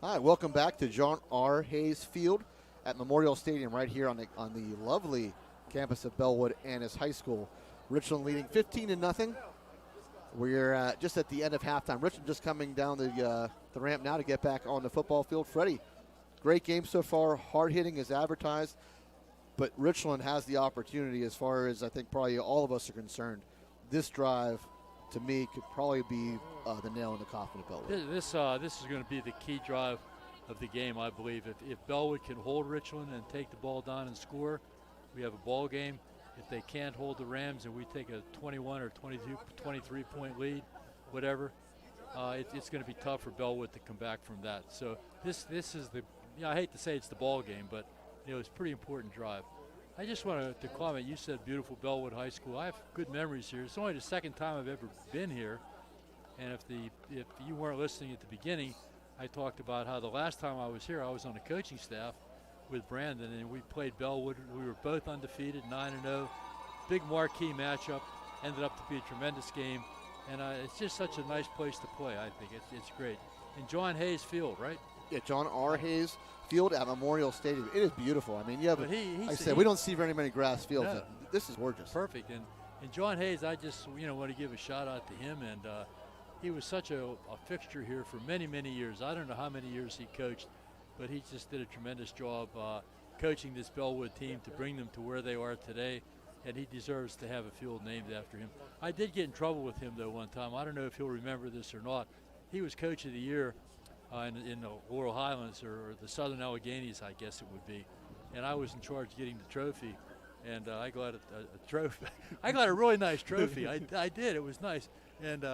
Hi, welcome back to John R. Hayes Field at Memorial Stadium right here on the lovely campus of Bellwood-Antis High School. Richland leading 15-0. We're just at the end of halftime. Richland just coming down the ramp now to get back on the football field. Freddie, great game so far. Hard hitting as advertised, but Richland has the opportunity, as far as I think probably all of us are concerned. This drive, to me, could probably be the nail in the coffin of Bellwood. This is going to be the key drive of the game, I believe. If Bellwood can hold Richland and take the ball down and score, we have a ball game. If they can't hold the Rams and we take a 21 or 22, 23-point lead, whatever, it's going to be tough for Bellwood to come back from that. So this is the, I hate to say it's the ball game, but it's a pretty important drive. I just wanted to comment. You said beautiful Bellwood High School. I have good memories here. It's only the second time I've ever been here, and if you weren't listening at the beginning, I talked about how the last time I was here, I was on the coaching staff with Brandon, and we played Bellwood. We were both undefeated, 9-0. Big marquee matchup. Ended up to be a tremendous game, and it's just such a nice place to play. I think it's great. And John Hayes Field, right? Yeah, John R. Hayes Field at Memorial Stadium. It is beautiful. I mean, you have. Like I said, we don't see very many grass fields. No. This is gorgeous. Perfect. And John Hayes, I just want to give a shout out to him. And he was such a fixture here for many, many years. I don't know how many years he coached, but he just did a tremendous job coaching this Bellwood team to bring them to where they are today. And he deserves to have a field named after him. I did get in trouble with him, though, one time. I don't know if he'll remember this or not. He was Coach of the Year in the Laurel Highlands, or the Southern Alleghenies, I guess it would be. And I was in charge of getting the trophy. And I got a trophy. I got a really nice trophy. I did. It was nice. And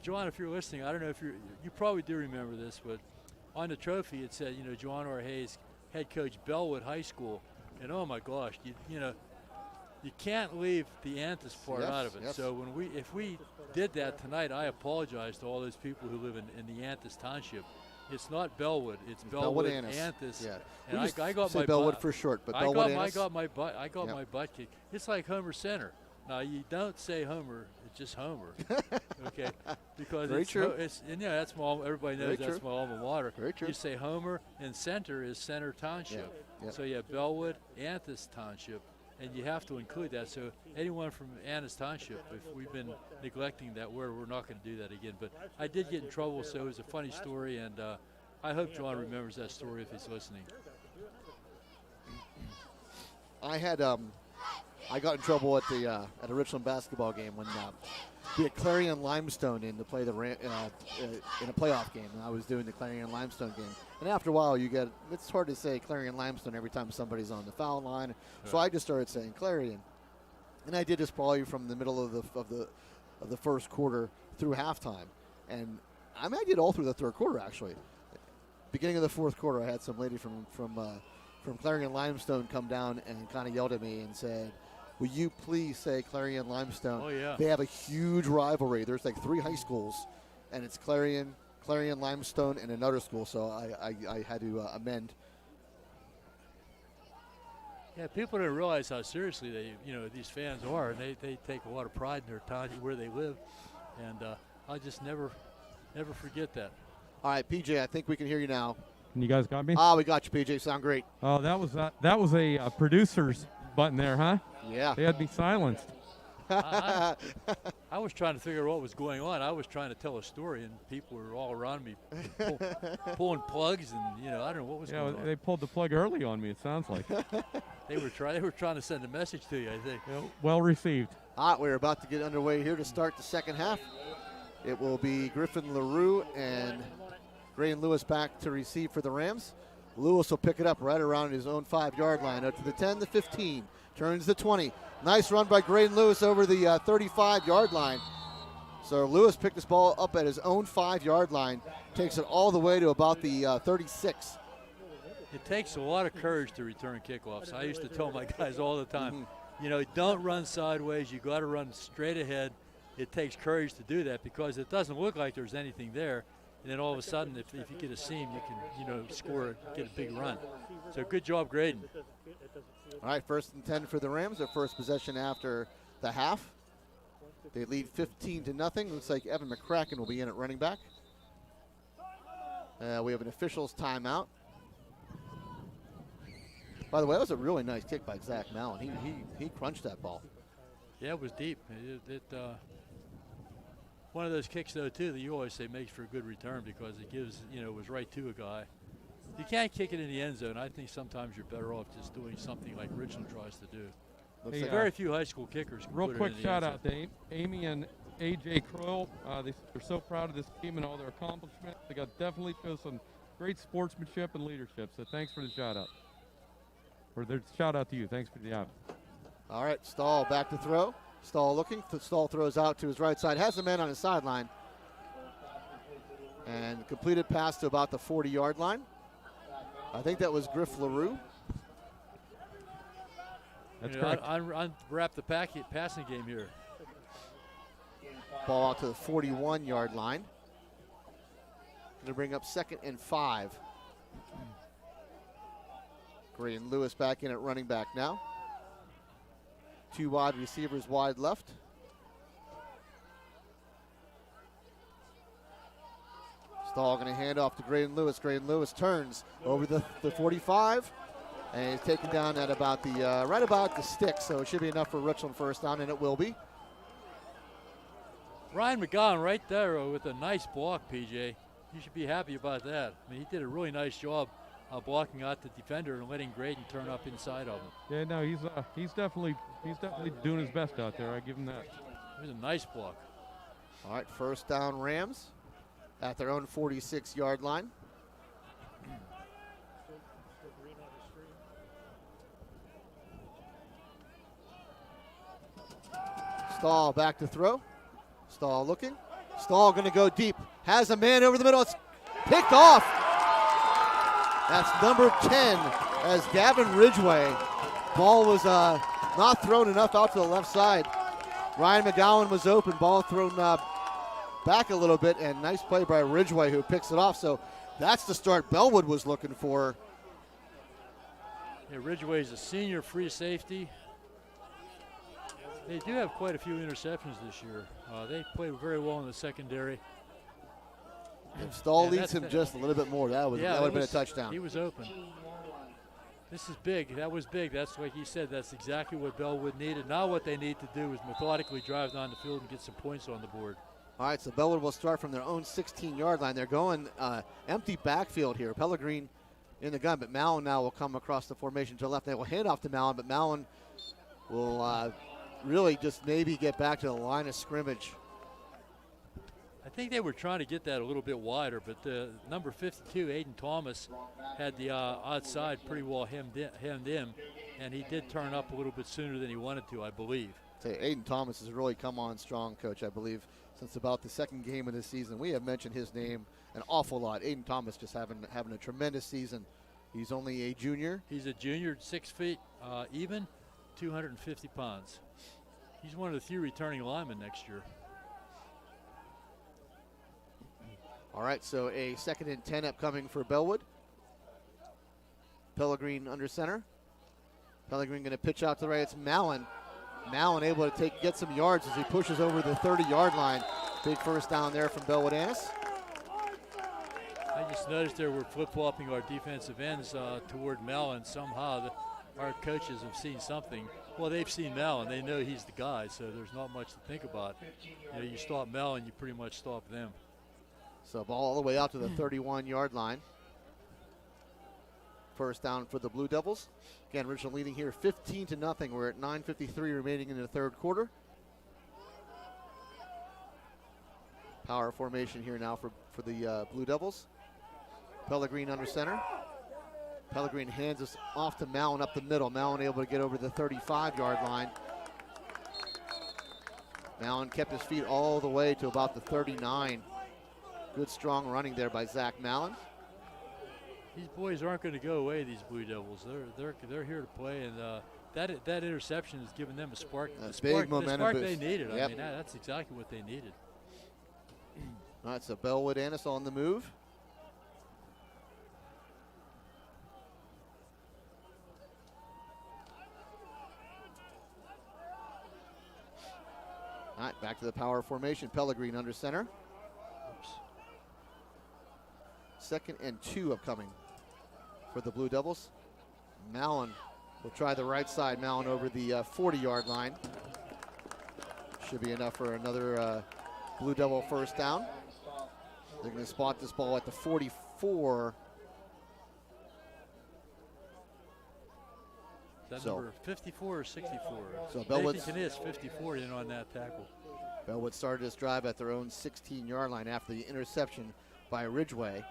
Joanne, if you're listening, I don't know if you probably do remember this, but on the trophy it said, John R. Hayes, head coach, Bellwood High School. And oh my gosh, you can't leave the Antis part out of it. Yes. So if we did that tonight, I apologize to all those people who live in the Antis Township. It's not Bellwood. It's Bellwood-Antis. Yeah. And I got say my Bellwood for short, but Bellwood-Antis. I got my butt kicked. It's like Homer Center. Now you don't say Homer. It's just Homer. Okay. Because Very true. That's everybody knows that's my alma mater. Very true. You say Homer, and Center is Center Township. Yeah. So you have Bellwood-Antis Township. And you have to include that. So anyone from Antis Township, if we've been neglecting that word, we're not going to do that again. But I did get in trouble, so it was a funny story, and I hope John remembers that story if he's listening. I got in trouble at a Richland basketball game when we had Clarion Limestone in to play in a playoff game, and I was doing the Clarion Limestone game. And after a while, it's hard to say Clarion Limestone every time somebody's on the foul line. Right. So I just started saying Clarion, and I did this probably from the middle of the first quarter through halftime, and I did all through the third quarter actually. Beginning of the fourth quarter, I had some lady from Clarion Limestone come down and kind of yelled at me and said, "Will you please say Clarion Limestone?" Oh, yeah. They have a huge rivalry. There's like 3 high schools, and it's Clarion Limestone, and another school. So I had to amend. Yeah, people don't realize how seriously these fans are, and they take a lot of pride in their town where they live, and I'll just never forget that. All right, PJ, I think we can hear you now. You guys got me? We got you, PJ. Sound great. Oh, that was a producer's button there, huh? Yeah. They had me silenced. I was trying to figure out what was going on. I was trying to tell a story, and people were all around me pulling plugs, and I don't know what was going on. They pulled the plug early on me. It sounds like they were trying to send a message to you, I think. Well received. We're about to get underway here to start the second half. It will be Griffin LaRue and Graydon Lewis back to receive for the Rams. Lewis will pick it up right around his own 5-yard line, up to the 10, the 15, turns the 20. Nice run by Graydon Lewis over the 35-yard line. So Lewis picked this ball up at his own 5-yard line, takes it all the way to about the 36. It takes a lot of courage to return kickoffs. I used to tell my guys all the time, don't run sideways. You got to run straight ahead. It takes courage to do that because it doesn't look like there's anything there. And then all of a sudden, if you get a seam, you can, score, get a big run. So good job, Graydon. All right, 1st and 10 for the Rams. Their first possession after the half. They lead 15-0. Looks like Evan McCracken will be in at running back. We have an official's timeout. By the way, that was a really nice kick by Zach Mallon. He crunched that ball. Yeah, it was deep. One of those kicks, though, too, that you always say makes for a good return because it gives, it was right to a guy. You can't kick it in the end zone. I think sometimes you're better off just doing something like Richland tries to do. Hey, Very few high school kickers can real put quick it in the shout end out to Amy and AJ Kroll. They're so proud of this team and all their accomplishments. They got definitely show some great sportsmanship and leadership. So thanks for the shout out. Or their shout out to you. Thanks for the out. All right, Stahl back to throw. Stahl looking. Stahl throws out to his right side. Has a man on his sideline. And completed pass to about the 40-yard line. I think that was Griff LaRue. That's correct. Unwrap the passing game here. Ball out to the 41-yard line. Going to bring up 2nd and 5. Gray and Lewis back in at running back now. 2 wide receivers wide left. Stahl going to hand off to Graydon Lewis. Graydon Lewis turns over the 45, and he's taken down at about the right about the stick. So it should be enough for Richland first down, and it will be. Ryan McGowan right there with a nice block, PJ. You should be happy about that. I mean, he did a really nice job blocking out the defender and letting Graydon turn up inside of him. Yeah, no, he's definitely doing his best out there. I give him that. It was a nice block. All right, first down Rams at their own 46-yard line. Stahl back to throw. Stahl looking. Stahl going to go deep. Has a man over the middle. It's picked off. That's number 10 as Gavin Ridgway. Ball was not thrown enough out to the left side. Ryan McGowan was open. Ball thrown back a little bit, and nice play by Ridgway who picks it off. So that's the start Bellwood was looking for. Yeah, Ridgway's a senior free safety. They do have quite a few interceptions this year. They played very well in the secondary. If Stahl leads him just a little bit more, that would have been a touchdown. He was open. This is big. That was big. That's like he said. That's exactly what Bellwood needed. Now what they need to do is methodically drive down the field and get some points on the board. All right, so Bellwood will start from their own 16-yard line. They're going empty backfield here. Pellegrin in the gun, but Mallon now will come across the formation to the left. They will hand off to Mallon, but Mallon will really just maybe get back to the line of scrimmage. I think they were trying to get that a little bit wider, but the number 52, Aiden Thomas, had the outside pretty well hemmed in, and he did turn up a little bit sooner than he wanted to, I believe. Aiden Thomas has really come on strong, Coach, I believe, since about the second game of this season. We have mentioned his name an awful lot. Aiden Thomas just having a tremendous season. He's only a junior. He's a junior, 6 feet even, 250 pounds. He's one of the few returning linemen next year. All right, so a 2nd and 10 upcoming for Bellwood. Pellegrin under center. Pellegrin going to pitch out to the right. It's Mallon. Mallon able to get some yards as he pushes over the 30-yard line. Big first down there from Bellwood-Antis. I just noticed there we're flip-flopping our defensive ends toward Mallon. Somehow our coaches have seen something. Well, they've seen Mallon. They know he's the guy, so there's not much to think about. You stop Mallon, you pretty much stop them. So ball all the way out to the 31-yard line. First down for the Blue Devils. Again, Richland leading here 15-0. We're at 9:53 remaining in the third quarter. Power formation here now for the Blue Devils. Pellegrin under center. Pellegrin hands us off to Mallon up the middle. Mallon able to get over the 35-yard line. Mallon kept his feet all the way to about the 39. Good strong running there by Zach Mallon. These boys aren't going to go away, these Blue Devils. They're here to play, and that interception has given them a spark. Big momentum spark boost. They needed. Yep. I mean, that's exactly what they needed. All right, so Bellwood-Antis on the move. All right, back to the power formation. Pellegrin under center. 2nd and 2 upcoming for the Blue Devils. Mallon will try the right side. Mallon over the 40-yard line. Should be enough for another Blue Devil first down. They're going to spot this ball at the 44. Is that number 54 or 64? So Bellwood's, Nathan Kniss, 54 in on that tackle. Bellwood started this drive at their own 16-yard line after the interception by Ridgeway.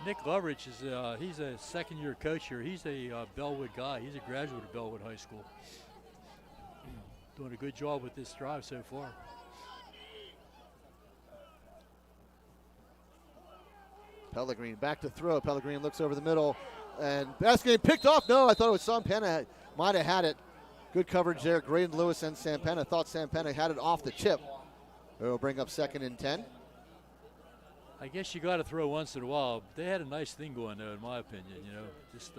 Nick Loveridge is he's a second-year coach here. He's a Bellwood guy. He's a graduate of Bellwood High School. Doing a good job with this drive so far. Pellegrin back to throw. Pellegrin looks over the middle, and that's getting picked off. No, I thought it was Sampena. Might have had it. Good coverage there. Graydon Lewis and Sampena. Thought Sampena had it off the tip. It will bring up 2nd and 10. I guess you got to throw once in a while. They had a nice thing going though, in my opinion. You know, just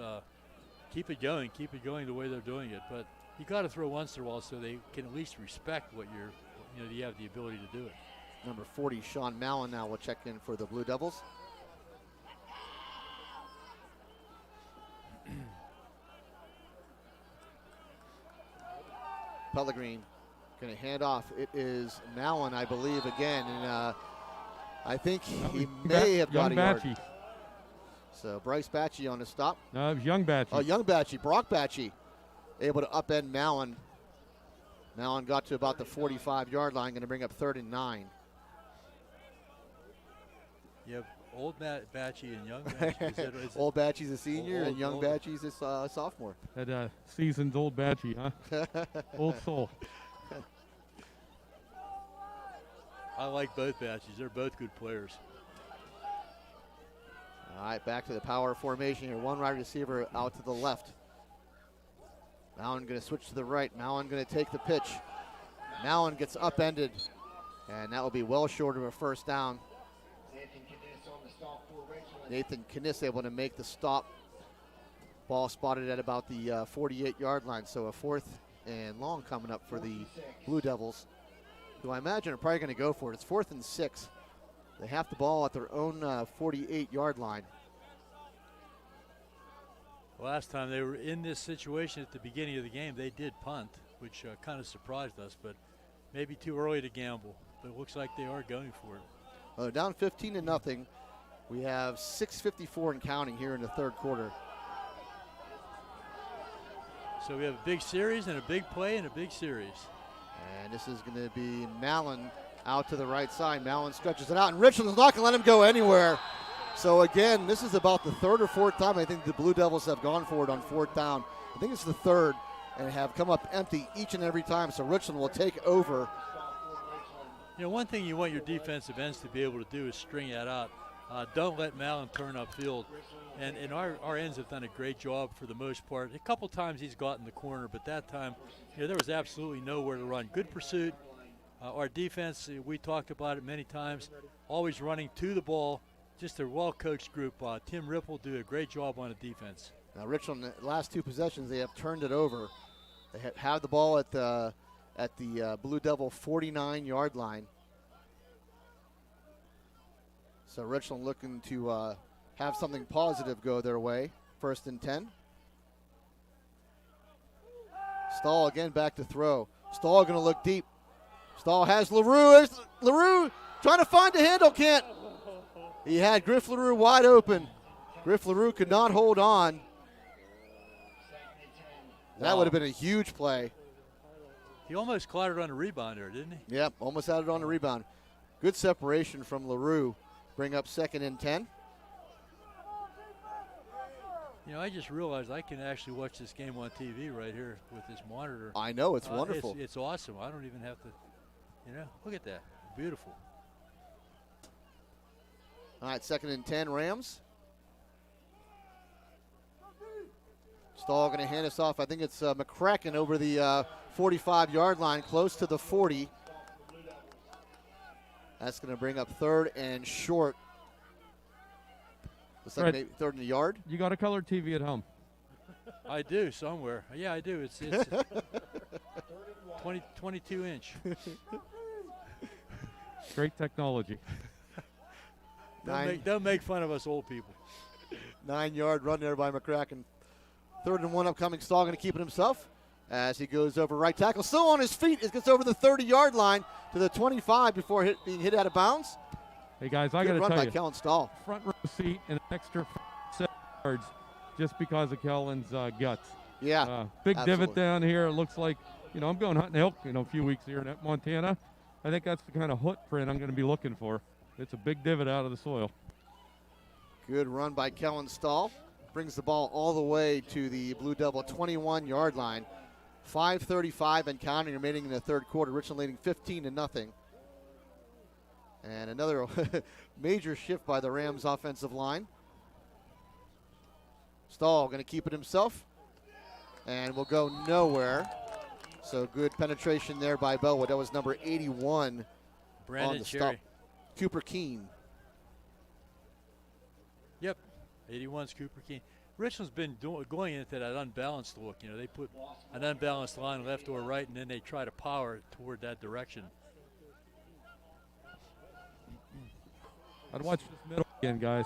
keep it going the way they're doing it. But you got to throw once in a while so they can at least respect what you have the ability to do it. Number 40, Sean Mallon, now will check in for the Blue Devils. Pellegrin going to hand off. It is Mallon, I believe, again, and I think he may have got a yard. So Bryce Batchy on the stop. No, it was Young Batchy. Oh, Young Batchy, Brock Batchy, able to upend Mallon. Mallon got to about the 45-yard line, going to bring up 3rd and 9. You have old Batchy and young Batchy. Old Batchy's a senior and young Batchy's a sophomore. That seasoned old Batchy, huh? Old soul. I like both Batchies. They're both good players. All right, back to the power formation here. One wide receiver out to the left. Mallon going to switch to the right. Mallon going to take the pitch. Mallon gets upended, and that will be well short of a first down. Nathan Kniss able to make the stop. Ball spotted at about the 48-yard line, so a 4th and long coming up for the Blue Devils, who I imagine are probably going to go for it. It's 4th and 6. They have the ball at their own 48-yard line. Last time they were in this situation at the beginning of the game, they did punt, which kind of surprised us, but maybe too early to gamble. But it looks like they are going for it. Well, they're down 15-0. We have 6:54 and counting here in the 3rd quarter. So we have a big series and a big play and a big series. And this is going to be Mallon out to the right side. Mallon stretches it out, and Richland's not going to let him go anywhere. So again, this is about the 3rd or 4th time I think the Blue Devils have gone for it on 4th down. I think it's the 3rd, and have come up empty each and every time. So Richland will take over. You know, one thing you want your defensive ends to be able to do is string that out. Don't let Mallon turn upfield. And our ends have done a great job for the most part. A couple times he's gotten the corner, but that time, you know, there was absolutely nowhere to run. Good pursuit. Our defense, we talked about it many times, always running to the ball. Just a well-coached group. Tim Ripple do a great job on the defense. Now Richland, the last 2 possessions, they have turned it over. They have the ball at the Blue Devil 49-yard line. So Richland looking to have something positive go their way. 1st and 10. Stahl again back to throw. Stahl going to look deep. Stahl has LaRue. There's LaRue trying to find the handle, can't. He had Griff LaRue wide open. Griff LaRue could not hold on. That would have been a huge play. He almost caught it on a rebound there, didn't he? Yep, almost had it on the rebound. Good separation from LaRue. Bring up 2nd and 10. You know, I just realized I can actually watch this game on TV right here with this monitor. I know, it's wonderful. It's awesome. I don't even have to, you know, look at that. Beautiful. All right, 2nd and 10, Rams. Stahl going to hand us off. I think it's McCracken over the 45-yard line, close to the 40. That's going to bring up 3rd and short. Looks like maybe 3rd and a yard. You got a colored TV at home? I do somewhere. Yeah, I do. It's 22 inch. Great technology. Don't make fun of us old people. 9-yard run there by McCracken. 3rd and 1 upcoming. Stahl going to keep it himself as he goes over right tackle. Still on his feet. It gets over the 30-yard line to the 25 before being hit out of bounds. Hey, guys, I got to run tell by you, Kellen Stahl. front row seat and an extra 7 yards just because of Kellen's guts. Yeah, big absolutely. divot down here. It looks like, I'm going hunting elk, a few weeks here in Montana. I think that's the kind of footprint I'm going to be looking for. It's a big divot out of the soil. Good run by Kellen Stahl. Brings the ball all the way to the Blue Devil 21-yard line. 5:35 and counting remaining in the 3rd quarter. Richland leading 15-0. And another major shift by the Rams offensive line. Stahl going to keep it himself and will go nowhere. So good penetration there by Bellwood. That was number 81 Brandon on the Cherry. stop. Cooper Keene. Yep, 81's Cooper Keene. Richland's been going into that unbalanced look. They put an unbalanced line left or right, and then they try to power it toward that direction. I'd watch this middle again, guys.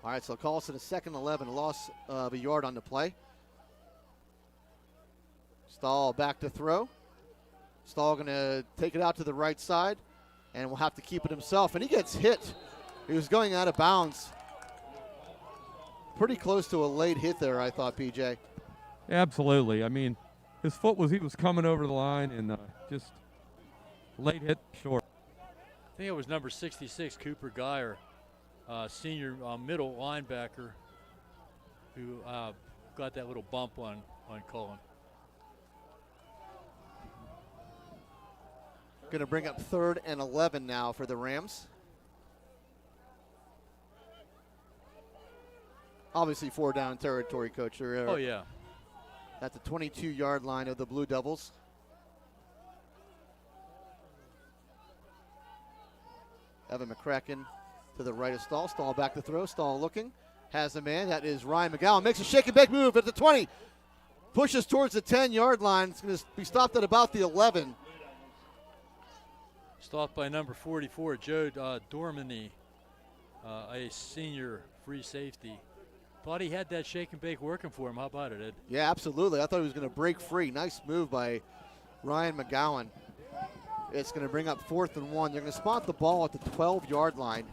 All right, so call us at a 2nd 11, a loss of a yard on the play. Stahl back to throw. Stahl going to take it out to the right side and will have to keep it himself. And he gets hit. He was going out of bounds. Pretty close to a late hit there, I thought, PJ. Absolutely. I mean, his foot he was coming over the line and just late hit short. I think it was number 66, Cooper Geyer, senior middle linebacker, who got that little bump on Cullen. Going to bring up 3rd and 11 now for the Rams. Obviously 4-down territory, Coach. Oh, yeah. At the 22-yard line of the Blue Devils. Evan McCracken to the right of Stahl. Stahl back to throw. Stahl looking. Has a man. That is Ryan McGowan. Makes a shake and bake move at the 20. Pushes towards the 10-yard line. It's going to be stopped at about the 11. Stopped by number 44, Joe Dormany, a senior free safety. Thought he had that shake and bake working for him. How about it, Ed? Yeah, absolutely. I thought he was going to break free. Nice move by Ryan McGowan. It's going to bring up 4th and 1. They're going to spot the ball at the 12-yard line.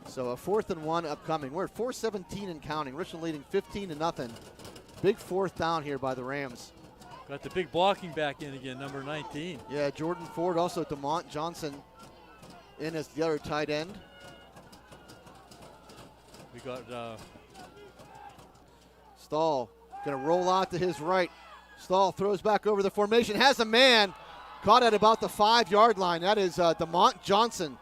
So a 4th and 1 upcoming. We're at 4:17 and counting. Richland leading 15-0. Big 4th down here by the Rams. Got the big blocking back in again, number 19. Yeah, Jordan Ford, also DeMont Johnson in as the other tight end. We got Stahl going to roll out to his right. Stahl throws back over the formation, has a man caught at about the 5-yard line. That is DeMont Johnson.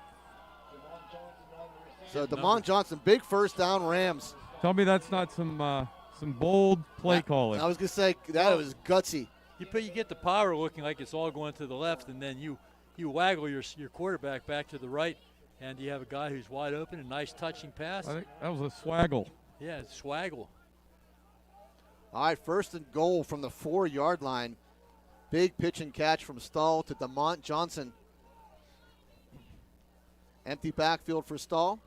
So DeMont Johnson, big 1st down Rams. Tell me that's not some bold play calling. I was going to say that was gutsy. you get the power looking like it's all going to the left, and then you waggle your quarterback back to the right, and you have a guy who's wide open, a nice touching pass. I think that was a swaggle. Yeah, it's swaggle. All right, 1st and goal from the 4-yard line. Big pitch and catch from Stahl to DeMont Johnson. Empty backfield for Stahl.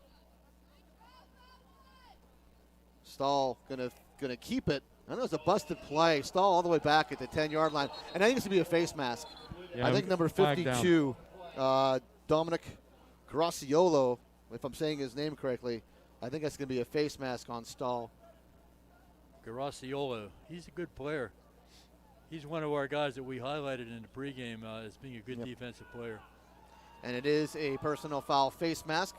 Stahl gonna keep it. I know it's a busted play. Stahl all the way back at the 10-yard line. And I think it's going to be a face mask. Yeah, I think number 52, Dominic Graciolo, if I'm saying his name correctly, I think that's going to be a face mask on Stahl. Graciolo, he's a good player. He's one of our guys that we highlighted in the pregame as being a good defensive player. And it is a personal foul face mask.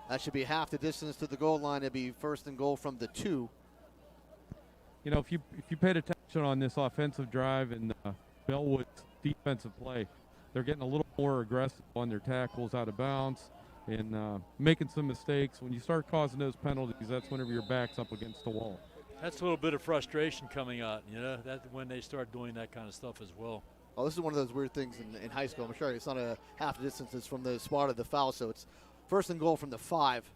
That should be half the distance to the goal line. It'd be 1st and goal from the 2. You know, if you paid attention on this offensive drive and Bellwood's defensive play, they're getting a little more aggressive on their tackles out of bounds and making some mistakes. When you start causing those penalties, that's whenever your back's up against the wall. That's a little bit of frustration coming out, that when they start doing that kind of stuff as well. Oh, this is one of those weird things in high school. I'm sure it's not a half the distance. It's from the spot of the foul, so it's 1st and goal from the 5.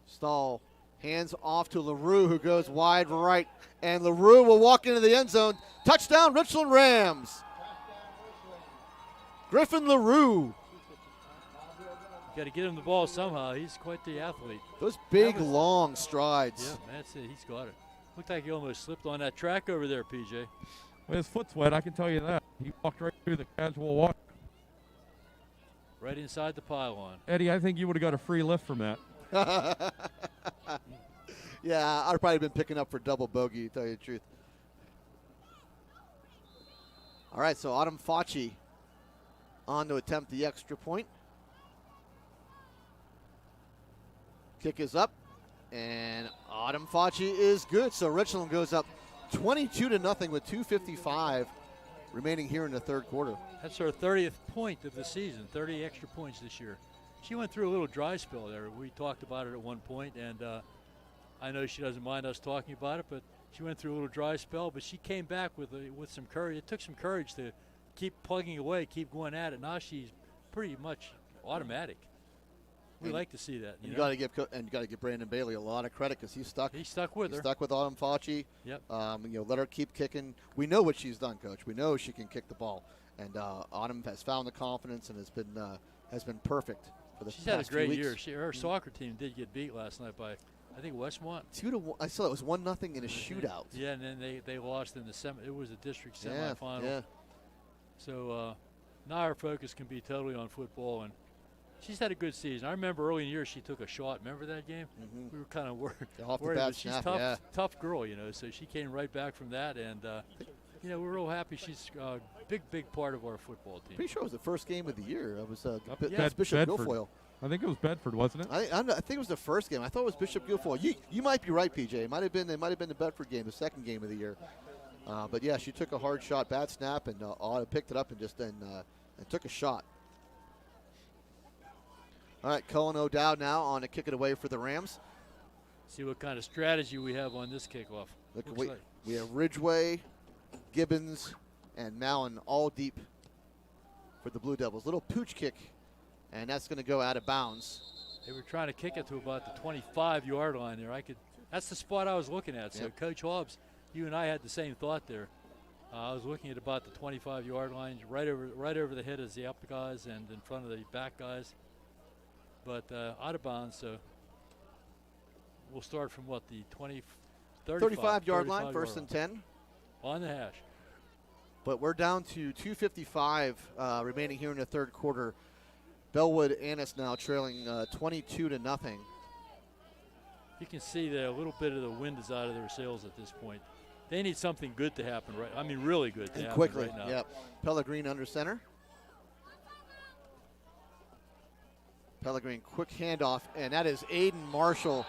Stahl hands off to LaRue, who goes wide right, and LaRue will walk into the end zone. Touchdown, Richland Rams. Griffin LaRue Got to get him the ball somehow. He's quite the athlete. Those big, long strides. Yeah, that's it. He's got it. Looked like he almost slipped on that track over there, PJ. Well, his foot's wet, I can tell you that. He walked right through the casual walk. Right inside the pylon. Eddie, I think you would have got a free lift from that. Yeah, I'd probably been picking up for double bogey, to tell you the truth. All right, so Autumn Facci on to attempt the extra point. Kick is up, and Autumn Facci is good. So Richland goes up 22-0 with 2:55 remaining here in the third quarter. That's her 30th point of the season, 30 extra points this year. She went through a little dry spell there. We talked about it at one point, and I know she doesn't mind us talking about it, but she went through a little dry spell, but she came back with some courage. It took some courage to keep plugging away, keep going at it. Now she's pretty much automatic. We like to see that. You got to give Brandon Bailey a lot of credit because he stuck with her. Stuck with Autumn Facci. Yep. Let her keep kicking. We know what she's done, Coach. We know she can kick the ball, and Autumn has found the confidence and has been perfect for the past 2 weeks. She's had a great year. Her soccer team did get beat last night by, I think, Westmont. 2-1. I saw it was 1-0 in a shootout. Yeah, and then they lost in the it was a district semifinal. Yeah. So now her focus can be totally on football, and she's had a good season. I remember early in the year she took a shot. Remember that game? Mm-hmm. We were kind of worried. Off the bat she's snap, tough, tough girl, So she came right back from that, and we're real happy. She's a big part of our football team. Pretty sure it was the first game of the year. It was Bedford. Bishop Guilfoyle. I think it was Bedford, wasn't it? I think it was the first game. I thought it was Bishop Guilfoyle. You might be right, PJ. It might have been the Bedford game, the second game of the year. But yeah, she took a hard shot, bad snap, and picked it up and just and took a shot. All right, Cullen O'Dowd now on to kick it away for the Rams. See what kind of strategy we have on this kickoff. We have Ridgeway, Gibbons, and Mallon all deep for the Blue Devils. Little pooch kick, and that's going to go out of bounds. They were trying to kick it to about the 25-yard line there. That's the spot I was looking at. So, Coach Hobbs, you and I had the same thought there. I was looking at about the 25-yard line, right over the head of the up guys and in front of the back guys. But out of bounds, so we'll start from what, the 35-yard line, first and 10. On the hash. But we're down to 2:55 remaining here in the third quarter. Bellwood-Antis now trailing 22-0. You can see that a little bit of the wind is out of their sails at this point. They need something good to happen, right? I mean, really good to happen quickly, right now. Yep. Pellegrin under center. Pellegrin, quick handoff, and that is Aiden Marshall.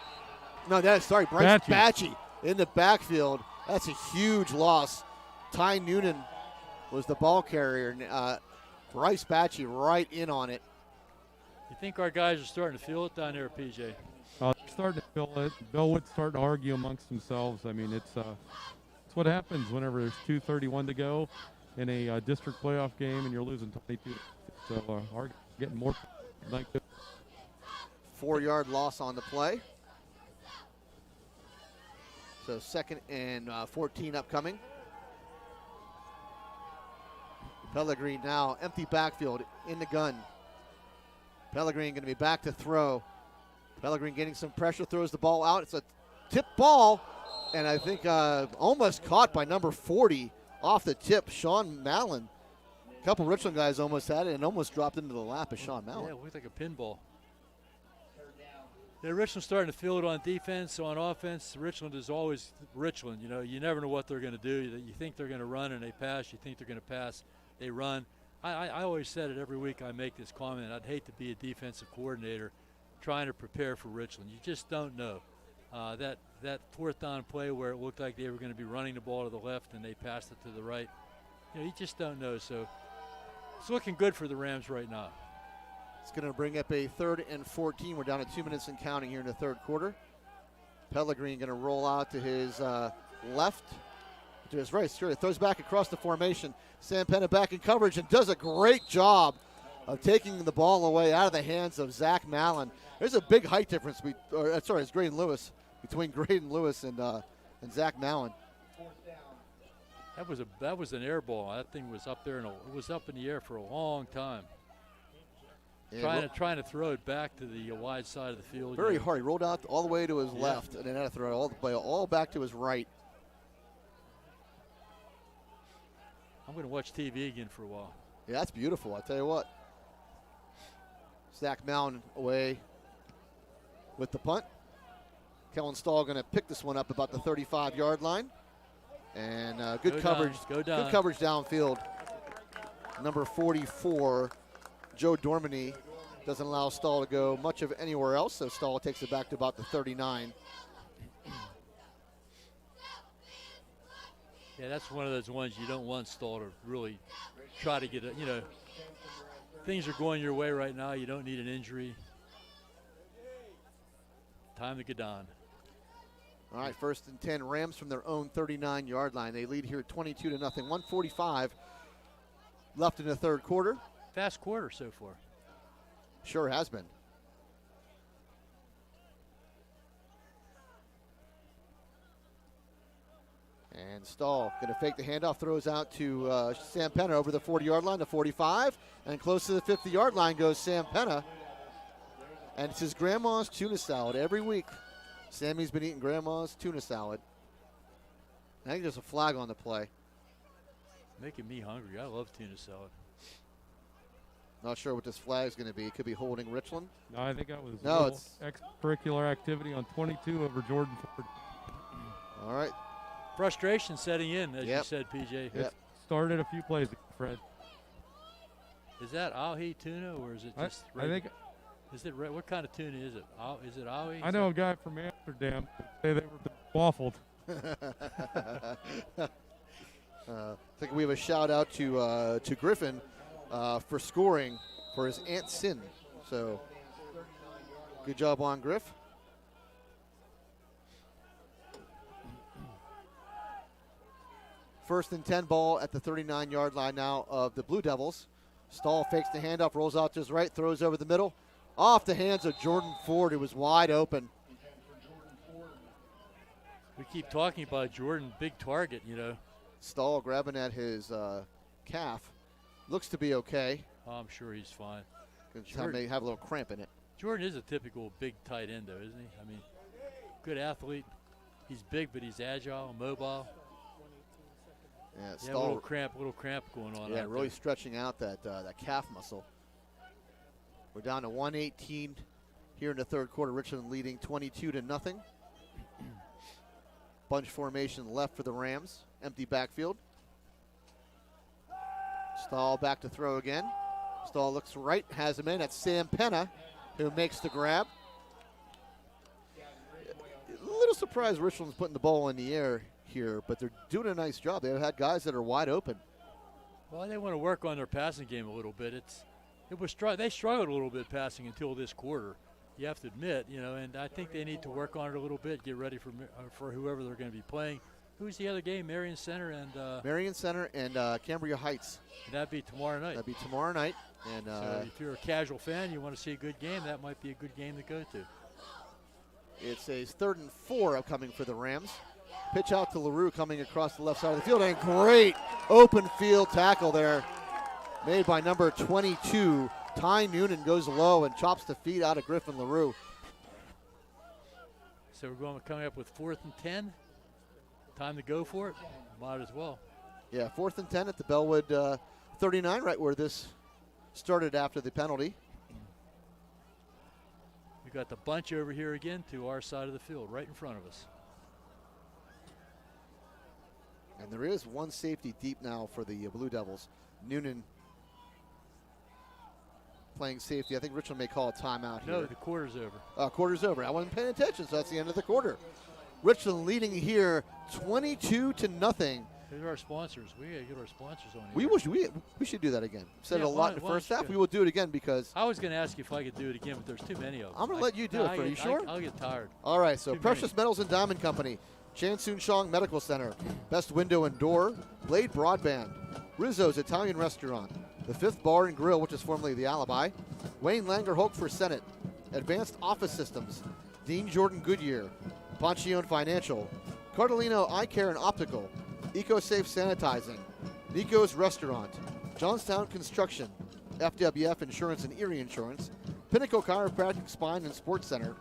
No, Bryce Batchy in the backfield. That's a huge loss. Ty Noonan was the ball carrier, and Bryce Batchy right in on it. You think our guys are starting to feel it down there, PJ? They're starting to feel it. Bellwood's starting to argue amongst themselves. I mean, it's what happens whenever there's 2:31 to go in a district playoff game and you're losing 22. So are getting more like this. 4-yard loss on the play. So 2nd and 14 upcoming. Pellegrin now empty backfield in the gun. Pellegrin going to be back to throw. Pellegrin getting some pressure, throws the ball out. It's a tip ball, and I think almost caught by number 40 off the tip, Sean Mallon. A couple Richland guys almost had it and almost dropped into the lap of Sean Mallon. Yeah, it looked like a pinball. Yeah, Richland's starting to feel it on defense. On offense, Richland is always Richland. You never know what they're going to do. You think they're going to run and they pass. You think they're going to pass, they run. I always said it every week I make this comment. I'd hate to be a defensive coordinator trying to prepare for Richland. You just don't know. That 4th down play where it looked like they were going to be running the ball to the left and they passed it to the right. You just don't know. So it's looking good for the Rams right now. It's going to bring up a 3rd and 14. We're down to 2 minutes and counting here in the third quarter. Pellegrin going to roll out to his left, to his right. Sure, throws back across the formation. Sam Penna back in coverage and does a great job of taking the ball away out of the hands of Zach Mallon. There's a big height difference. It's Graydon Lewis, between Graydon Lewis and Zach Mallon. That was an air ball. That thing was up there, and it was up in the air for a long time. And Trying to throw it back to the wide side of the field. very hard. He rolled out all the way to his left and then had to throw it all the way all back to his right. I'm going to watch TV again for a while. Yeah, that's beautiful. I tell you what. Zach Mountain away with the punt. Kellen Stahl going to pick this one up about the 35-yard line. And good coverage. Go down. Good coverage downfield. Number 44, Joe Dormany, doesn't allow Stahl to go much of anywhere else, so Stahl takes it back to about the 39. Yeah, that's one of those ones you don't want Stahl to really try to get it. You know, things are going your way right now. You don't need an injury. Time to get on. All right, 1st and 10, Rams from their own 39-yard line. They lead here 22-0. 1:45 left in the third quarter. Fast quarter so far. Sure has been. And Stahl going to fake the handoff, throws out to Sam Penna over the 40-yard line, the 45, and close to the 50-yard line goes Sam Penna. And it's his grandma's tuna salad every week. Sammy's been eating grandma's tuna salad. I think there's a flag on the play. Making me hungry. I love tuna salad. Not sure what this flag is going to be. It could be holding Richland. No, I think that was No, it's extracurricular activity on 22 over Jordan Ford. all right. Frustration setting in, as Yep. you said, PJ. Yep. It started a few plays ago, Fred. Is that ahi tuna or is it just? I think Is it what kind of tuna is it? Is it ahi? I know a guy from Amsterdam. They were waffled. I think we have a shout out to Griffin for scoring for his Aunt Sin. So good job on Griff. First and 10 ball at the 39-yard line now of the Blue Devils. Stahl fakes the handoff, rolls out to his right, throws over the middle. Off the hands of Jordan Ford, who was wide open. We keep talking about Jordan, big target, you know. Stahl grabbing at his calf. Looks to be okay. Oh, I'm sure he's fine. Good time they have a little cramp in it. Jordan is a typical big tight end, though, isn't he? I mean, good athlete. He's big, but he's agile, mobile. Yeah, Yeah, Stahl, little cramp going on. yeah, out really there. stretching out that calf muscle. We're down to 1:18 here in the third quarter. Richland leading 22-0. Bunch formation left for the Rams. Empty backfield. Stahl back to throw again. Stahl looks right, has him in. That's Sam Penna, who makes the grab. A little surprised Richland's putting the ball in the air here, but they're doing a nice job. They've had guys that are wide open. Well, they want to work on their passing game a little bit. They struggled a little bit passing until this quarter. You have to admit, you know, and I think they need to work on it a little bit, get ready for whoever they're going to be playing. Who's the other game? Marion Center and Cambria Heights. That'd be tomorrow night. That'd be tomorrow night. And so if you're a casual fan, you want to see a good game, that might be a good game to go to. it's a 3rd and 4 upcoming for the Rams. Pitch out to LaRue coming across the left side of the field. And great open field tackle there made by number 22. Ty Noonan goes low and chops the feet out of Griffin LaRue. So we're coming up with 4th and 10. Time to go for it. Might as well. Yeah, 4th and 10 at the Bellwood 39, right where this started after the penalty. We got the bunch over here again to our side of the field, right in front of us. And there is one safety deep now for the Blue Devils. Noonan playing safety. I think Richland may call a timeout here. No, the quarter's over. Quarter's over. I wasn't paying attention, so that's the end of the quarter. Richland leading here 22-0. Here's our sponsors. We got to get our sponsors on We here. should do that again. Said Yeah, it a lot in the why first don't half. you? We will do it again because I was going to ask you if I could do it again, but there's too many of them. I'm going to let you do it. Are you sure? I'll get tired. All right, so Too Precious many. Metals and Diamond Company, Chan Soon Shong Medical Center, Best Window and Door, Blade Broadband, Rizzo's Italian Restaurant, the Fifth Bar and Grill, which is formerly the Alibi, Wayne Langer Hoke for Senate, Advanced Office Systems, Dean Jordan Goodyear, Ponchione Financial, Cardellino Eye Care and Optical, EcoSafe Sanitizing, Nico's Restaurant, Johnstown Construction, FWF Insurance and Erie Insurance, Pinnacle Chiropractic Spine and Sports Center,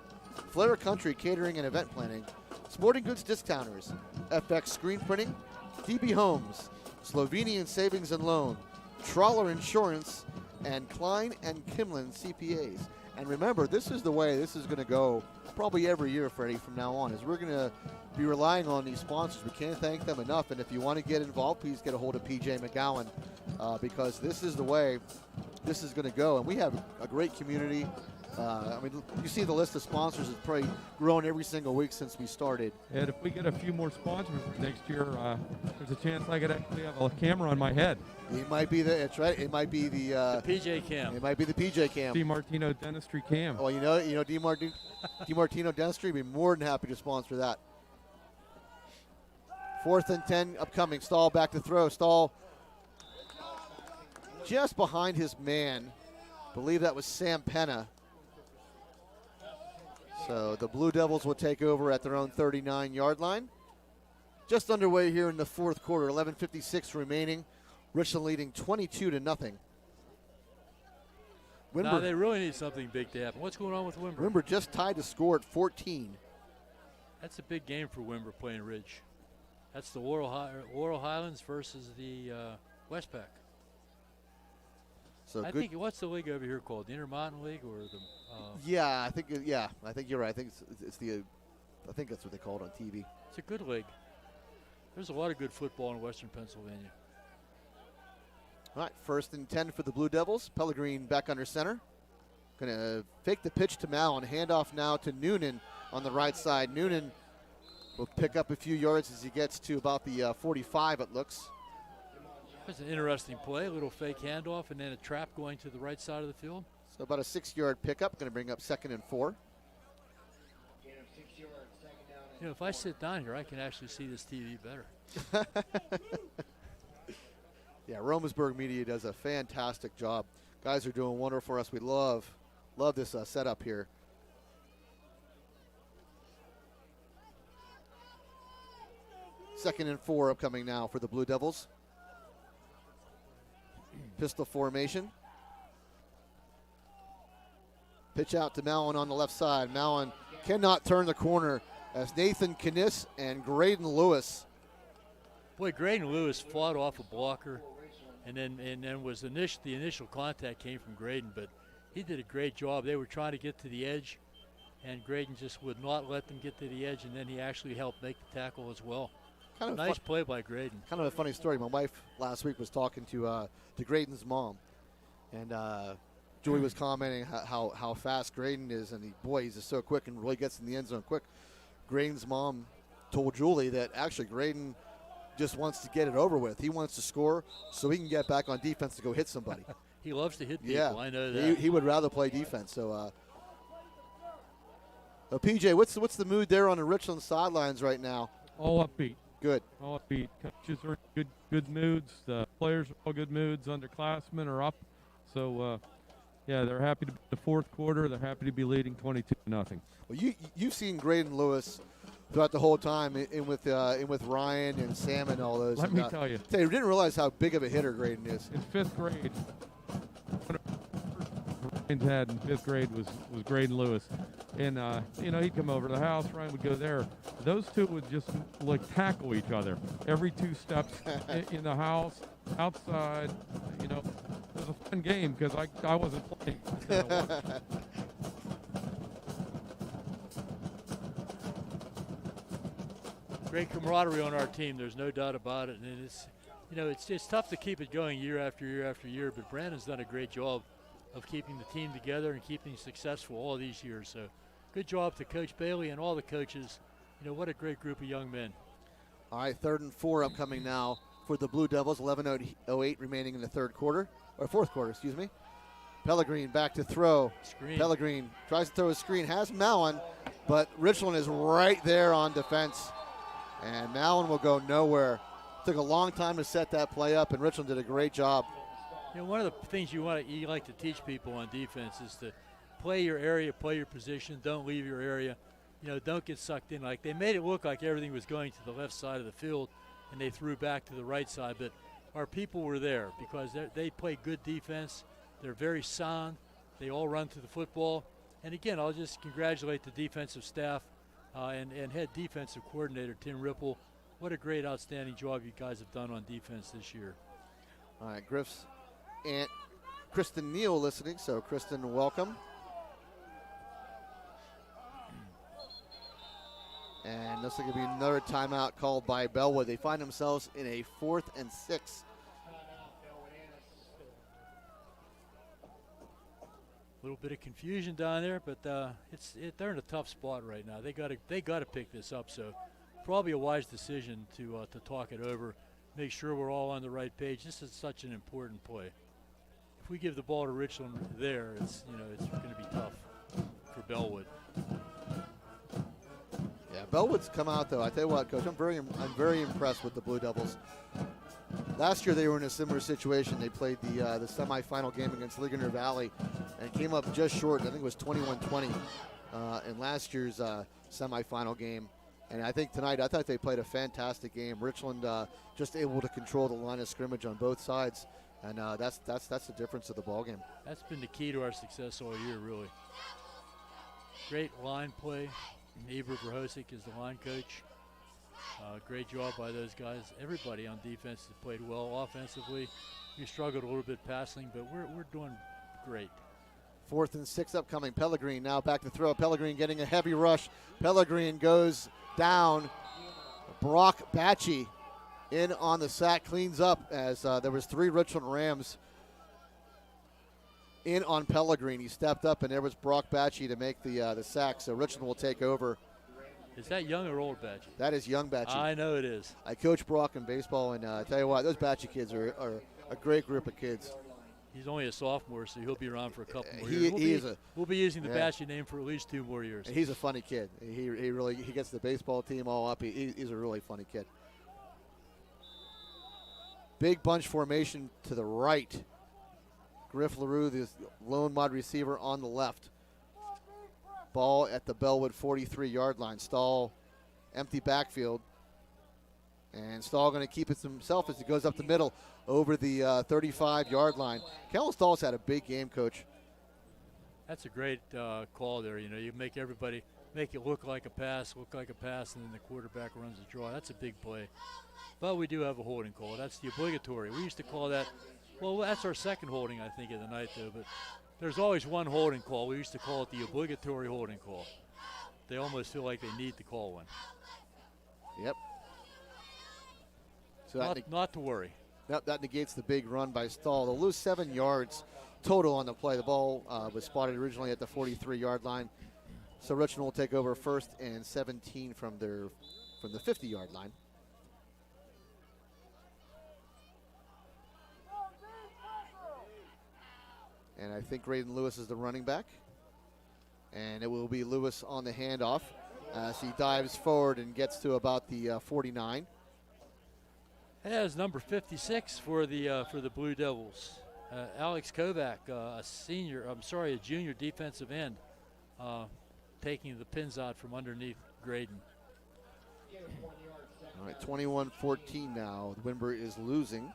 Flair Country Catering and Event Planning, Sporting Goods Discounters, FX Screen Printing, DB Homes, Slovenian Savings and Loan, Trawler Insurance, and Klein and Kimlin CPAs. And remember, this is the way this is going to go probably every year, Freddie, from now on, is we're going to be relying on these sponsors. We can't thank them enough. And if you want to get involved, please get a hold of PJ McGowan because this is the way this is going to go. And we have a great community. I mean, you see the list of sponsors has probably grown every single week since we started. And if we get a few more sponsors next year, there's a chance I could actually have a camera on my head. It might be that's right. It might be the PJ cam. It might be the PJ cam. DiMartino Dentistry cam. Oh, DiMartino Dentistry would be more than happy to sponsor that. 4th and 10 upcoming. Stahl back to throw. Stahl just behind his man. Believe that was Sam Penna. So the Blue Devils will take over at their own 39-yard line. Just underway here in the fourth quarter. 11:56 remaining. Richland leading 22-0. Now they really need something big to happen. What's going on with Wimber? Wimber just tied the score at 14. That's a big game for Wimber playing Ridge. That's the Laurel Highlands versus the Westpac. So I think what's the league over here called? The Intermountain League or the? I think you're right. I think I think that's what they call it on TV. It's a good league. There's a lot of good football in Western Pennsylvania. All right, 1st and 10 for the Blue Devils. Pellegrin back under center. Going to fake the pitch to Mallon. Handoff now to Noonan on the right side. Noonan will pick up a few yards as he gets to about the 45, it looks. That's an interesting play. A little fake handoff and then a trap going to the right side of the field. So about a 6-yard pickup. Going to bring up 2nd and 4. You know, if I sit down here, I can actually see this TV better. Yeah, Romersburg Media does a fantastic job. Guys are doing wonderful for us. We love this setup here. Second and 4 upcoming now for the Blue Devils. Pistol formation. Pitch out to Mallon on the left side. Mallon cannot turn the corner as Nathan Kniss and Graydon Lewis. Boy, Graydon Lewis fought off a blocker, and then was the initial contact came from Graydon, but he did a great job. They were trying to get to the edge, and Graydon just would not let them get to the edge, and then he actually helped make the tackle as well. Kind of nice play by Graydon. Kind of a funny story. My wife last week was talking to Graydon's mom, and Julie was commenting how fast Graydon is, and he's just so quick and really gets in the end zone quick. Graydon's mom told Julie that actually Graydon just wants to get it over with. He wants to score so he can get back on defense to go hit somebody. He loves to hit people. Yeah, I know that. He would rather play defense. So, PJ, what's the mood there on the Richland sidelines right now? All upbeat. Good. All upbeat. Coaches are in good moods. The players are all good moods. Underclassmen are up. So, they're happy to be in the fourth quarter. They're happy to be leading 22-0. Well, you've seen Graydon Lewis throughout the whole time in with Ryan and Sam and all those. Let me tell you. They didn't realize how big of a hitter Graydon is. In 5th grade, Ryan's had in 5th grade was Graydon Lewis. And, he'd come over to the house. Ryan would go there. Those two would just, tackle each other every 2 steps in the house, outside. It was a fun game because I wasn't playing. Great camaraderie on our team. There's no doubt about it. And it's tough to keep it going year after year after year, but Brandon's done a great job of keeping the team together and keeping successful all these years. So good job to Coach Bailey and all the coaches. What a great group of young men. All right, 3rd and 4 upcoming now for the Blue Devils. 11:08 remaining in the fourth quarter, excuse me. Pellegrin back to throw. Screen. Pellegrin tries to throw a screen, has Mallon, but Richland is right there on defense. And Mallon will go nowhere. Took a long time to set that play up, and Richland did a great job. One of the things you like to teach people on defense is to play your area, play your position, don't leave your area. Don't get sucked in. Like, they made it look like everything was going to the left side of the field, and they threw back to the right side. But our people were there because they played good defense, They're very sound. They all run to the football. And again, I'll just congratulate the defensive staff and head defensive coordinator Tim Ripple. What a great, outstanding job you guys have done on defense this year. All right, Griff's Aunt Kristen Neal listening, so Kristen, welcome. And looks like it'll be another timeout called by Bellwood. They find themselves in a 4th and 6. A little bit of confusion down there, but they're in a tough spot right now. They got to pick this up. So probably a wise decision to talk it over, make sure we're all on the right page. This is such an important play. If we give the ball to Richland there, it's going to be tough for Bellwood. Yeah, Bellwood's come out though. I tell you what, Coach, I'm very impressed with the Blue Devils. Last year they were in a similar situation. They played the semifinal game against Ligonier Valley and came up just short. I think it was 21-20 in last year's semifinal game. And I think tonight, I thought they played a fantastic game. Richland just able to control the line of scrimmage on both sides, and that's the difference of the ball game. That's been the key to our success all year, really. Great line play. Eber Verhosik is the line coach. Great job by those guys. Everybody on defense has played well offensively. We struggled a little bit passing, but we're doing great. 4th and 6 upcoming. Pellegrin now back to throw. Pellegrin getting a heavy rush. Pellegrin goes down. Brock Batchy in on the sack, cleans up as there was 3 Richland Rams in on Pellegrin. He stepped up, and there was Brock Batchy to make the sack. So Richland will take over. Is that young or old Batchy? That is young Batchy. I know it is. I coach Brock in baseball, and I tell you what, those Batchy kids are a great group of kids. He's only a sophomore, so he'll be around for a couple more years. We'll be using the Batchy name for at least 2 more years. He's a funny kid. He really gets the baseball team all up. He's a really funny kid. Big bunch formation to the right. Griff LaRue, the lone wide receiver, on the left. Ball at the Bellwood 43-yard line. Stahl, empty backfield. And Stahl going to keep it to himself as he goes up the middle over the 35-yard line. Kellen Stahl's had a big game, Coach. That's a great call there. You make everybody make it look like a pass, and then the quarterback runs a draw. That's a big play. But we do have a holding call. That's the obligatory. We used to call that, well, that's our second holding, I think, of the night, though. But there's always one holding call. We used to call it the obligatory holding call. They almost feel like they need to call one. Yep. So not to worry. Yep, that negates the big run by Stahl. They'll lose 7 yards total on the play. The ball was spotted originally at the 43-yard line. So Richland will take over 1st and 17 from the 50-yard line. And I think Raiden Lewis is the running back. And it will be Lewis on the handoff as he dives forward and gets to about the 49. Has number 56 for the Blue Devils. Alex Kovac, a junior defensive end, taking the pins out from underneath Graydon. All right, 21-14 now. Wimber is losing.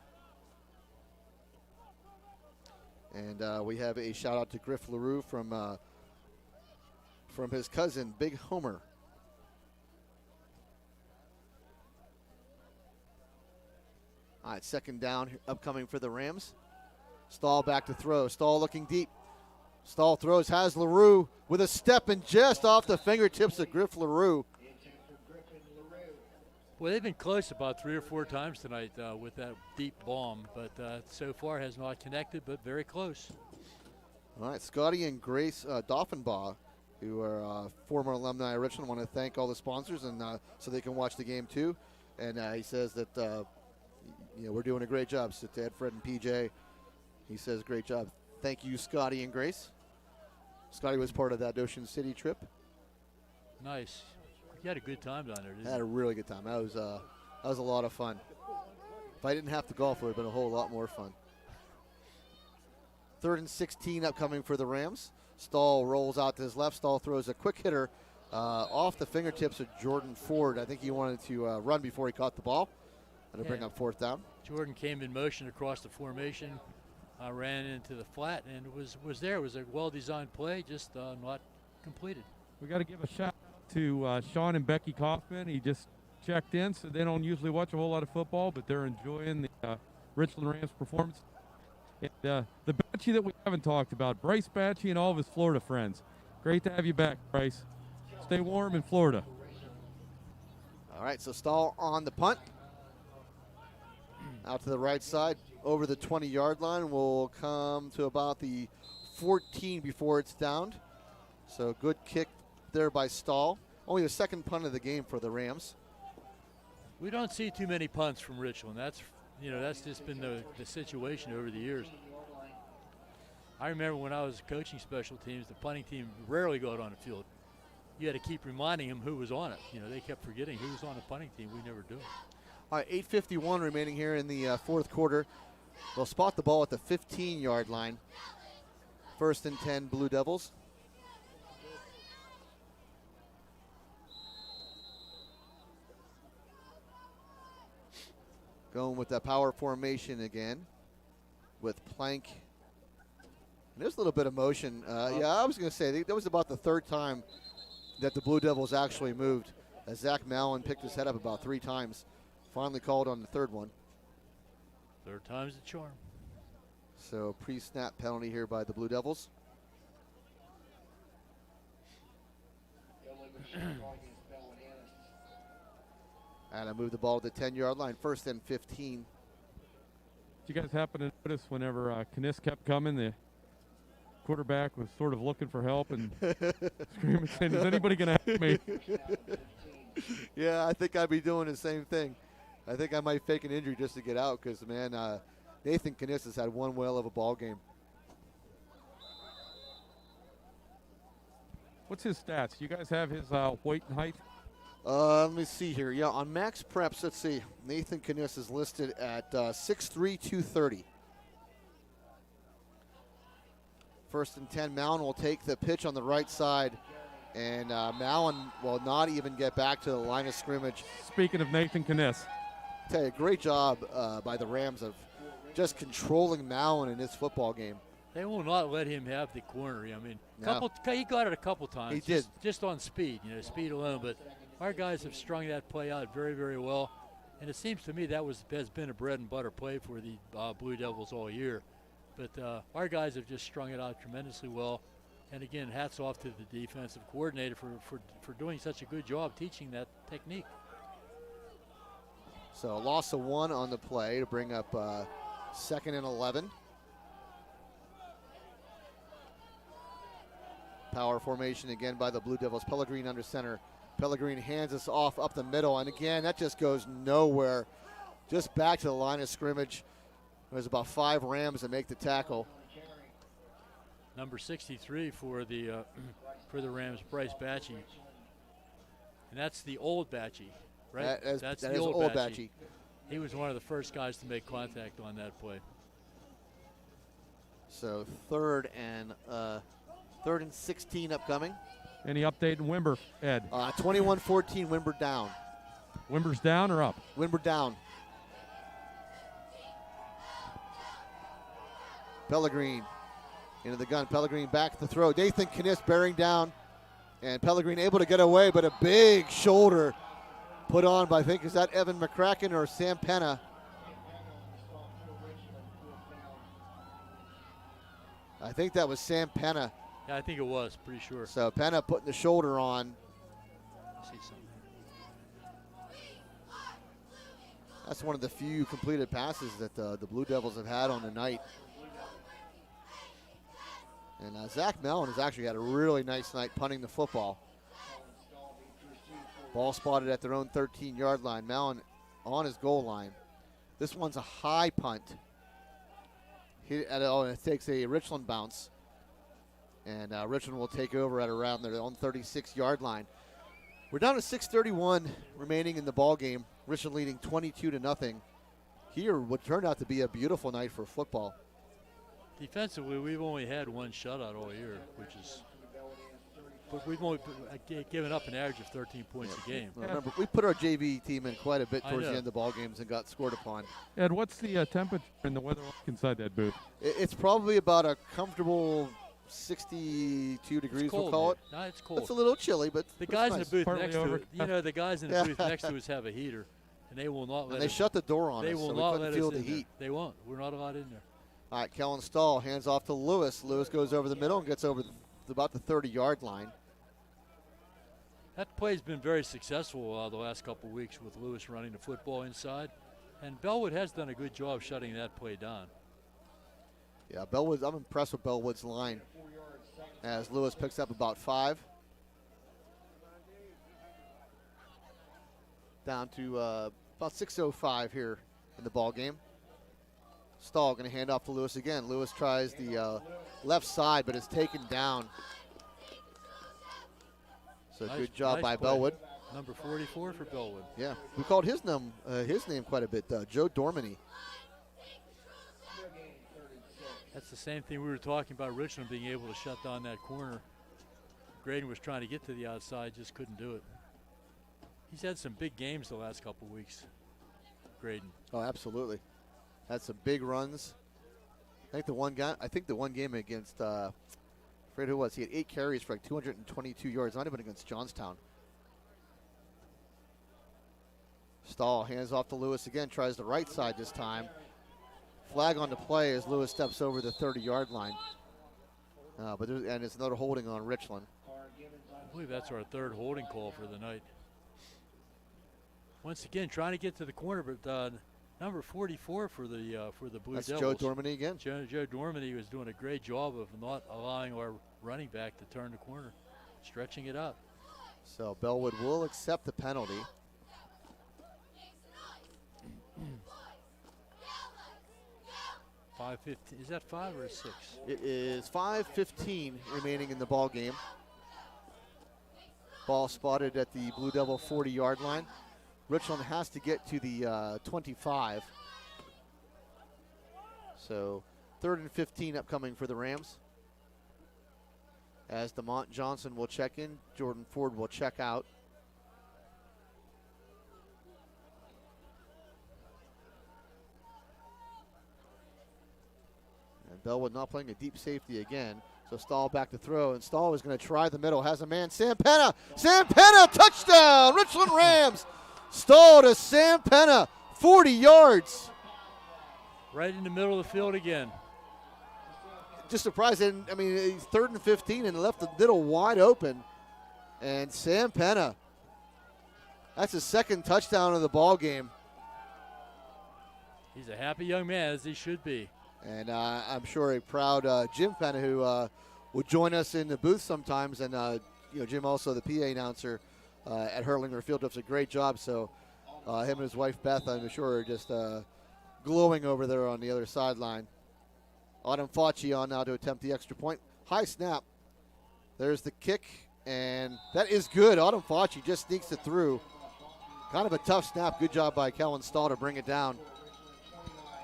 And we have a shout out to Griff LaRue from his cousin, Big Homer. All right, 2nd down upcoming for the Rams. Stahl back to throw. Stahl looking deep. Stahl throws, has LaRue with a step and just off the fingertips of Griff LaRue. Well, they've been close about 3 or 4 times tonight with that deep bomb, but so far has not connected, but very close. All right, Scotty and Grace Doffenbaugh, who are former alumni of Richland, want to thank all the sponsors and so they can watch the game too. And he says that we're doing a great job. So to Ed, Fred, and PJ, he says great job. Thank you, Scotty and Grace. Scotty was part of that Ocean City trip. Nice. You had a good time down there, didn't you? I had a really good time. That was a lot of fun. If I didn't have to golf, it would have been a whole lot more fun. 3rd and 16 upcoming for the Rams. Stahl rolls out to his left. Stahl throws a quick hitter off the fingertips of Jordan Ford. I think he wanted to run before he caught the ball. That'll bring up 4th down. Jordan came in motion across the formation, ran into the flat and was there. It was a well-designed play, just not completed. We got to give a shout out to Sean and Becky Kaufman. He just checked in, so they don't usually watch a whole lot of football, but they're enjoying the Richland Rams performance. And the Batchy that we haven't talked about, Bryce Batchy and all of his Florida friends. Great to have you back, Bryce. Stay warm in Florida. All right, so Stahl on the punt. Out to the right side, over the 20-yard line. Will come to about the 14 before it's downed. So good kick there by Stahl. Only the second punt of the game for the Rams. We don't see too many punts from Richland. That's just been the situation over the years. I remember when I was coaching special teams, the punting team rarely got on the field. You had to keep reminding them who was on it. They kept forgetting who was on the punting team. We never do. All right, 8:51 remaining here in the fourth quarter. They'll spot the ball at the 15-yard line. 1st and 10, Blue Devils. Going with that power formation again with Plank. And there's a little bit of motion. Yeah, I was going to say, that was about the third time that the Blue Devils actually moved. As Zach Mallon picked his head up about 3 times. Finally called on the third one. Third time's the charm. So pre-snap penalty here by the Blue Devils. And I move the ball to the 10-yard line. 1st and 15. Did you guys happen to notice whenever Kniss kept coming, the quarterback was sort of looking for help and screaming, saying, is anybody going to help me? Yeah, I think I'd be doing the same thing. I think I might fake an injury just to get out because, man, Nathan Kniss has had one whale of a ball game. What's his stats? You guys have his weight and height? Let me see here. Yeah, on Max Preps, let's see. Nathan Kniss is listed at 6'3", 230. 1st and 10, Mallon will take the pitch on the right side. And Mallon will not even get back to the line of scrimmage. Speaking of Nathan Kniss. Tell you, great job by the Rams of just controlling Mallon in this football game. They will not let him have the corner. I mean, No. He got it a couple times. He did. Just on speed, speed alone. But our guys have strung that play out very, very well. And it seems to me that has been a bread and butter play for the Blue Devils all year. But our guys have just strung it out tremendously well. And again, hats off to the defensive coordinator for doing such a good job teaching that technique. So a loss of 1 on the play to bring up 2nd and 11. Power formation again by the Blue Devils. Pellegrini under center. Pellegrini hands us off up the middle. And again, that just goes nowhere. Just back to the line of scrimmage. There's about 5 Rams that make the tackle. Number 63 for the Rams, Bryce Batchy. And that's the old Batchy, right? That's the the old Batchy. Batchy. He was one of the first guys to make contact on that play. So 3rd and 16 upcoming. Any update in Wimber, Ed? 21-14, Wimber down. Wimber's down or up? Wimber down. Pellegrini into the gun. Pellegrini back to throw. Nathan Kniss bearing down. And Pellegrini able to get away, but a big shoulder put on by, I think, is that Evan McCracken or Sam Penna? I think that was Sam Penna. Yeah, I think it was, pretty sure. So Penna putting the shoulder on. See something. That's one of the few completed passes that the Blue Devils have had on the night. And Zach Mallon has actually had a really nice night punting the football. Ball spotted at their own 13-yard line. Mallon on his goal line. This one's a high punt. It takes a Richland bounce. And Richland will take over at around their own 36-yard line. We're down to 6:31 remaining in the ball game. Richland leading 22-0. Here would turn out to be a beautiful night for football. Defensively, we've only had one shutout all year, which is but we've only given up an average of 13 points a game. Well, remember, we put our JV team in quite a bit I towards the know. end of the ball games and got scored upon. Ed, what's the temperature and the weather like inside that booth? It's probably about a comfortable 62 degrees, It's cold, we'll call man. it. No, it's cold. It's a little chilly, but The it's guys in nice. the booth Partly next to over- it, you know, the guys in the booth next to us have a heater, and they will not let And they us. shut the door on They us, will so we not couldn't let feel us the in there. heat. They won't. We're not allowed in there. All right, Kellen Stahl hands off to Lewis. Lewis goes over the middle and gets over about the 30-yard line. That play's been very successful the last couple of weeks with Lewis running the football inside, and Bellwood has done a good job shutting that play down. Yeah, Bellwood. I'm impressed with Bellwood's line as Lewis picks up about 5. Down to about 6:05 here in the ball game. Stahl going to hand off to Lewis again. Lewis tries the left side, but is taken down. So good job by play. Bellwood. Number 44 for Bellwood. Yeah, we called his name quite a bit. Joe Dormany. That's the same thing we were talking about Richland being able to shut down that corner. Graydon was trying to get to the outside, just couldn't do it. He's had some big games the last couple of weeks, Graydon. Oh, absolutely. Had some big runs. I think the one game against, I forget who it was. He had 8 carries for like 222 yards. Might have been against Johnstown. Stahl hands off to Lewis again. Tries the right side this time. Flag on the play as Lewis steps over the 30-yard line. And it's another holding on Richland. I believe that's our third holding call for the night. Once again, trying to get to the corner, but number 44 for the Blue That's Devils. Joe Dormany again. Joe Dormany was doing a great job of not allowing our running back to turn the corner, stretching it out. So Bellwood will accept the penalty. $5.15. Is that 5 or 6? It is 5:15 remaining in the ball game. Ball spotted at the Blue Devil 40-yard line. Richland has to get to the 25. So 3rd and 15 upcoming for the Rams. As DeMont Johnson will check in, Jordan Ford will check out. And Bellwood not playing a deep safety again. So Stahl back to throw, and Stahl is going to try the middle. Has a man, Sam Penna. Sam Penna, touchdown, Richland Rams. Stahl to Sam Penna, 40 yards. Right in the middle of the field again. Just surprised. He's 3rd and 15 and left the middle wide open. And Sam Penna, that's his 2nd touchdown of the ball game. He's a happy young man, as he should be. And I'm sure a proud Jim Penna, who would join us in the booth sometimes. And Jim, also the PA announcer at Hurlinger Field, does a great job. So him and his wife Beth, I'm sure, are just glowing over there on the other sideline. Autumn Facci on now to attempt the extra point. High snap. There's the kick, and that is good. Autumn Facci just sneaks it through. Kind of a tough snap. Good job by Kellen Stahl to bring it down.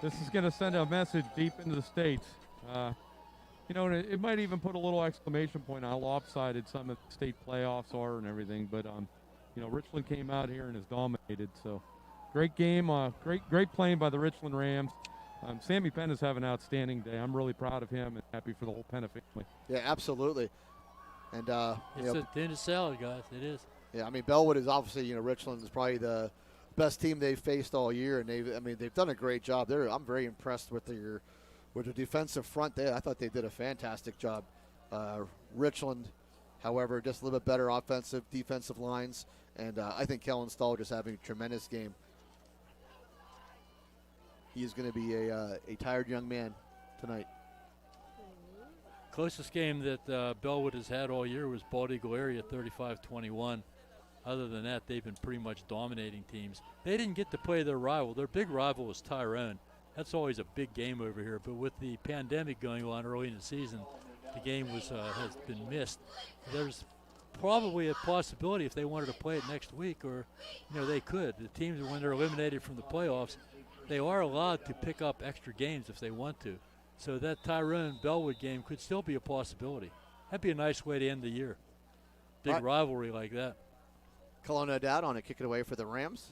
This is going to send a message deep into the states. It might even put a little exclamation point on how lopsided some of the state playoffs are and everything. But Richland came out here and has dominated. So great game, great playing by the Richland Rams. Sammy Penna's having an outstanding day. I'm really proud of him and happy for the whole Penna family. Yeah, absolutely. And It's a dinner salad, guys. It is. Yeah, Bellwood is obviously, Richland is probably the best team they've faced all year, and they've done a great job. I'm very impressed with the defensive front there. I thought they did a fantastic job. Richland, however, just a little bit better offensive, defensive lines, and I think Kellen Stahl just having a tremendous game. He is going to be a tired young man tonight. Closest game that Bellwood has had all year was Bald Eagle area 35-21. Other than that, they've been pretty much dominating teams. They didn't get to play their rival. Their big rival was Tyrone. That's always a big game over here. But with the pandemic going on early in the season, the game has been missed. There's probably a possibility if they wanted to play it next week, or they could. The teams, when they're eliminated from the playoffs, they are allowed to pick up extra games if they want to. So that Tyrone-Bellwood game could still be a possibility. That'd be a nice way to end the year. big rivalry like that. Cullen O'Dowd on a kick it away for the Rams.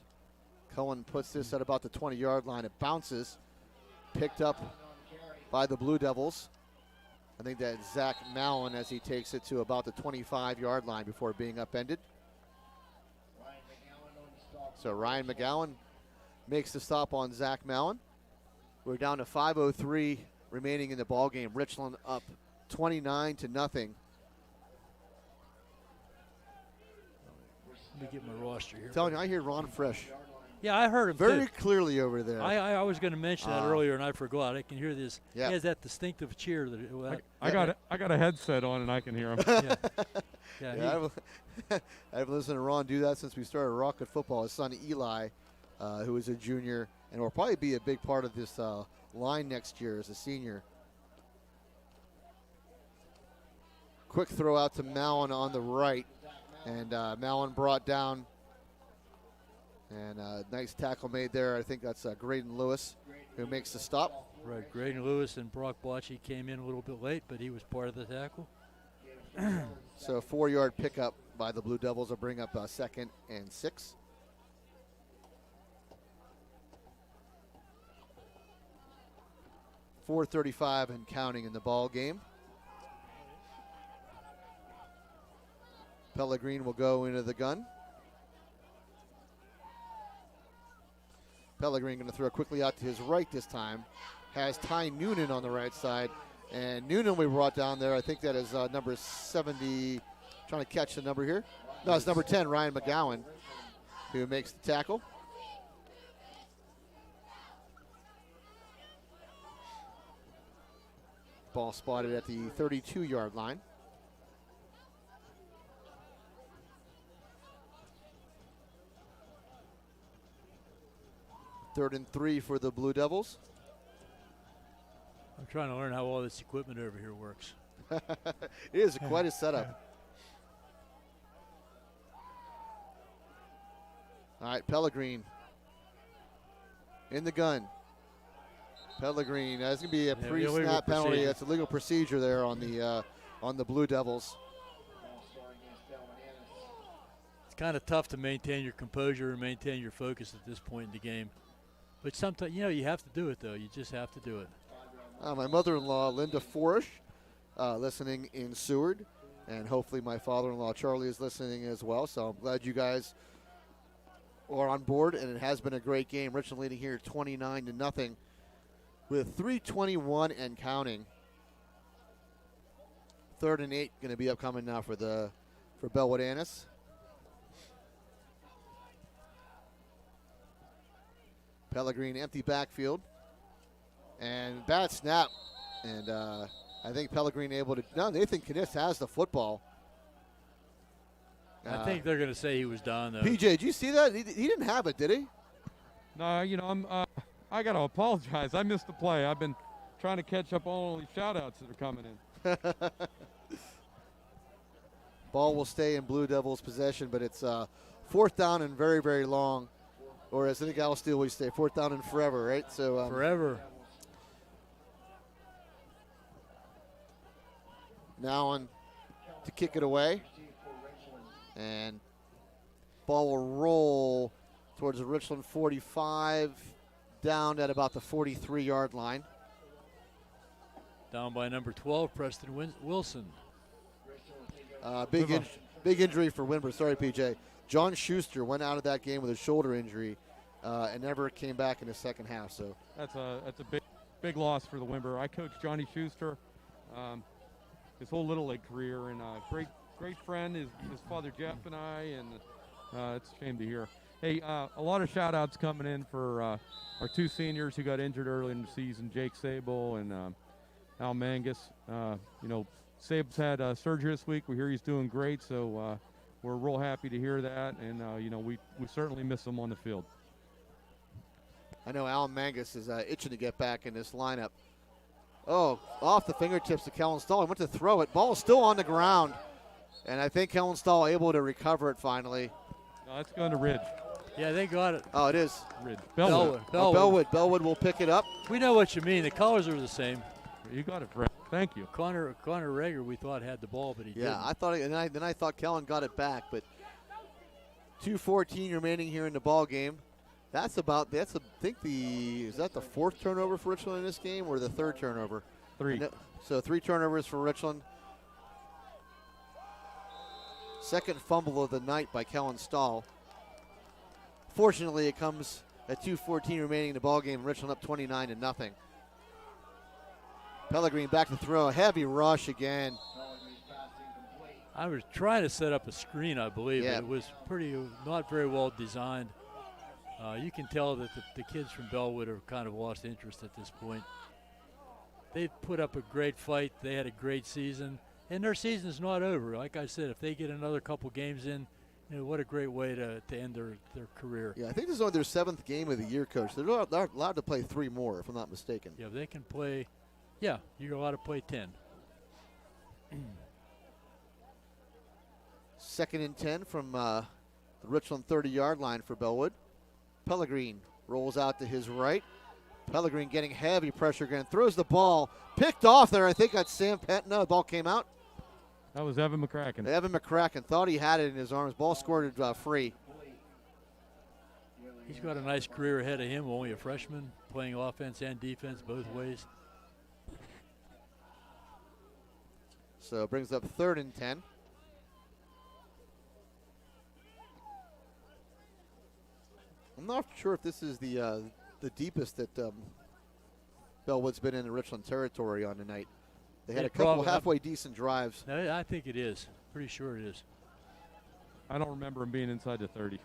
Cullen puts this at about the 20-yard line. It bounces, picked up by the Blue Devils. I think that's Zach Mallon as he takes it to about the 25-yard line before being upended. So Ryan McGowan makes the stop on Zach Mallon. We're down to 5:03 remaining in the ball game. Richland up 29-0. Let me get my roster here. Telling you, I hear Ron Fresh Yeah, I heard him very too. clearly over there. I was going to mention that earlier, and I forgot. I can hear this. Yeah. He has that distinctive cheer. That I got a headset on and I can hear him. yeah. I've listened to Ron do that since we started Rocket Football. His son Eli, who is a junior, and will probably be a big part of this line next year as a senior. Quick throw out to Mallon on the right, and Mallon brought down. And nice tackle made there. I think that's Graydon Lewis who makes the stop. Right, Graydon Lewis and Brock Bocce came in a little bit late, but he was part of the tackle. So a 4-yard pickup by the Blue Devils will bring up 2nd and 6. .435 and counting in the ball game. Pellegrin will go into the gun. Pellegrin going to throw quickly out to his right this time. Has Ty Noonan on the right side. And Noonan we brought down there. I think that is number 70. Trying to catch the number here. No, it's number 10, Ryan McGowan, who makes the tackle. Ball spotted at the 32-yard line. Third and 3 for the Blue Devils. I'm trying to learn how all this equipment over here works. It is quite a setup. All right, Pellegrin in the gun. Pellegrin, that's going to be a pre-snap penalty. That's a legal procedure there on the Blue Devils. It's kind of tough to maintain your composure and maintain your focus at this point in the game. But sometimes, you have to do it, though. You just have to do it. My mother-in-law, Linda Forish, listening in Seward. And hopefully my father-in-law, Charlie, is listening as well. So I'm glad you guys are on board. And it has been a great game. Richland leading here 29-0 with 3:21 and counting. 3rd and 8 going to be upcoming now for Bellwood-Antis. Pellegrin empty backfield. And bad snap. And I think Pellegrin able to. No, Nathan Kniss has the football. I think they're going to say he was done, though. PJ, did you see that? He didn't have it, did he? No, I got to apologize. I missed the play. I've been trying to catch up on all these shoutouts that are coming in. Ball will stay in Blue Devils' possession, but it's 4th down and very, very long. Or as I think Al Steele would say, 4th down and forever, right? So forever. Now on to kick it away. And ball will roll towards the Richland 45, down at about the 43-yard line. Down by number 12, Preston Wilson. Big injury for Wimber. Sorry, PJ. John Schuster went out of that game with a shoulder injury and never came back in the second half. So that's a big loss for the Wimber. I coached Johnny Schuster his whole Little League career, and great friend, his father Jeff and I, and it's a shame to hear. Hey, a lot of shout-outs coming in for our 2 seniors who got injured early in the season, Jake Sable and Al Mangus. Sable's had surgery this week. We hear he's doing great, so we're real happy to hear that, and we certainly miss him on the field. I know Al Mangus is itching to get back in this lineup. Oh, off the fingertips of Kellen Stahl. He went to throw it. Ball is still on the ground. And I think Kellen Stahl able to recover it finally. No, it's going to Ridge. Yeah, they got it. Oh, it is. Ridge. Bellwood. Bellwood will pick it up. We know what you mean. The colors are the same. You got it, Fred. Thank you. Connor Rager, we thought had the ball, but he didn't. Yeah, I thought, then I thought Kellen got it back, but 2:14 remaining here in the ball game. I think is that the fourth turnover for Richland in this game, or the third turnover? 3. So 3 turnovers for Richland. Second fumble of the night by Kellen Stahl. Fortunately, it comes at 2:14 remaining in the ball game. Richland up 29-0. Pellegrin back to throw. Heavy rush again. I was trying to set up a screen, I believe, Yeah. but it was not very well designed. You can tell that the kids from Bellwood have kind of lost interest at this point. They've put up a great fight. They had a great season, and their season's not over. Like I said, if they get another couple games in, what a great way to end their career. Yeah, I think this is only their 7th game of the year, Coach. They're allowed to play 3 more, if I'm not mistaken. Yeah, they can play. Yeah, you're allowed to play 10. 2nd and 10 from the Richland 30-yard line for Bellwood. Pellegrin rolls out to his right. Pellegrin getting heavy pressure again. Throws the ball. Picked off there. I think that's Sam Penn. No, the ball came out. That was Evan McCracken. Evan McCracken thought he had it in his arms. Ball squirted free. He's got a nice career ahead of him, only a freshman, playing offense and defense both ways. So it brings up 3rd and 10. I'm not sure if this is the deepest that Bellwood's been in the Richland territory on tonight. They had a couple halfway decent drives. No, I think it is. Pretty sure it is. I don't remember him being inside the 30.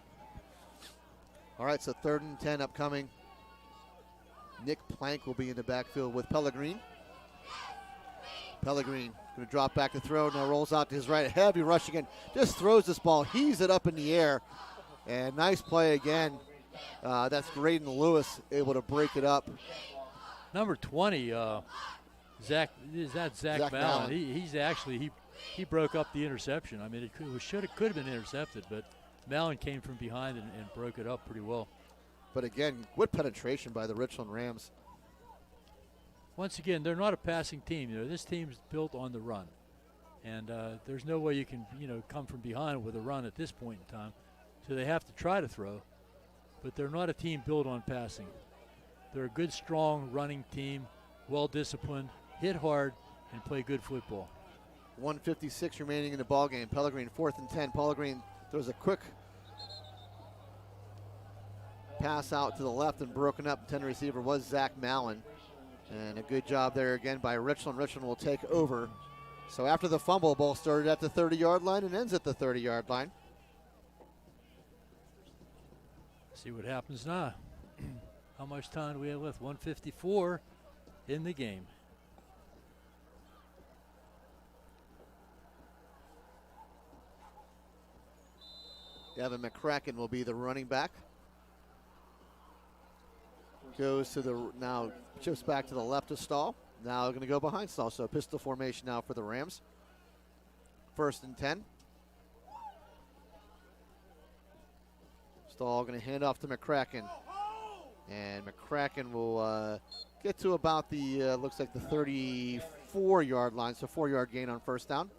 All right, so 3rd and 10 upcoming. Nick Plank will be in the backfield with Pellegrin. Pellegrin going to drop back to throw. Now rolls out to his right. Heavy rush again. Just throws this ball. Heaves it up in the air. And nice play again. That's Graydon Lewis able to break it up. Number 20, Zach Mallon. Mallon. He broke up the interception. I mean, it could have been intercepted, but Mallon came from behind and broke it up pretty well. But again, good penetration by the Richland Rams. Once again, they're not a passing team. This team's built on the run, and there's no way you can come from behind with a run at this point in time. So they have to try to throw, but they're not a team built on passing. They're a good, strong running team, well-disciplined, hit hard, and play good football. 1:56 remaining in the ball game. Pellegrin 4th and 10. Pellegrin throws a quick pass out to the left and broken up. 10 receiver was Zach Mallon. And a good job there again by Richland. Richland will take over. So after the fumble, ball started at the 30-yard line and ends at the 30-yard line. See what happens now. How much time do we have left? 1:54 in the game. Evan McCracken will be the running back. Goes to now shifts back to the left of Stahl. Now going to go behind Stahl. So pistol formation now for the Rams. 1st and 10. Stahl going to hand off to McCracken. And McCracken will get to about the, looks like the 34-yard line. So 4-yard gain on 1st down.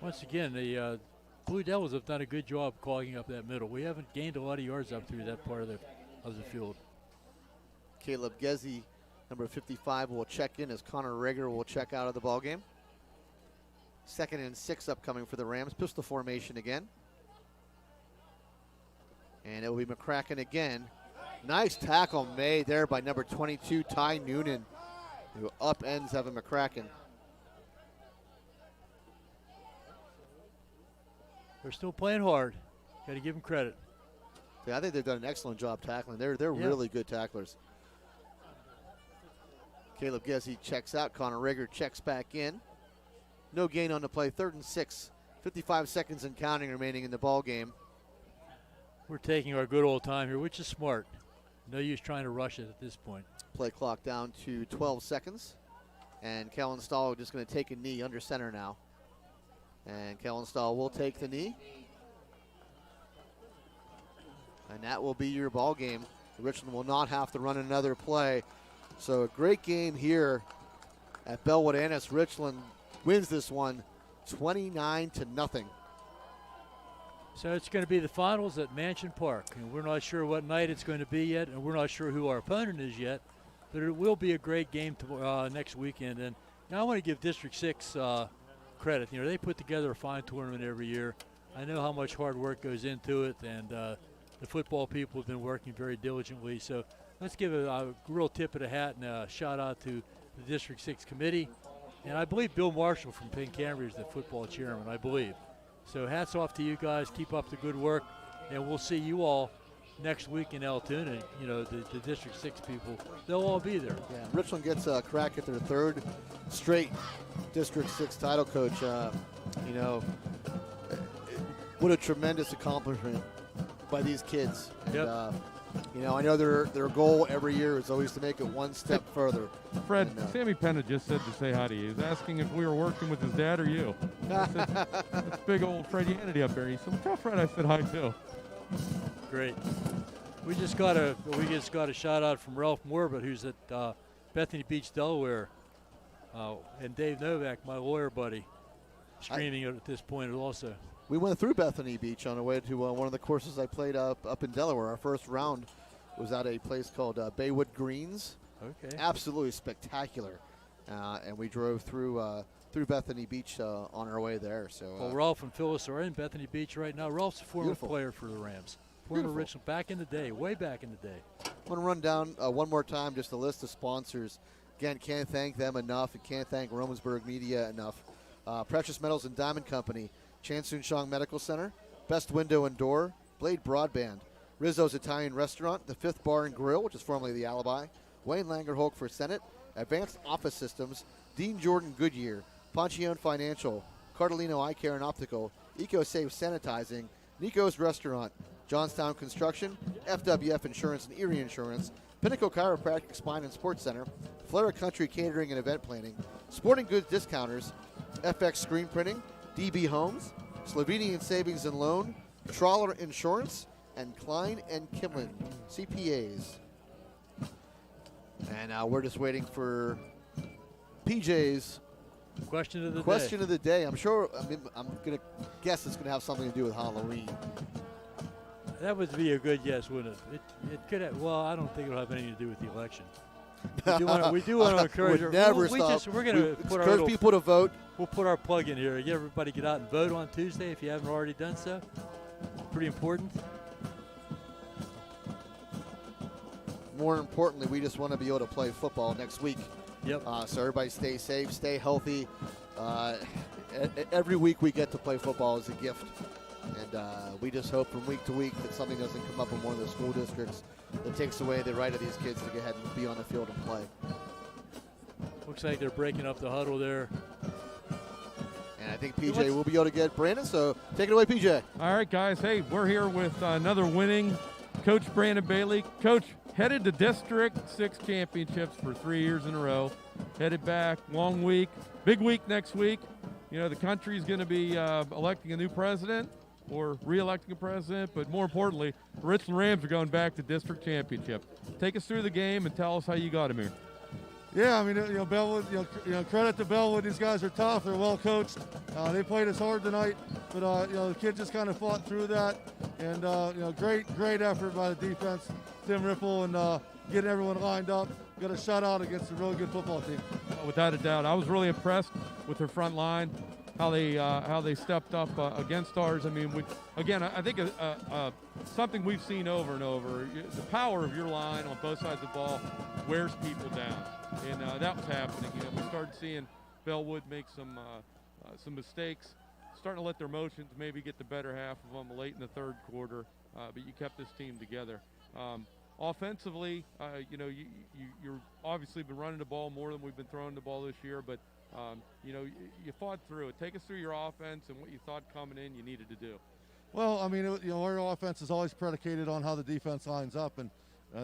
Once again, the Blue Devils have done a good job clogging up that middle. We haven't gained a lot of yards up through that part of the field. Caleb Gezzi, number 55, will check in as Connor Rager will check out of the ball game. 2nd and 6 upcoming for the Rams. Pistol formation again. And it will be McCracken again. Nice tackle made there by number 22, Ty Noonan, who upends Evan McCracken. They're still playing hard. Got to give them credit. Yeah, I think they've done an excellent job tackling. They're really good tacklers. Caleb Gezzi checks out. Connor Rager checks back in. No gain on the play. 3rd and 6. 55 seconds and counting remaining in the ball game. We're taking our good old time here, which is smart. No use trying to rush it at this point. Play clock down to 12 seconds. And Kellen Stahl just going to take a knee under center now. And Kellen Stahl will take the knee. And that will be your ball game. Richland will not have to run another play. So a great game here at Bellwood-Antis. Richland wins this one 29-0. So it's going to be the finals at Mansion Park, and we're not sure what night it's going to be yet, and we're not sure who our opponent is yet, but it will be a great game next weekend. And now I want to give District 6 credit. You know, they put together a fine tournament every year. I know how much hard work goes into it, and the football people have been working very diligently. So let's give a real tip of the hat and a shout out to the District 6 committee. And I believe Bill Marshall from Penn Cambria is the football chairman, I believe. So hats off to you guys. Keep up the good work, and we'll see you all next week in Altoona. You know, the District 6 people, they'll all be there. Yeah, Richland gets a crack at their third straight District 6 title, Coach. You know, what a tremendous accomplishment by these kids. And, Yep. you know, I know their goal every year is always to make it one step further. Fred, And, Sammy Penna just said to say hi to you. He's asking if we were working with his dad or you. I said, that's big old Freddie Hannity up there. He said, tell Fred I said hi too. Great. We just got a shout out from Ralph Morbett, who's at Bethany Beach, Delaware, and Dave Novak, my lawyer buddy, streaming it at this point also. We went through Bethany Beach on our way to one of the courses I played up in Delaware. Our first round was at a place called Baywood Greens. Okay. Absolutely spectacular. And we drove through Bethany Beach on our way there. So Well, Ralph and Phyllis are in Bethany Beach right now. Ralph's a former Beautiful. player for the Rams. Former Beautiful. Richland, back in the day, way back in the day. I want to run down one more time just a list of sponsors. Again, can't thank them enough, and can't thank Romans-Burg Media enough. Precious Metals and Diamond Company, Chan Soon Shang Medical Center, Best Window and Door, Blade Broadband, Rizzo's Italian Restaurant, the Fifth Bar and Grill, which is formerly the Alibi, Wayne Langer Hulk for Senate, Advanced Office Systems, Dean Jordan Goodyear, Ponchione Financial, Cardellino Eye Care and Optical, EcoSafe Sanitizing, Nico's Restaurant, Johnstown Construction, FWF Insurance and Erie Insurance, Pinnacle Chiropractic Spine and Sports Center, Flora Country Catering and Event Planning, Sporting Goods Discounters, FX Screen Printing, DB Homes, Slovenian Savings and Loan, Trawler Insurance, and Klein and Kimlin CPAs. And we're just waiting for PJ's Question of the question day. of the day. I'm going to guess it's going to have something to do with Halloween. That would be a good guess, wouldn't it? It could have. Well, I don't think it'll have anything to do with the election. We do want to encourage. Would never stop. We're going to put encourage people to vote. We'll put our plug in here. Get everybody get out and vote on Tuesday if you haven't already done so. Pretty important. More importantly, we just want to be able to play football next week. Yep. So everybody stay safe, stay healthy. Every week we get to play football is a gift. And we just hope from week to week that something doesn't come up in one of the school districts that takes away the right of these kids to go ahead and be on the field and play. Looks like they're breaking up the huddle there. And I think PJ will be able to get Brandon, so take it away, PJ. All right, guys. Hey, we're here with another winning Coach Brandon Bailey. Coach, headed to District 6 championships for 3 years in a row. Headed back, long week, big week next week. You know, the country's going to be electing a new president or re-electing a president, but more importantly, the Richland Rams are going back to District Championship. Take us through the game and tell us how you got him here. Yeah, I mean, Bellwood, credit to Bellwood. These guys are tough. They're well coached. They played us hard tonight, but, the kids just kind of fought through that. And, great effort by the defense, Tim Ripple, and getting everyone lined up. Got a shutout against a really good football team. Without a doubt. I was really impressed with their front line, how they stepped up against ours. I mean, I think something we've seen over and over, the power of your line on both sides of the ball wears people down. And that was happening. You know, we started seeing Bellwood make some mistakes, starting to let their motions maybe get the better half of them late in the third quarter. But you kept this team together. Offensively, you're obviously been running the ball more than we've been throwing the ball this year. But you fought through it. Take us through your offense and what you thought coming in you needed to do. Well, I mean, our offense is always predicated on how the defense lines up, and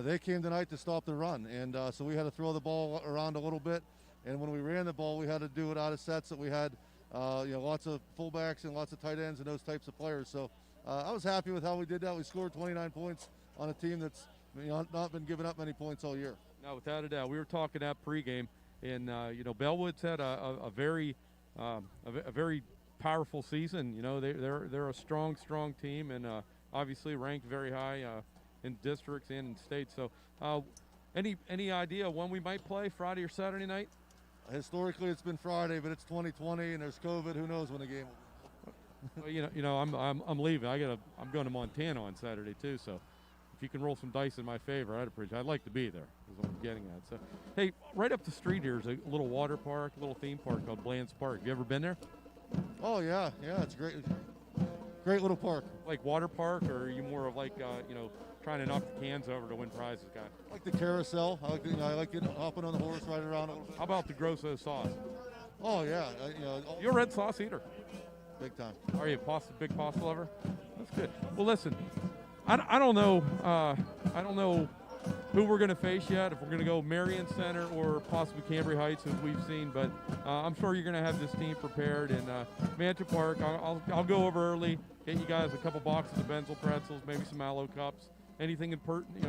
they came tonight to stop the run, and so we had to throw the ball around a little bit. And when we ran the ball, we had to do it out of sets that we had, lots of fullbacks and lots of tight ends and those types of players. So I was happy with how we did that. We scored 29 points on a team that's not been giving up many points all year. No, without a doubt. We were talking that pregame, and Bellwood's had a very powerful season. They're a strong team, and obviously ranked very high in districts and in states. So, any idea when we might play, Friday or Saturday night? Historically, it's been Friday, but it's 2020 and there's COVID. Who knows when the game will be? Well, I'm leaving. I'm going to Montana on Saturday too. So, if you can roll some dice in my favor, I'd appreciate it. I'd like to be there, is what I'm getting at. So, hey, right up the street here is a little water park, a little theme park called Bland's Park. You ever been there? Oh yeah, it's great. Great little park. Like water park, or are you more of like trying to knock the cans over to win prizes, guy? I like the carousel. I like getting hopping on the horse, riding around a little bit. How about the Grosso sauce? Oh yeah, You're a red sauce eater. Big time. Are you a big pasta lover? That's good. Well, listen, I don't know. I don't know who we're going to face yet. If we're going to go Marion Center or possibly Cambria Heights, as we've seen, but I'm sure you're going to have this team prepared. And Mantua Park, I'll go over early, get you guys a couple boxes of Benzel pretzels, maybe some Mallow cups. Anything important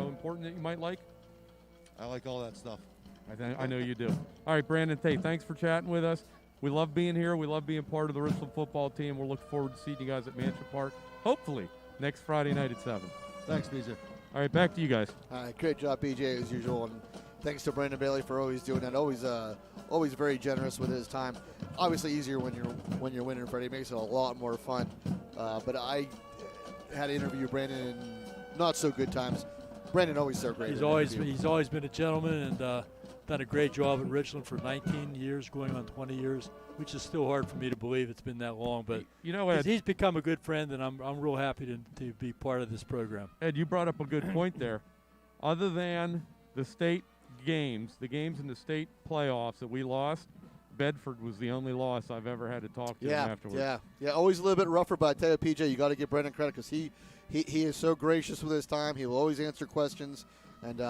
that you might like? I like all that stuff. I know you do. All right, Brandon, thanks for chatting with us. We love being here. We love being part of the Richland football team. We're looking forward to seeing you guys at Mantua Park, hopefully next Friday night at 7. Thanks, BJ. All right, back to you guys. All right, great job, BJ, as usual, and thanks to Brandon Bailey for always doing that. Always very generous with his time. Obviously, easier when you're winning, Freddie. It makes it a lot more fun. But I had to interview Brandon in not so good times. Brandon always so great. He's always been a gentleman and done a great job at Richland for 19 years, going on 20 years, which is still hard for me to believe it's been that long. But Ed, he's become a good friend, and I'm real happy to be part of this program. Ed, you brought up a good point there. Other than the state games, the games in the state playoffs that we lost, Bedford was the only loss I've ever had to talk to him afterwards. Yeah. Always a little bit rougher, but I tell you, PJ, you got to give Brendan credit because he is so gracious with his time. He will always answer questions, and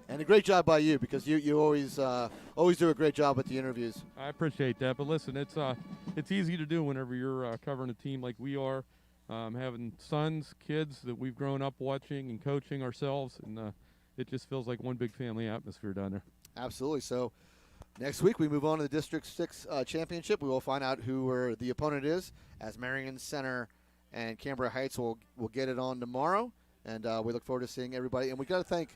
and a great job by you because you always do a great job with the interviews. I appreciate that, but listen, it's easy to do whenever you're covering a team like we are, having sons, kids that we've grown up watching and coaching ourselves, and it just feels like one big family atmosphere down there. Absolutely. So next week we move on to the District 6 championship. We will find out who the opponent is, as Marion Center and Cambria Heights will get it on tomorrow. And we look forward to seeing everybody. And we got to thank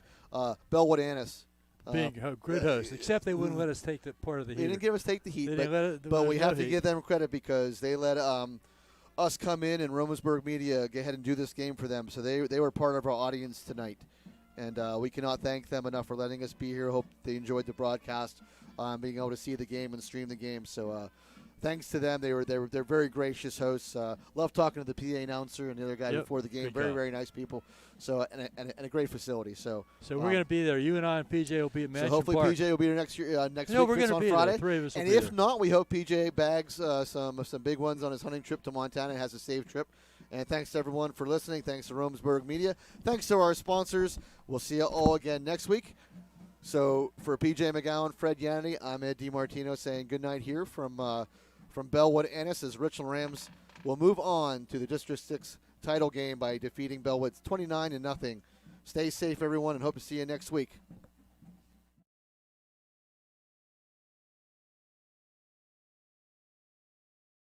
Bellwood-Antis. Being a good host, except they wouldn't let us take the part of the heat. They didn't give us take the heat, but but we have to give them credit because they let us come in and Romansburg Media go ahead and do this game for them. So they were part of our audience tonight. And we cannot thank them enough for letting us be here. Hope they enjoyed the broadcast, being able to see the game and stream the game. So thanks to them. They're very gracious hosts. Love talking to the PA announcer and the other guy before the game. Very nice people. So and a great facility. So we're going to be there. You and I and PJ will be at Mansion So hopefully Park. PJ will be here next week we're going to on be Friday. There. 3 of us And will be if there. not, we hope PJ bags some big ones on his hunting trip to Montana and has a safe trip. And thanks to everyone for listening. Thanks to Romansburg Media. Thanks to our sponsors. We'll see you all again next week. So for PJ McGowan, Fred Yanity, I'm Ed DiMartino saying good night here from Bellwood-Antis as Richland Rams will move on to the District 6 title game by defeating Bellwood 29-0. Stay safe, everyone, and hope to see you next week.